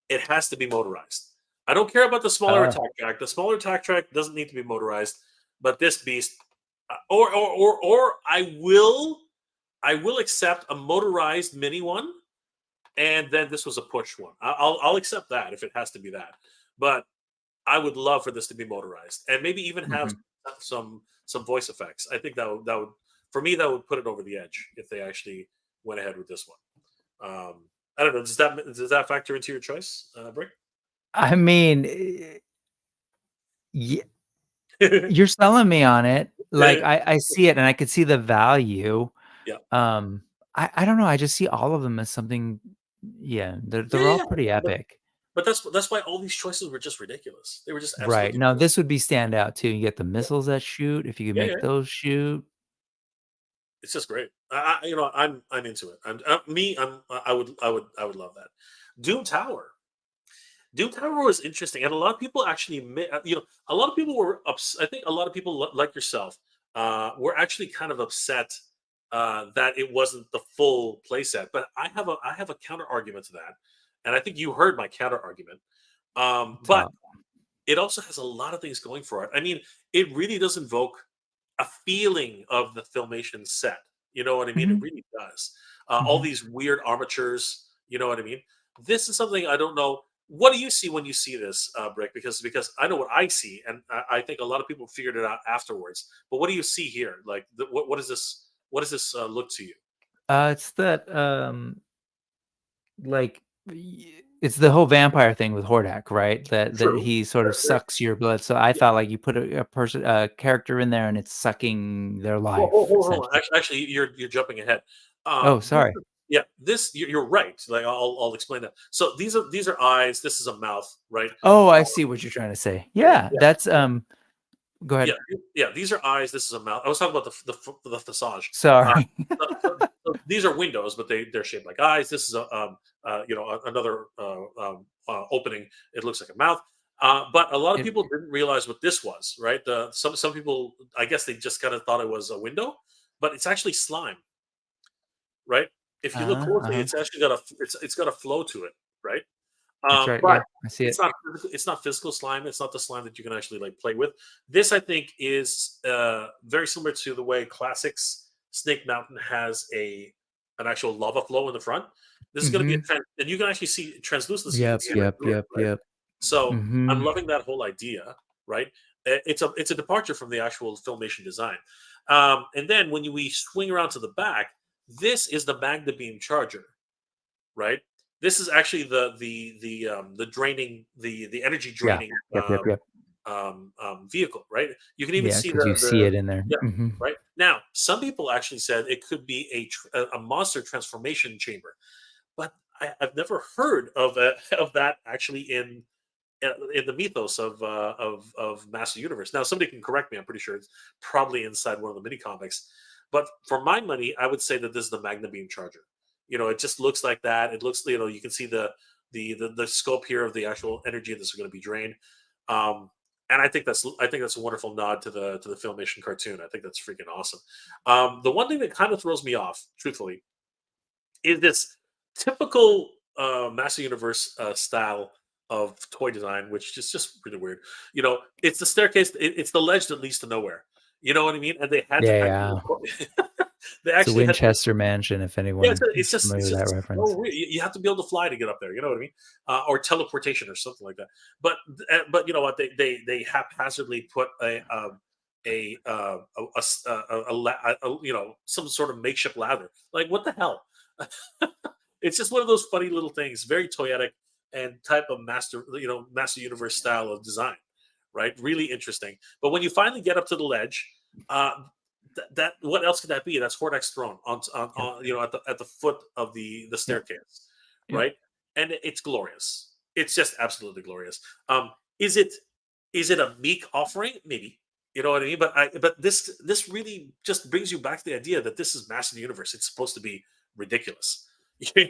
It has to be motorized. I don't care about the smaller Ah, attack track. The smaller attack track doesn't need to be motorized, but this beast, or I will accept a motorized mini one, and then this was a push one. I'll accept that if it has to be that, but I would love for this to be motorized and maybe even have mhm. some voice effects. I think that would for me that would put it over the edge if they actually went ahead with this one. I don't know. Does that factor into your choice, Brick? I mean, yeah, you're selling me on it. Like Yeah, I see it and I could see the value. yeah, Um, I don't know. I just see all of them as something. Yeah, they're all yeah. pretty But epic. but that's why all these choices were just ridiculous. They were just Right. absolutely Now this would be standout too. You get the yeah, missiles that shoot. If you could yeah, make yeah. those shoot. It's just great. I'm into it. I would love that. Doom Tower. Doom Tower was interesting, and a lot of people actually a lot of people were I think a lot of people like yourself were actually kind of upset that it wasn't the full playset. But I have a counter argument to that, and I think you heard my counter argument. But Top. it also has a lot of things going for it. I mean, it really does invoke a feeling of the Filmation set. You know what I mean? It Mhm, really does. All mhm. these weird armatures. You know what I mean? This is something I don't know. What do you see when you see this, Brick? Because I know what I see, and I think a lot of people figured it out afterwards. But what do you see here? Like, what is this? What does this look to you? It's that like it's the whole vampire thing with Hordak, right? That True. he sort of Very- sucks your blood. So I yeah. thought like you put a character in there and it's sucking their Well, life hold on. essentially. Actually, you're jumping ahead. Oh, This sorry. yeah, this you're right. Like I'll explain that. So these are eyes. This is a mouth, right? Oh, Uh, I see what you're trying to say. Yeah, yeah, that's go yeah, ahead. yeah. These are eyes. This is a mouth. I was talking about the facade. Uh, Sorry. so these are windows, but they're shaped like eyes. This is another opening. It looks like a mouth. But a lot of It, people didn't realize what this was, right? Some people, I guess, they just kind of thought it was a window, but it's actually slime, right? If you look closely, uh-huh. it's actually got it's got a flow to it, right? That's right. But Yeah, I see it. it's not physical slime. It's not the slime that you can actually like play with. This, I think, is very similar to the way Classics Snake Mountain has an actual lava flow in the front. This is going to be Hmm. and you can actually see translucency. You can Yep, see right yep, through it, yep, right? yep. So I'm Hmm. loving that whole idea, right? It's a departure from the actual Filmation design. And then when we swing around to the back, this is the Magna Beam Charger, right? This is actually the draining the energy Yeah. draining Yep, yep, yep. vehicle, right? You can even Yeah, see because you see the it in there. yeah, Hmm. right now. Some people actually said it could be a monster transformation chamber, but I've never heard of of that actually in the mythos of Master Universe. Now, somebody can correct me. I'm pretty sure it's probably inside one of the mini comics. But for my money, I would say that this is the Magna Beam Charger. It just looks like that. It looks, you can see the scope here of the actual energy that's going to be drained. And I think that's a wonderful nod to the Filmation cartoon. I think that's freaking awesome. The one thing that kind of throws me off, truthfully, is this typical Master Universe style of toy design, which is just really weird. It's the staircase, it's the ledge that leads to nowhere. You know what I mean? And they had to Yeah, actually, yeah. they It's a actually had to, Winchester Mansion, if yeah, anyone it's is just, familiar it's with that just so reference. weird. You have to be able to fly to get up there. You know what I mean? Or teleportation or something like that. But you know what? They haphazardly put some sort of makeshift ladder. Like what the hell? It's just one of those funny little things, very toyetic and type of Master Universe style of design, right? Really interesting. But when you finally get up to the ledge, uh, that what else could that be? That's Hordak's throne Yep. at the foot of the Yep. staircase, Yep. right? And it's glorious. It's just absolutely glorious. Is it a meek offering? Maybe. You know what I mean? But this really just brings you back to the idea that this is Master Universe. It's supposed to be ridiculous.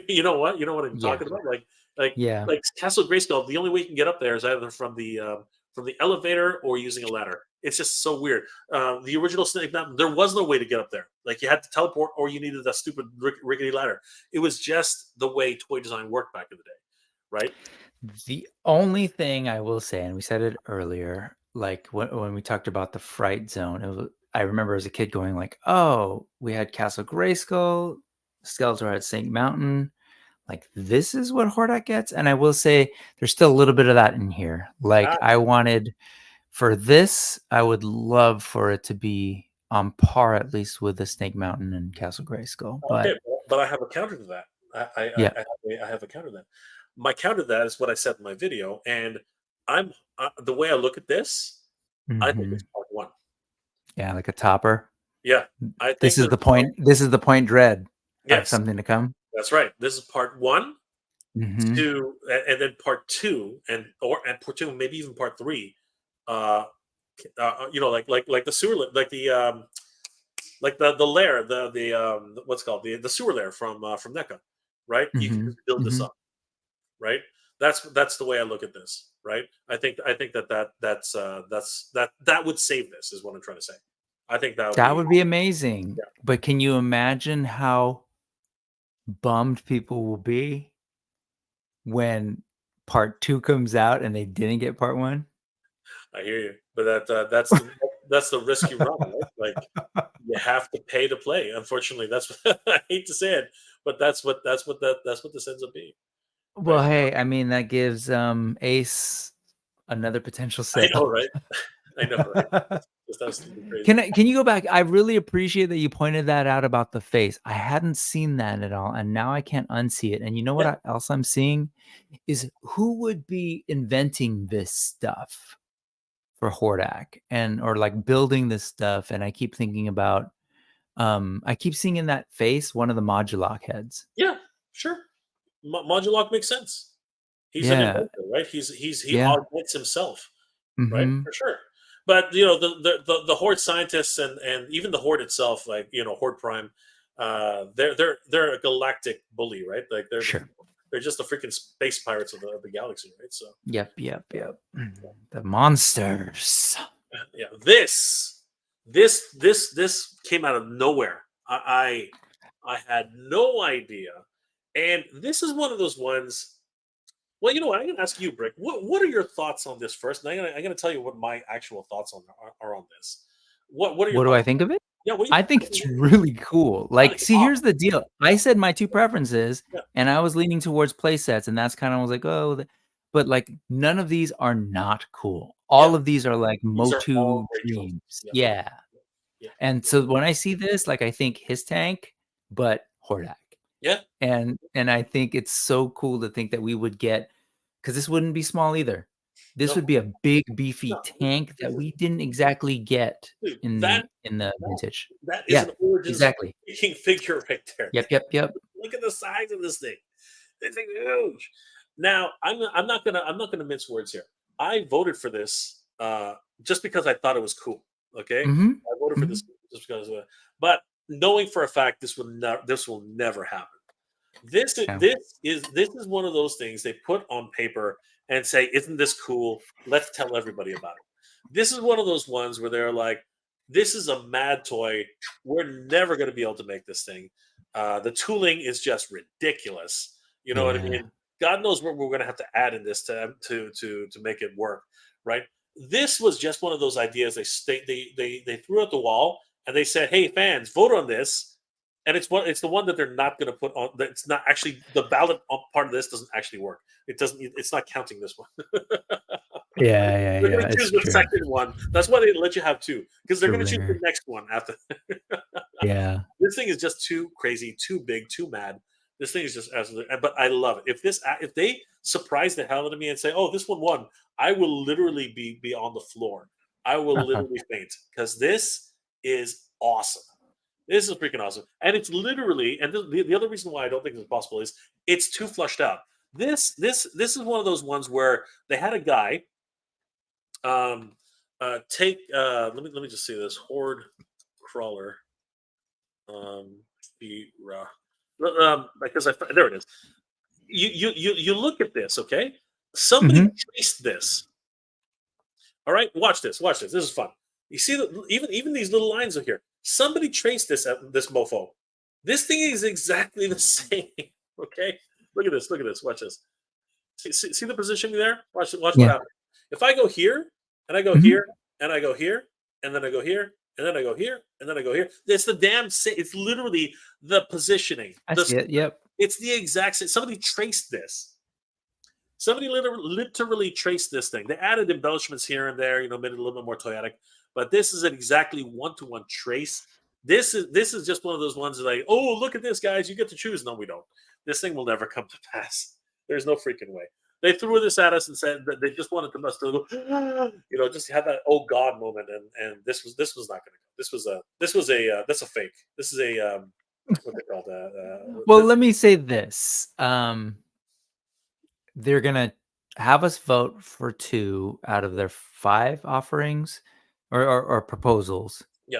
You know what? You know what I'm Yeah. talking about? Like Yeah. like Castle Grayskull. The only way you can get up there is either from the elevator or using a ladder. It's just so weird. The original Snake Mountain, there was no way to get up there. Like you had to teleport, or you needed a stupid rickety ladder. It was just the way toy design worked back in the day, right? The only thing I will say, and we said it earlier, like when we talked about the Fright Zone, I remember as a kid going like, "Oh, we had Castle Grayskull, Skeletor had Snake Mountain. Like this is what Hordak gets." And I will say, there's still a little bit of that in here. Like Ah, I wanted for this, I would love for it to be on par at least with the Snake Mountain and Castle Grayskull. okay, But but I have a counter to that. yeah, I have a counter to that. My counter to that is what I said in my video, and I'm the way I look at this. I think it's hmm, part one. yeah, like a topper. Yeah, I This think is that the point. This is the point dread of yes, something to come. that's right. This is part one, Hmm. two, and then part two, and part two, maybe even part three. Uh, like the sewer, like the lair, the what's it called the sewer lair from NECA, right? You can Hmm. just build this Hmm. up, right? That's the way I look at this, right? I think that would save this is what I'm trying to say. I think that would That be would be amazing. yeah. But can you imagine how bummed people will be when part two comes out and they didn't get part one? I hear you, but that's the risk you run, right? Like you have to pay to play. Unfortunately, that's what, I hate to say it, but that's what this ends up being, Well, right? hey, I mean that gives Ace another potential I know, sale. right? I know, right? Just absolutely crazy. Can you go back? I really appreciate that you pointed that out about the face. I hadn't seen that at all, and now I can't unsee it. And you know what Yeah, else I'm seeing is who would be inventing this stuff for Hordak and or like building this stuff. And I keep thinking about I keep seeing in that face one of the Modulok heads. yeah, sure. Modulok makes sense. He's an Yeah. inventor, right? He Yeah. augments himself, right? Mm-hmm. For sure. But the Horde scientists and even the Horde itself, like Horde Prime, they're a galactic bully, right? Like they're Sure. They're just the freaking space pirates of the galaxy, right? So Yep. The monsters. yeah, this came out of nowhere. I had no idea, and this is one of those ones. Well, you know what? I'm gonna ask you, Brick. What are your thoughts on this first? And I'm gonna tell you what my actual thoughts are on this. What are your What do I thoughts? think of it? Yeah, what do you I think? think it's really cool. I Like, think it's see, here's awesome. the deal. I said my two preferences, Yeah, and I was leaning towards play sets, and that's kind of was like, oh, but like none of these are not cool. yeah. All of these are like These are all Motu great choices. dreams. Yeah, Yeah. yeah, And so when I see this, like I think his tank, but Hordak. yeah. And I think it's so cool to think that we would get, because this wouldn't be small either. This No, would be a big beefy no. tank This that is we didn't exactly get dude. in That the that vintage. that is Yeah, an origins exactly. freaking figure right there. Yep. Look at the size of this thing. This thing's huge. Now, I'm not gonna mince words here. I voted for this just because I thought it was cool. Okay, Mhm. I voted for Mhm. this just because of it. But knowing for a fact this will never happen. Yeah. This is one of those things they put on paper and say, "Isn't this cool? Let's tell everybody about it." This is one of those ones where they're like, "This is a mad toy. We're never going to be able to make this thing. The tooling is just ridiculous. You know what I Yeah. mean? God knows what we're going to have to add in this to make it work, right?" This was just one of those ideas they threw at the wall and they said, "Hey, fans, vote on this." And it's the one that they're not going to put on. That's not actually the ballot part of this doesn't actually work. It doesn't. It's not counting this one. They're going to It's choose the true. second one. That's why they let you have two because they're going to choose the Sure. next one after. Yeah. This thing is just too crazy, too big, too mad. This thing is just absolutely. But I love it. If they surprise the hell out of me and say, "Oh, this one won," I will literally be on the floor. I will literally faint because this is awesome. This is freaking awesome, and it's literally. And the other reason why I don't think it's possible is it's too flushed out. This is one of those ones where they had a guy take. Let me just see this Horde crawler. Be raw. Because there it is. You look at this, okay? Somebody Mhm. traced this. All right, watch this. Watch this. This is fun. You see that even these little lines are here. Somebody traced this at this mofo. This thing is exactly the same. Okay, look at this. Look at this. Watch this. See the positioning there? Watch what Yeah. happens. If I go here and I go Mhm. here and I go here and then I go here and then I go here and then I go here, it's the damn same. It's literally the positioning. I see it. Yep. It's the exact same. Somebody traced this. Somebody literally traced this thing. They added embellishments here and there, made it a little bit more toyetic. But this is an exactly one-to-one trace. This is just one of those ones that like, oh, look at this, guys, you get to choose. No, we don't. This thing will never come to pass. There's no freaking way. They threw this at us and said that they just wanted to us to go, just have that oh god moment, and this was not going to go. This was a that's a fake. This is a what they called Well, let me say this. They're gonna have us vote for 2 out of their 5 offerings or proposals. yeah.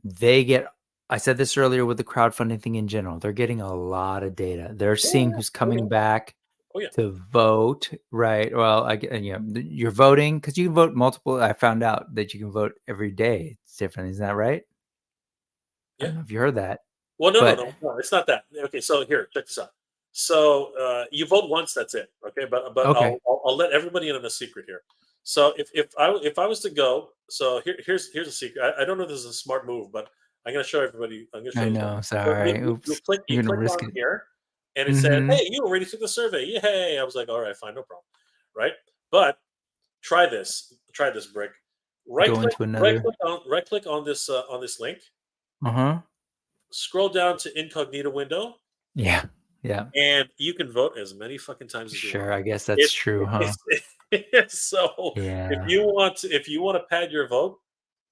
They get I said this earlier with the crowdfunding thing in general. They're getting a lot of data. They're seeing who's Oh yeah. coming back Oh yeah. to vote, right? Well, you're voting because you can vote multiple. I found out that you can vote every day. It's different. Isn't that right? I Yeah. don't know if you heard that, Well, no, no, but no, no. It's not that. Okay, so here, check this out. So you vote once, that's it. Okay, but okay. I'll let everybody in on a secret here. So if I was to go, so here's a secret. I don't know if this is a smart move, but I'm going to show everybody. I'm going to show I you. know. So Sorry. you Oops. click You're you gonna click risk on it. here, and it said, Mm-hmm. "Hey, you already took the survey." Yay! I was like, "All right, fine, no problem." Right? But try this. Try this, Brick. Go into another. Right click on this link. Uh huh. Scroll down to incognito window Yeah. Yeah. and you can vote as many fucking times as you want. Sure. I guess that's It's, true, huh? so Yeah. if you want to pad your vote,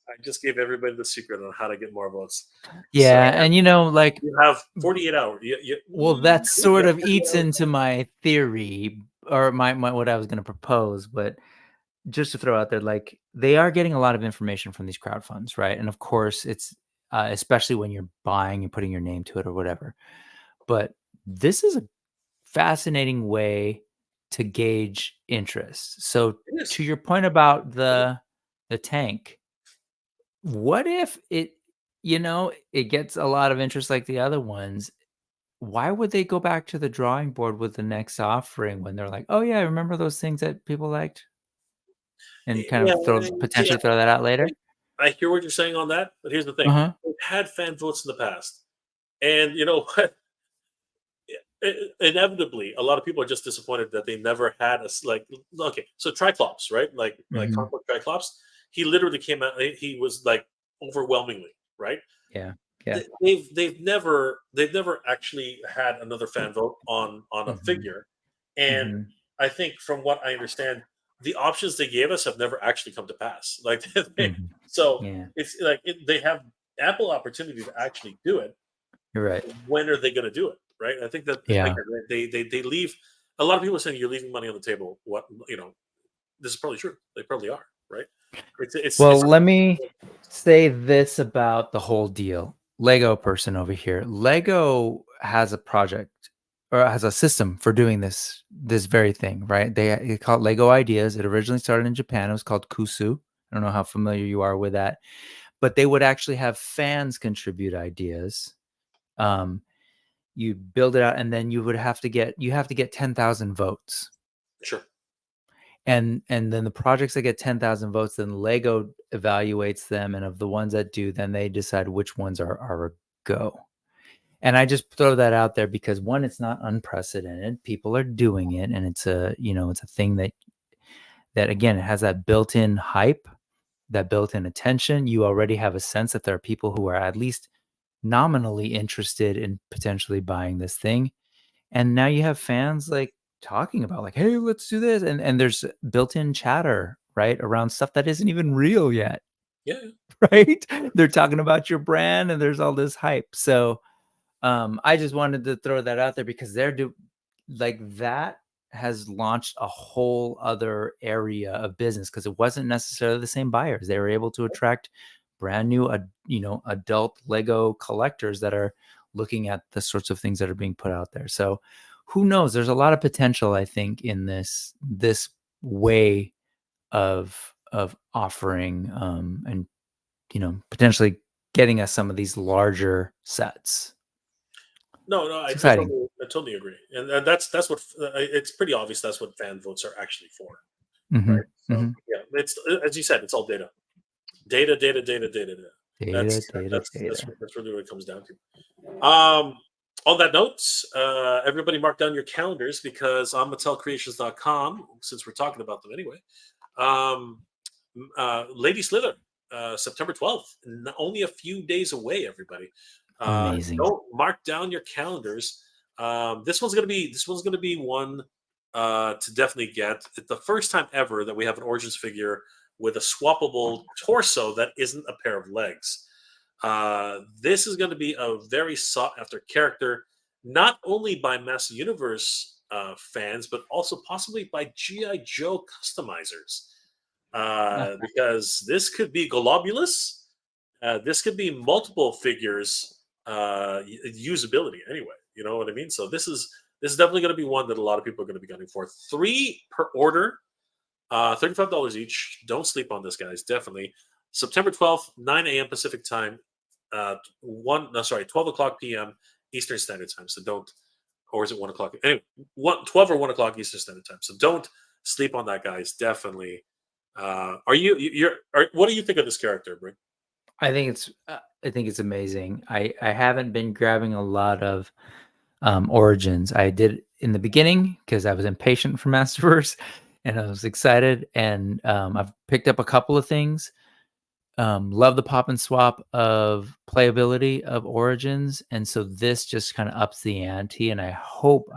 I just gave everybody the secret on how to get more votes. So Yeah. And like, you have 48 hours. well, that You sort have of 48 eats hours. into my theory or my what I was going to propose, but just to throw out there, like they are getting a lot of information from these crowd funds, right? And of course, it's especially when you're buying and putting your name to it or whatever. But this is a fascinating way to gauge interest. So It to is. your point about the tank, what if it, it gets a lot of interest like the other ones? Why would they go back to the drawing board with the next offering when they're like, "Oh yeah, remember those things that people liked?" And kind Yeah, of see, potentially throw that out later? I hear what you're saying on that, but here's the thing: Uh-huh. we've had fan votes in the past, and you know what? Inevitably, a lot of people are just disappointed that they never had like. Okay, so Triclops, right? Like Mhm. comic book Triclops, he literally came out. He was like overwhelmingly right. Yeah. Yeah. They've never actually had another fan vote on a Mhm. figure, and Mhm. I think from what I understand, the options they gave us have never actually come to pass. Like Mhm. so, Yeah. it's like they have ample opportunity to actually do it. You're right. When are they going to do it? Right? I think that Yeah. again, they leave. A lot of people are saying you're leaving money on the table. What this is probably true. They probably are. Right? It's Well, let me say this about the whole deal. Lego person over here. Lego has a project or has a system for doing this very thing, right? They call it Lego Ideas. It originally started in Japan. It was called Kusu. I don't know how familiar you are with that, but they would actually have fans contribute ideas. Um, you build it out, and then you have to get 10,000 votes. sure. And then the projects that get 10,000 votes, then Lego evaluates them, and of the ones that do, then they decide which ones are a go. And I just throw that out there because one, it's not unprecedented. People are doing it, and it's a thing that again, it has that built-in hype, that built-in attention. You already have a sense that there are people who are at least nominally interested in potentially buying this thing. And now you have fans like talking about like, "Hey, let's do this." And there's built-in chatter, right? Around stuff that isn't even real yet, Yeah. right? They're talking about your brand and there's all this hype. So, I just wanted to throw that out there because like that has launched a whole other area of business because it wasn't necessarily the same buyers. They were able to attract brand new, adult Lego collectors that are looking at the sorts of things that are being put out there. So who knows? There's a lot of potential, I think, in this way of offering and potentially getting us some of these larger sets. No, no, It's exciting. I totally agree, and that's what it's pretty obvious. That's what fan votes are actually for, Hmm. right? So Hmm. yeah, it's as you said, it's all data, data. Data, That's data, that's that's data. that's really what it comes down to. On that note, everybody mark down your calendars because on MattelCreations.com, since we're talking about them anyway, um, Lady Slither, September 12th, only a few days away. Everybody, Amazing. don't mark down your calendars. This one's gonna be one to definitely get. It's the first time ever that we have an Origins figure with a swappable torso that isn't a pair of legs. This is going to be a very sought after character, not only by Master Universe fans, but also possibly by G.I. Joe customizers. Because this could be Globulus. This could be multiple figures usability anyway. You know what I mean? So this is definitely going to be one that a lot of people are going to be gunning for. 3 per order, $35 each. Don't sleep on this, guys. Definitely. September 12th, 9 a.m. Pacific time. 12 o'clock p.m. Eastern Standard Time. So don't, or is it 1 o'clock? Anyway, 12 or 1 o'clock Eastern Standard Time. So don't sleep on that, guys. Definitely. What do you think of this character, Brink? I think it's amazing. I haven't been grabbing a lot of Origins. I did in the beginning because I was impatient for Masterverse and I was excited. And I've picked up a couple of things. Love the pop and swap of playability of Origins, and so this just kind of ups the ante. And I hope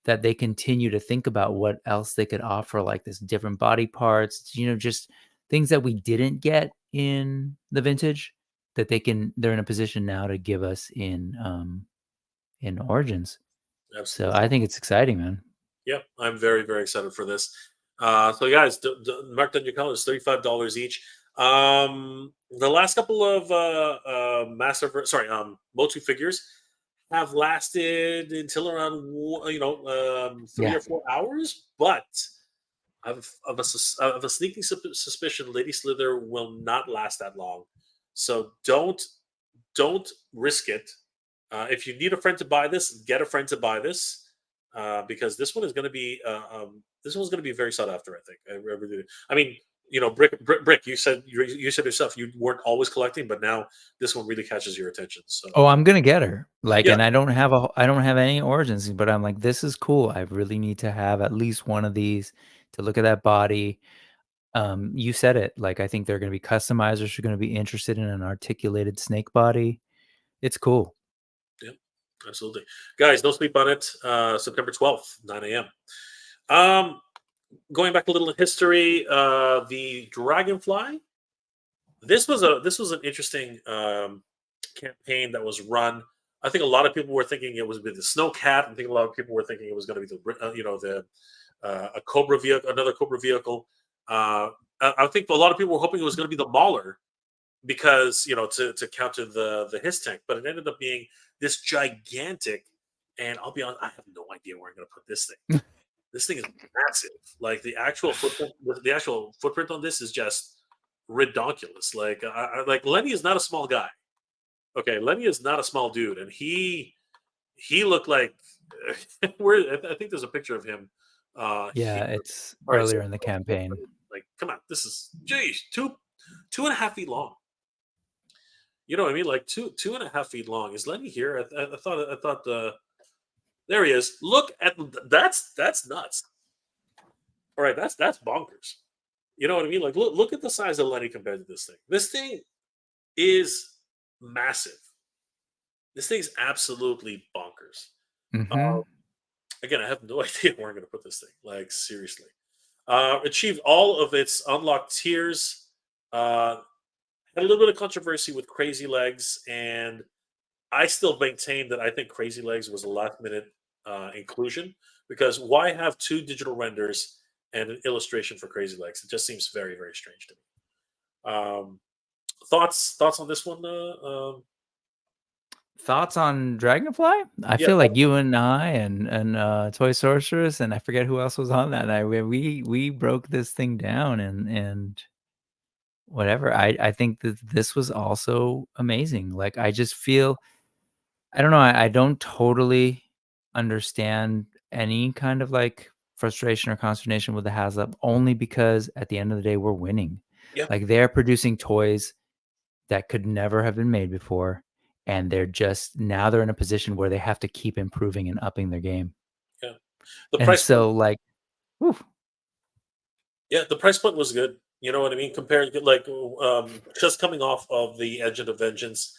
that they continue to think about what else they could offer, like this different body parts, just things that we didn't get in the vintage that they're in a position now to give us in Origins. So Absolutely. I think it's exciting, man. Yep, I'm very, very excited for this. So, guys, mark down your calendars, $35 each. The last couple of Motu figures have lasted until around 3 Yeah. or 4 hours, but I have a sneaking suspicion Lady Slither will not last that long. So don't risk it. If you need a friend to buy this, get a friend to buy this, because this one's going to be very sought after. I think. I really do. I mean, Brick. You said yourself you weren't always collecting, but now this one really catches your attention. So Oh, I'm gonna get her. Like, yeah, and I don't have any origins, but I'm like, this is cool. I really need to have at least one of these to look at that body. You said it. Like, I think they're gonna be customizers who are gonna be interested in an articulated snake body. It's cool. yeah, absolutely, guys. Don't sleep on it. September 12th, 9 a.m. Um, Going back a little in history, the Dragonfly. This was an interesting campaign that was run. I think a lot of people were thinking it was with the Snowcat. I think a lot of people were thinking it was going to be a Cobra vehicle, another Cobra vehicle. I think a lot of people were hoping it was going to be the Mauler because to counter the his tank, but it ended up being this gigantic. And I'll be honest, I have no idea where I'm going to put this thing. This thing is massive. Like the actual footprint on this is just redonkulous. Like like Lenny is not a small guy. Okay, Lenny is not a small dude, and he looked like I think there's a picture of him. Yeah, Here. it's All right, so earlier in the campaign. like, come on, this is geez, 2.5 feet long. You know what I mean? Like 2.5 feet long. Is Lenny here? I thought there he is. Look at that's nuts. All right, that's bonkers. You know what I mean? Like look at the size of Lenny compared to this thing. This thing is massive. This thing's absolutely bonkers. Hmm. Uh, Again, I have no idea where I'm going to put this thing. Like seriously, achieved all of its unlocked tiers. Had a little bit of controversy with Crazy Legs, and I still maintain that I think Crazy Legs was a last minute inclusion because why have two digital renders and an illustration for Crazy Legs? It just seems very very strange to me. Thoughts on this one? Thoughts on Dragonfly? I Yeah, feel like you and I and Toy Sorceress and I forget who else was on that night. We broke this thing down and whatever. I think that this was also amazing. Like, I just feel, I don't know, I don't totally understand any kind of like frustration or consternation with the Haslab only because at the end of the day we're winning. yeah, Like, they're producing toys that could never have been made before, and they're in a position where they have to keep improving and upping their game. yeah. The And price point, so, like, whew, yeah, the price point was good. You know what I mean? Compared to like just coming off of the Edge of the Vengeance,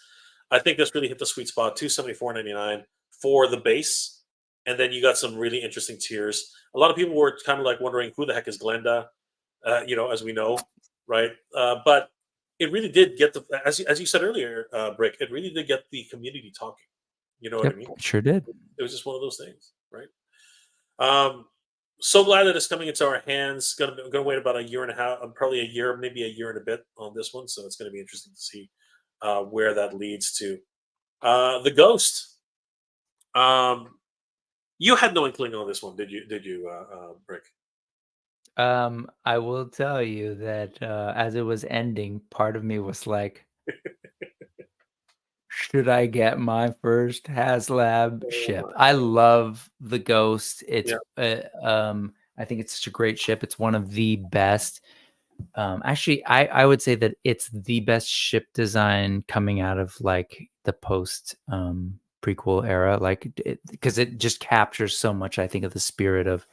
I think this really hit the sweet spot. 274.99 for the base, and then you got some really interesting tiers. A lot of people were kind of like wondering who the heck is Glenda, as we know, right? But it really did get as you said earlier, Brick. It really did get the community talking. You know what I yep, mean? it sure did. It was just one of those things, right? Um, so glad that it's coming into our hands. Gonna wait about a year and a half, probably a year, maybe a year and a bit on this one. So it's gonna be interesting to see where that leads to. The Ghost. Um, you had no inkling on this one, did you? Did you, Brick? I will tell you that as it was ending, part of me was like, should I get my first Haslab Oh ship? my I god! love the Ghost. It's Yeah, I think it's such a great ship. It's one of the best. Actually, I would say that it's the best ship design coming out of like the post prequel era, like because it just captures so much. I think of the spirit of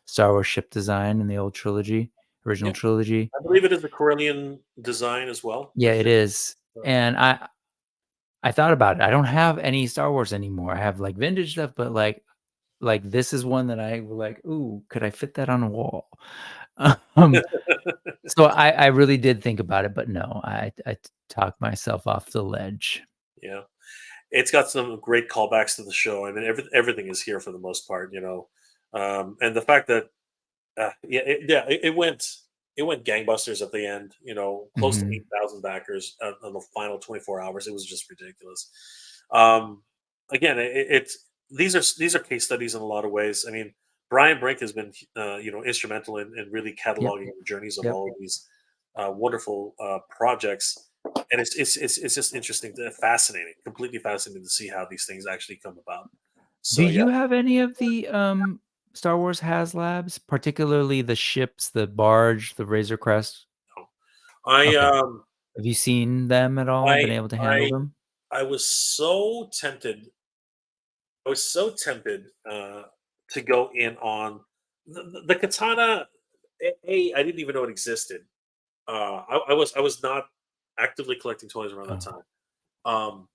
Star Wars ship design in the old trilogy, original yeah. trilogy. I believe it is a Corellian design as well. Yeah, The it ship. is. So, And I thought about it. I don't have any Star Wars anymore. I have like vintage stuff, but like this is one that I like, ooh, could I fit that on a wall? Um, so I really did think about it, but no, I talked myself off the ledge. yeah, it's got some great callbacks to the show. I mean, everything is here for the most part. And the fact that it went gangbusters at the end. Close to Mhm. 8,000 backers on the final 24 hours. It was just ridiculous. Um, again, these are case studies in a lot of ways. I mean, Brian Brink has been instrumental in really Yep. cataloging the journeys of Yep. all of these wonderful projects, and it's just interesting, fascinating, completely fascinating to see how these things actually come about. Do So yeah, you have any of the Star Wars Haslabs, particularly the ships, the barge, the Razor Crest? no. I Okay. Have you seen them at all? Been I able to handle I them? I was so tempted. I was so tempted to go in on the katana. I didn't even know it existed. I was not actively collecting toys around that Oh. time.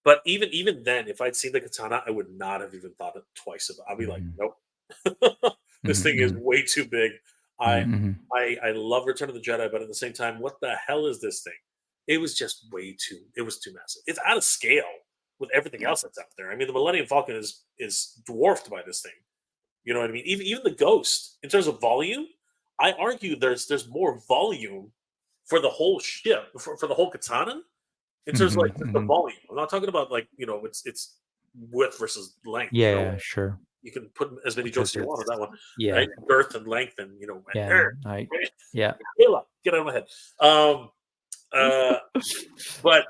But even then, if I'd seen the katana, I would not have even thought it twice about. I'd be like, Mhm. nope, this thing is Mhm, way too big. I mhm, mhm. I love Return of the Jedi, but at the same time, what the hell is this thing? It was just way too. It was too massive. It's out of scale with everything else that's out there. I mean, the Millennium Falcon is dwarfed by this thing. You know what I mean? Even the Ghost, in terms of volume, I argue there's more volume for the whole ship, for the whole katana, in terms of Mhm, like just the mhm. volume. I'm not talking about like it's width versus length. You know, Yeah, sure. you can put as many jokes Because as you want on it's that one, yeah, right? Girth and length, and yeah, yeah. Kayla, get out of my head. Uh, but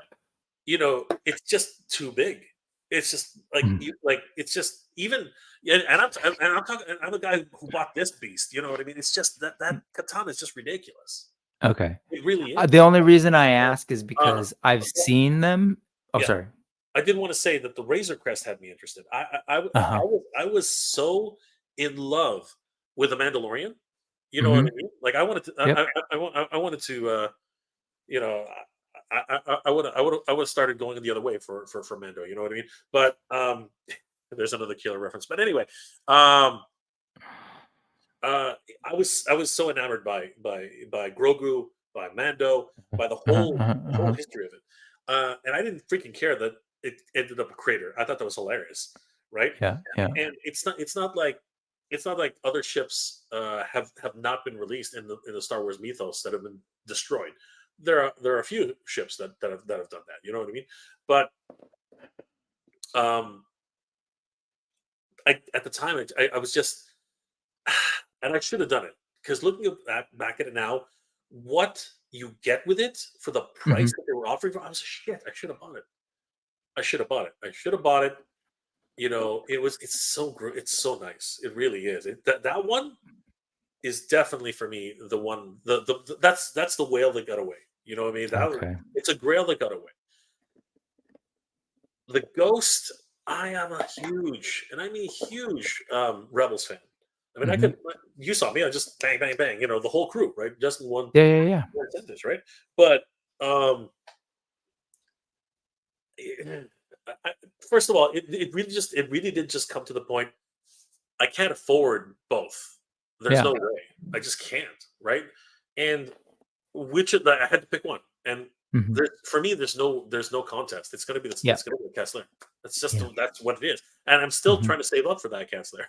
it's just too big. It's just like Mhm. it's just even. Yeah, and I'm talking. I'm the guy who bought this beast. You know what I mean? It's just that katana is just ridiculous. Okay. It really The is. only reason I ask is Uh, because I've seen them. Oh, yeah, sorry. I did want to say that the Razor Crest had me interested. Uh-huh. I was so in love with the Mandalorian. You know what I Mhm. mean? Like I wanted to. Yep. I wanted to. You know, I would have started going the other way for Mando. You know what I mean? But there's another killer reference. But anyway, um, uh, I was so enamored by Grogu, by Mando, by Uh-huh, uh-huh, the whole uh-huh. history of it, and I didn't freaking care that it ended up a crater. I thought that was hilarious, right? Yeah, yeah. And it's not like other ships have not been released in the Star Wars mythos that have been destroyed. There are a few ships that have done that. You know what I mean? But um, at the time, I was just, and I should have done it because looking back at it now, what you get with it for the price Mhm. that they were offering, I was shit. I should have bought it. I should have bought it. I should have bought it. It's so nice. It really is. That one is definitely for me the one. That's the whale that got away. You know what I mean? Okay. It's a grail that got away. The Ghost, I am a huge, and I mean huge, Rebels fan. I mean, Mhm. you saw me, I just bang, bang, bang, the whole crew, right? Just Yeah, yeah, yeah. one sentence, right? But, eh, first of all, it really did just come to the point. I can't afford both. There's Yeah. no way. I just can't, right? And I had to pick one, and Mhm. for me, there's no contest. It's Yeah. gonna be a Kessler. Yeah. That's what it is, and I'm still Mhm. trying to save up for that Kessler.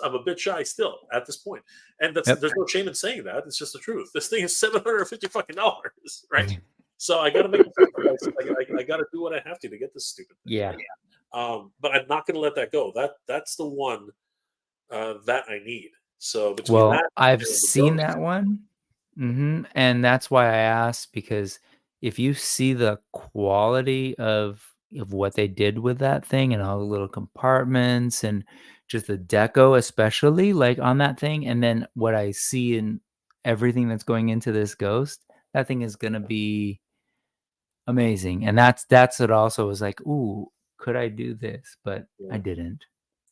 I'm a bit shy still at this point, and Yep. there's no shame in saying that. It's just the truth. This thing is $750 fucking dollars, right? Mhm. So I got to make a sacrifice. I got to do what I have to get this stupid thing, Yeah. right? But I'm not going to let that go. That's the one that I need. So between Well, that I've and the seen Ghost, that one. Mhm, and that's why I asked because if you see the quality of what they did with that thing and all the little compartments and just the deco especially, like, on that thing, and then what I see in everything that's going into this Ghost, that thing is gonna be amazing, and that's what also was like, "Ooh, could I do this?" But I yeah, didn't.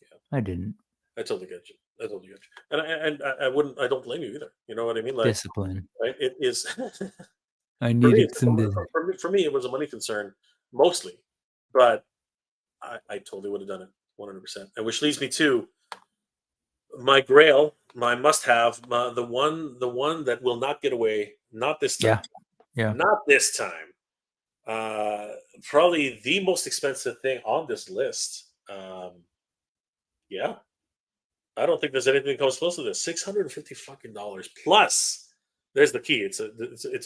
yeah. I didn't. I totally get you. I totally get you. I wouldn't. I don't blame you either. You know what I mean? Like, Discipline. right? It is I for me. needed some dis For me, it was a money concern mostly, but I totally would have done it 100%. And which leads me to my Grail, my must-have, the one that will not get away. Not this time. Yeah, yeah. Not this time. Uh, Probably the most expensive thing on this list. Yeah, I don't think there's anything that comes close to this. $650 fucking dollars plus. There's the key. It's a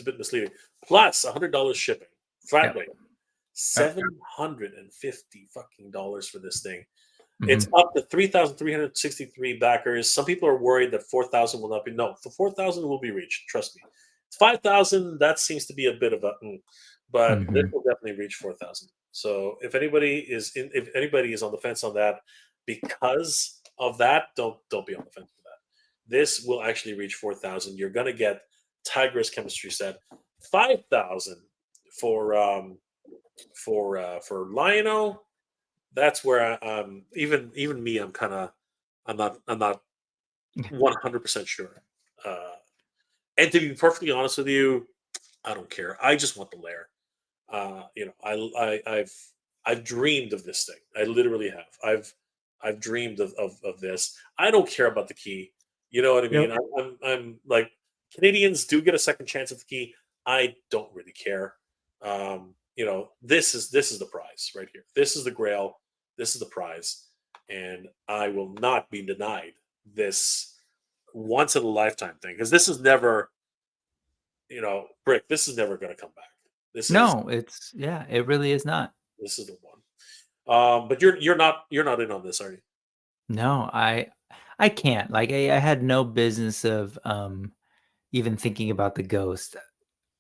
bit misleading. Plus $100 shipping, flat Yep. rate. $750 fucking dollars for this thing. It's Mhm. up to 3,363 backers. Some people are worried that 4,000 will not be. No, the 4,000 will be reached. Trust me. 5,000, that seems to be a bit of a, but this Mhm. will definitely reach 4,000. So if anybody is on the fence on that because of that, don't be on the fence for that. This will actually reach 4,000. You're gonna get Tigress chemistry set, 5,000 for Lionel. That's where even me, I'm not 100% sure. Uh, and to be perfectly honest with you, I don't care. I just want the Lair. I've dreamed of this thing. I literally have. I've dreamed of this. I don't care about the key. You know what I mean? Yep. I'm like, Canadians do get a second chance at the key. I don't really care. This is the prize right here. This is the grail. This is the prize, and I will not be denied this once in a lifetime thing, because this is never, Brick. This is never going to come back. This is No, it really is not. this is the one. But you're not in on this, are you? No, I can't. Like I had no business of even thinking about the ghost.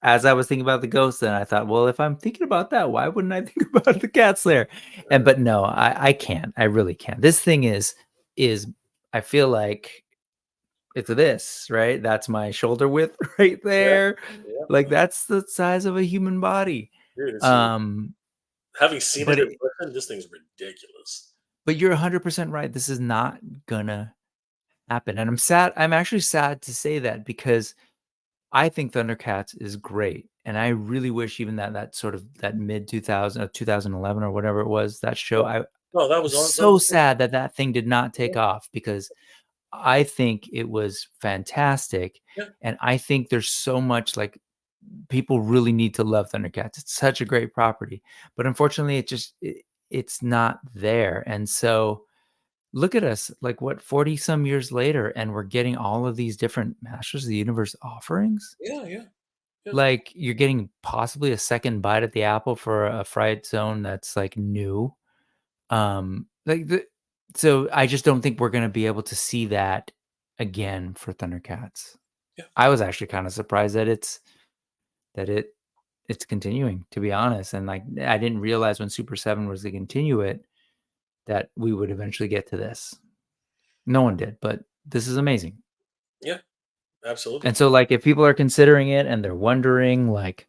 As I was thinking about the ghost, then I thought, well, if I'm thinking about that, why wouldn't I think about the cat slayer? But no, I can't. I really can't. This thing is I feel like it's this, right? That's my shoulder width right Yeah, there. yeah. Like that's the size of a human body. Dude, Um, having seen but it in it, person, this thing's ridiculous. but you're 100% right. This is not gonna happen. And I'm sad. I'm actually sad to say that because I think Thundercats is great. And I really wish even that sort of that mid 2000 2011 or whatever it was, that show, Yeah. I'm No, that was on. That so was, sad that thing did not yeah, take off because I think it was fantastic. yeah, And I think there's so much like people really need to love Thundercats. It's such a great property. But unfortunately, it's not there. And so look at us, like what, 40 some years later, and we're getting all of these different Masters of the Universe offerings. yeah, yeah, yeah, Like you're getting possibly a second bite at the apple for a Fright Zone that's like new. So I just don't think we're gonna be able to see that again for Thundercats. yeah. I was actually kind of surprised that that it it's continuing, to be honest. And like I didn't realize when Super 7 was to continue it that we would eventually get to this. No one did, but this is amazing. Yeah, absolutely. And so like if people are considering it and they're wondering like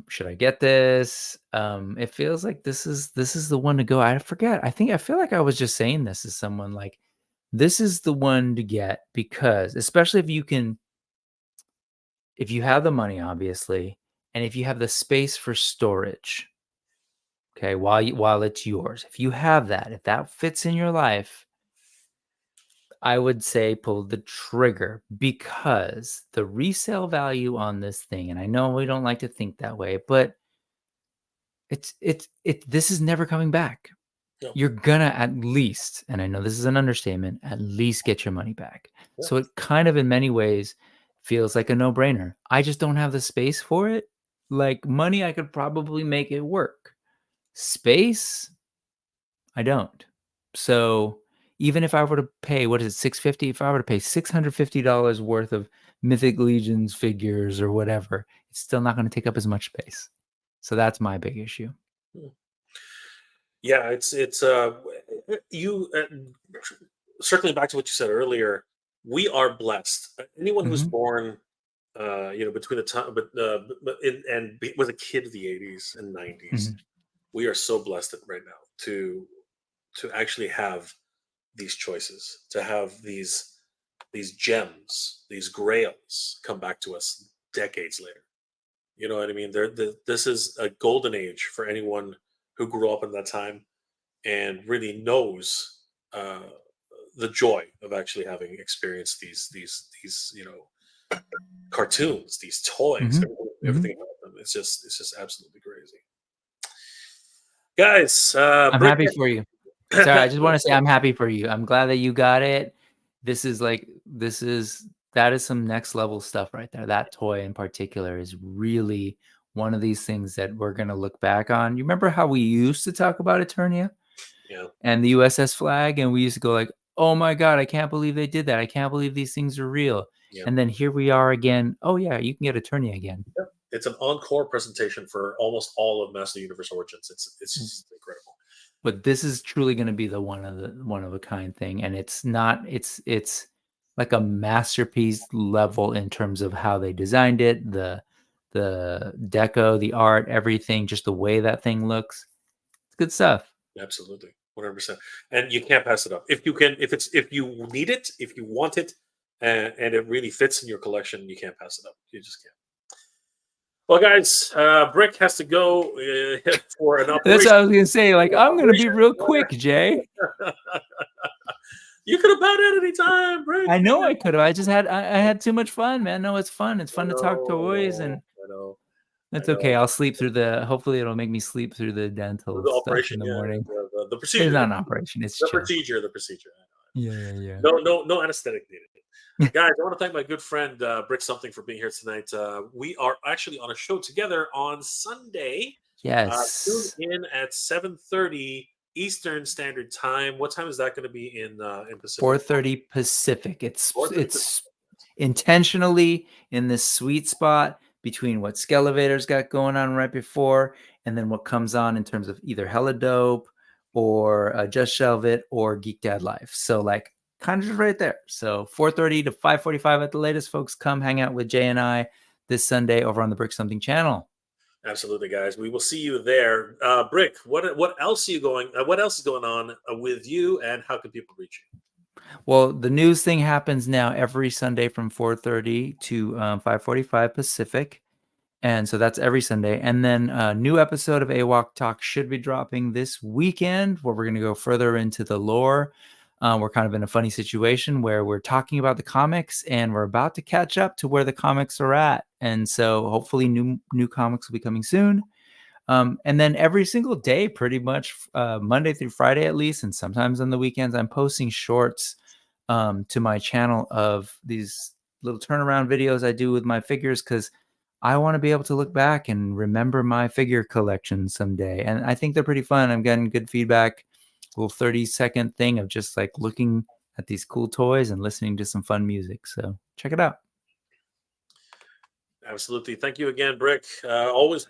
should I get this? It feels like this is the one to go. I forget. I feel like I was just saying this as someone like this is the one to get because especially if you have the money obviously and if you have the space for storage. Okay, while it's yours. If you have that, if that fits in your life, I would say pull the trigger because the resale value on this thing, and I know we don't like to think that way, but this is never coming back. No, You're gonna at least, and I know this is an understatement, at least get your money back. yeah, So it kind of in many ways feels like a no-brainer. I just don't have the space for it. Like money, I could probably make it work. Space, I don't. So even if I were to pay, what is it, 650? If I were to pay $650 worth of Mythic Legions figures or whatever, it's still not going to take up as much space. So that's my big issue. hmm. Yeah. It's you circling back to what you said earlier. We are blessed. Anyone who's Mhm. born, between the time, was a kid of the '80s and '90s, Mhm. we are so blessed right now to actually have these choices, to have these gems, these grails come back to us decades later. You know what I mean? This is a golden age for anyone who grew up in that time and really knows uh, the joy of actually having experienced these cartoons, these toys, Mhm. everything Mhm. about them. It's just absolutely crazy, guys. I'm Brick. happy for you. Sorry, I just wanna say I'm happy for you. I'm glad that you got it. This is that is some next level stuff right there. That toy in particular is really one of these things that we're going to look back on. You remember how we used to talk about Eternia and the USS Flag, and we used to go like, oh my God, I can't believe they did that. I can't believe these things are real. And then here we are again. Oh yeah, you can get Eternia again. It's an encore presentation for almost all of Master Universe Origins. It's just incredible. But this is truly going to be the one of a kind thing, and it's not. It's like a masterpiece level in terms of how they designed it, the deco, the art, everything, just the way that thing looks. It's good stuff. Absolutely, 100%. And you can't pass it up. If you need it, if you want it, and it really fits in your collection, you can't pass it up. You just can't. Well, guys, Brick has to go for an operation. That's what I was gonna say. Like, I'm gonna be real quick, Jay. You could have bought it any time, Brick. I know I could have. I had too much fun, man. No, it's fun. It's fun to talk toys, and I know. It's okay. I'll sleep through hopefully it'll make me sleep through the dental operation in the morning. The procedure. It's not an operation. It's the procedure. The procedure. Yeah. No anesthetic needed. Guys, I want to thank my good friend Brick Something for being here tonight. We are actually on a show together on Sunday. Yes. Tune in at 7:30 Eastern Standard Time. What time is that going to be in Pacific? 4:30 Pacific. It's intentionally in this sweet spot between what Skelevator's got going on right before, and then what comes on in terms of either Hella Dope or Just Shelve It or Geek Dad Life. So like kind of just right there. So 4:30 to 5:45 at the latest, folks. Come hang out with Jay and I this Sunday over on the Brick Something channel. Absolutely, guys. We will see you there. Brick, what else are you going? What else is going on with you, and how can people reach you? Well, the news thing happens now every Sunday from 4:30 to 5:45 Pacific. And so that's every Sunday. And then a new episode of AWOC Talk should be dropping this weekend, where we're going to go further into the lore. We're kind of in a funny situation where we're talking about the comics and we're about to catch up to where the comics are at. And so hopefully new comics will be coming soon. And then every single day, pretty much Monday through Friday at least, and sometimes on the weekends, I'm posting shorts to my channel of these little turnaround videos I do with my figures, because I want to be able to look back and remember my figure collection someday. And I think they're pretty fun. I'm getting good feedback. A little 30-second thing of just like looking at these cool toys and listening to some fun music. So check it out. Absolutely. Thank you again, Brick. Always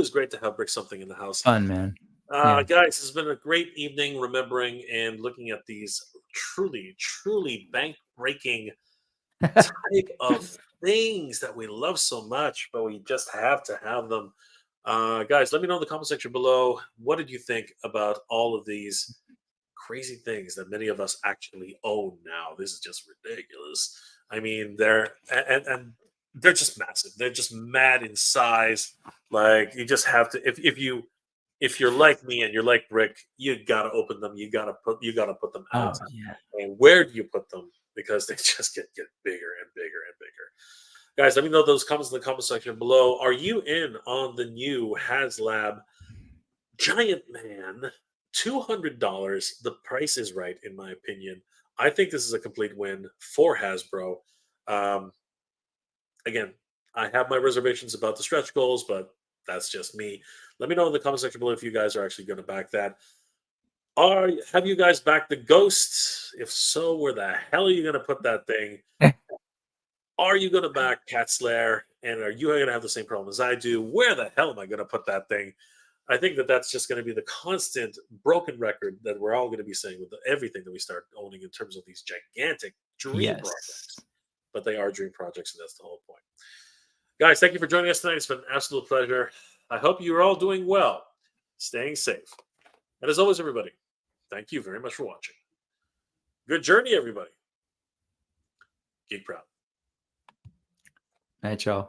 great to have Brick Something in the house. Fun, man. Guys, this has been a great evening remembering and looking at these truly, truly bank-breaking type of things that we love so much, but we just have to have them. Guys, let me know in the comment section below, what did you think about all of these crazy things that many of us actually own now? This is just ridiculous. I mean, they're just massive. They're just mad in size. Like, you just have to, if you're like me and you're like Brick, you gotta open them. You gotta put them out. Oh, yeah. And where do you put them? Because they just get bigger and bigger and bigger. Guys, let me know those comments in the comment section below. Are you in on the new Haslab Giant Man? $200. The price is right, in my opinion. I think this is a complete win for Hasbro. Again, I have my reservations about the stretch goals, but that's just me. Let me know in the comment section below if you guys are actually going to back that. Have you guys backed the Ghost? If so, where the hell are you going to put that thing? Are you going to back Cat's Lair? And are you going to have the same problem as I do? Where the hell am I going to put that thing? I think that's just going to be the constant broken record that we're all going to be saying with everything that we start owning in terms of these gigantic dream projects. But they are dream projects, and that's the whole point. Guys, thank you for joining us tonight. It's been an absolute pleasure. I hope you're all doing well, staying safe. And as always, everybody, thank you very much for watching. Good journey, everybody. Geek proud. Night, y'all.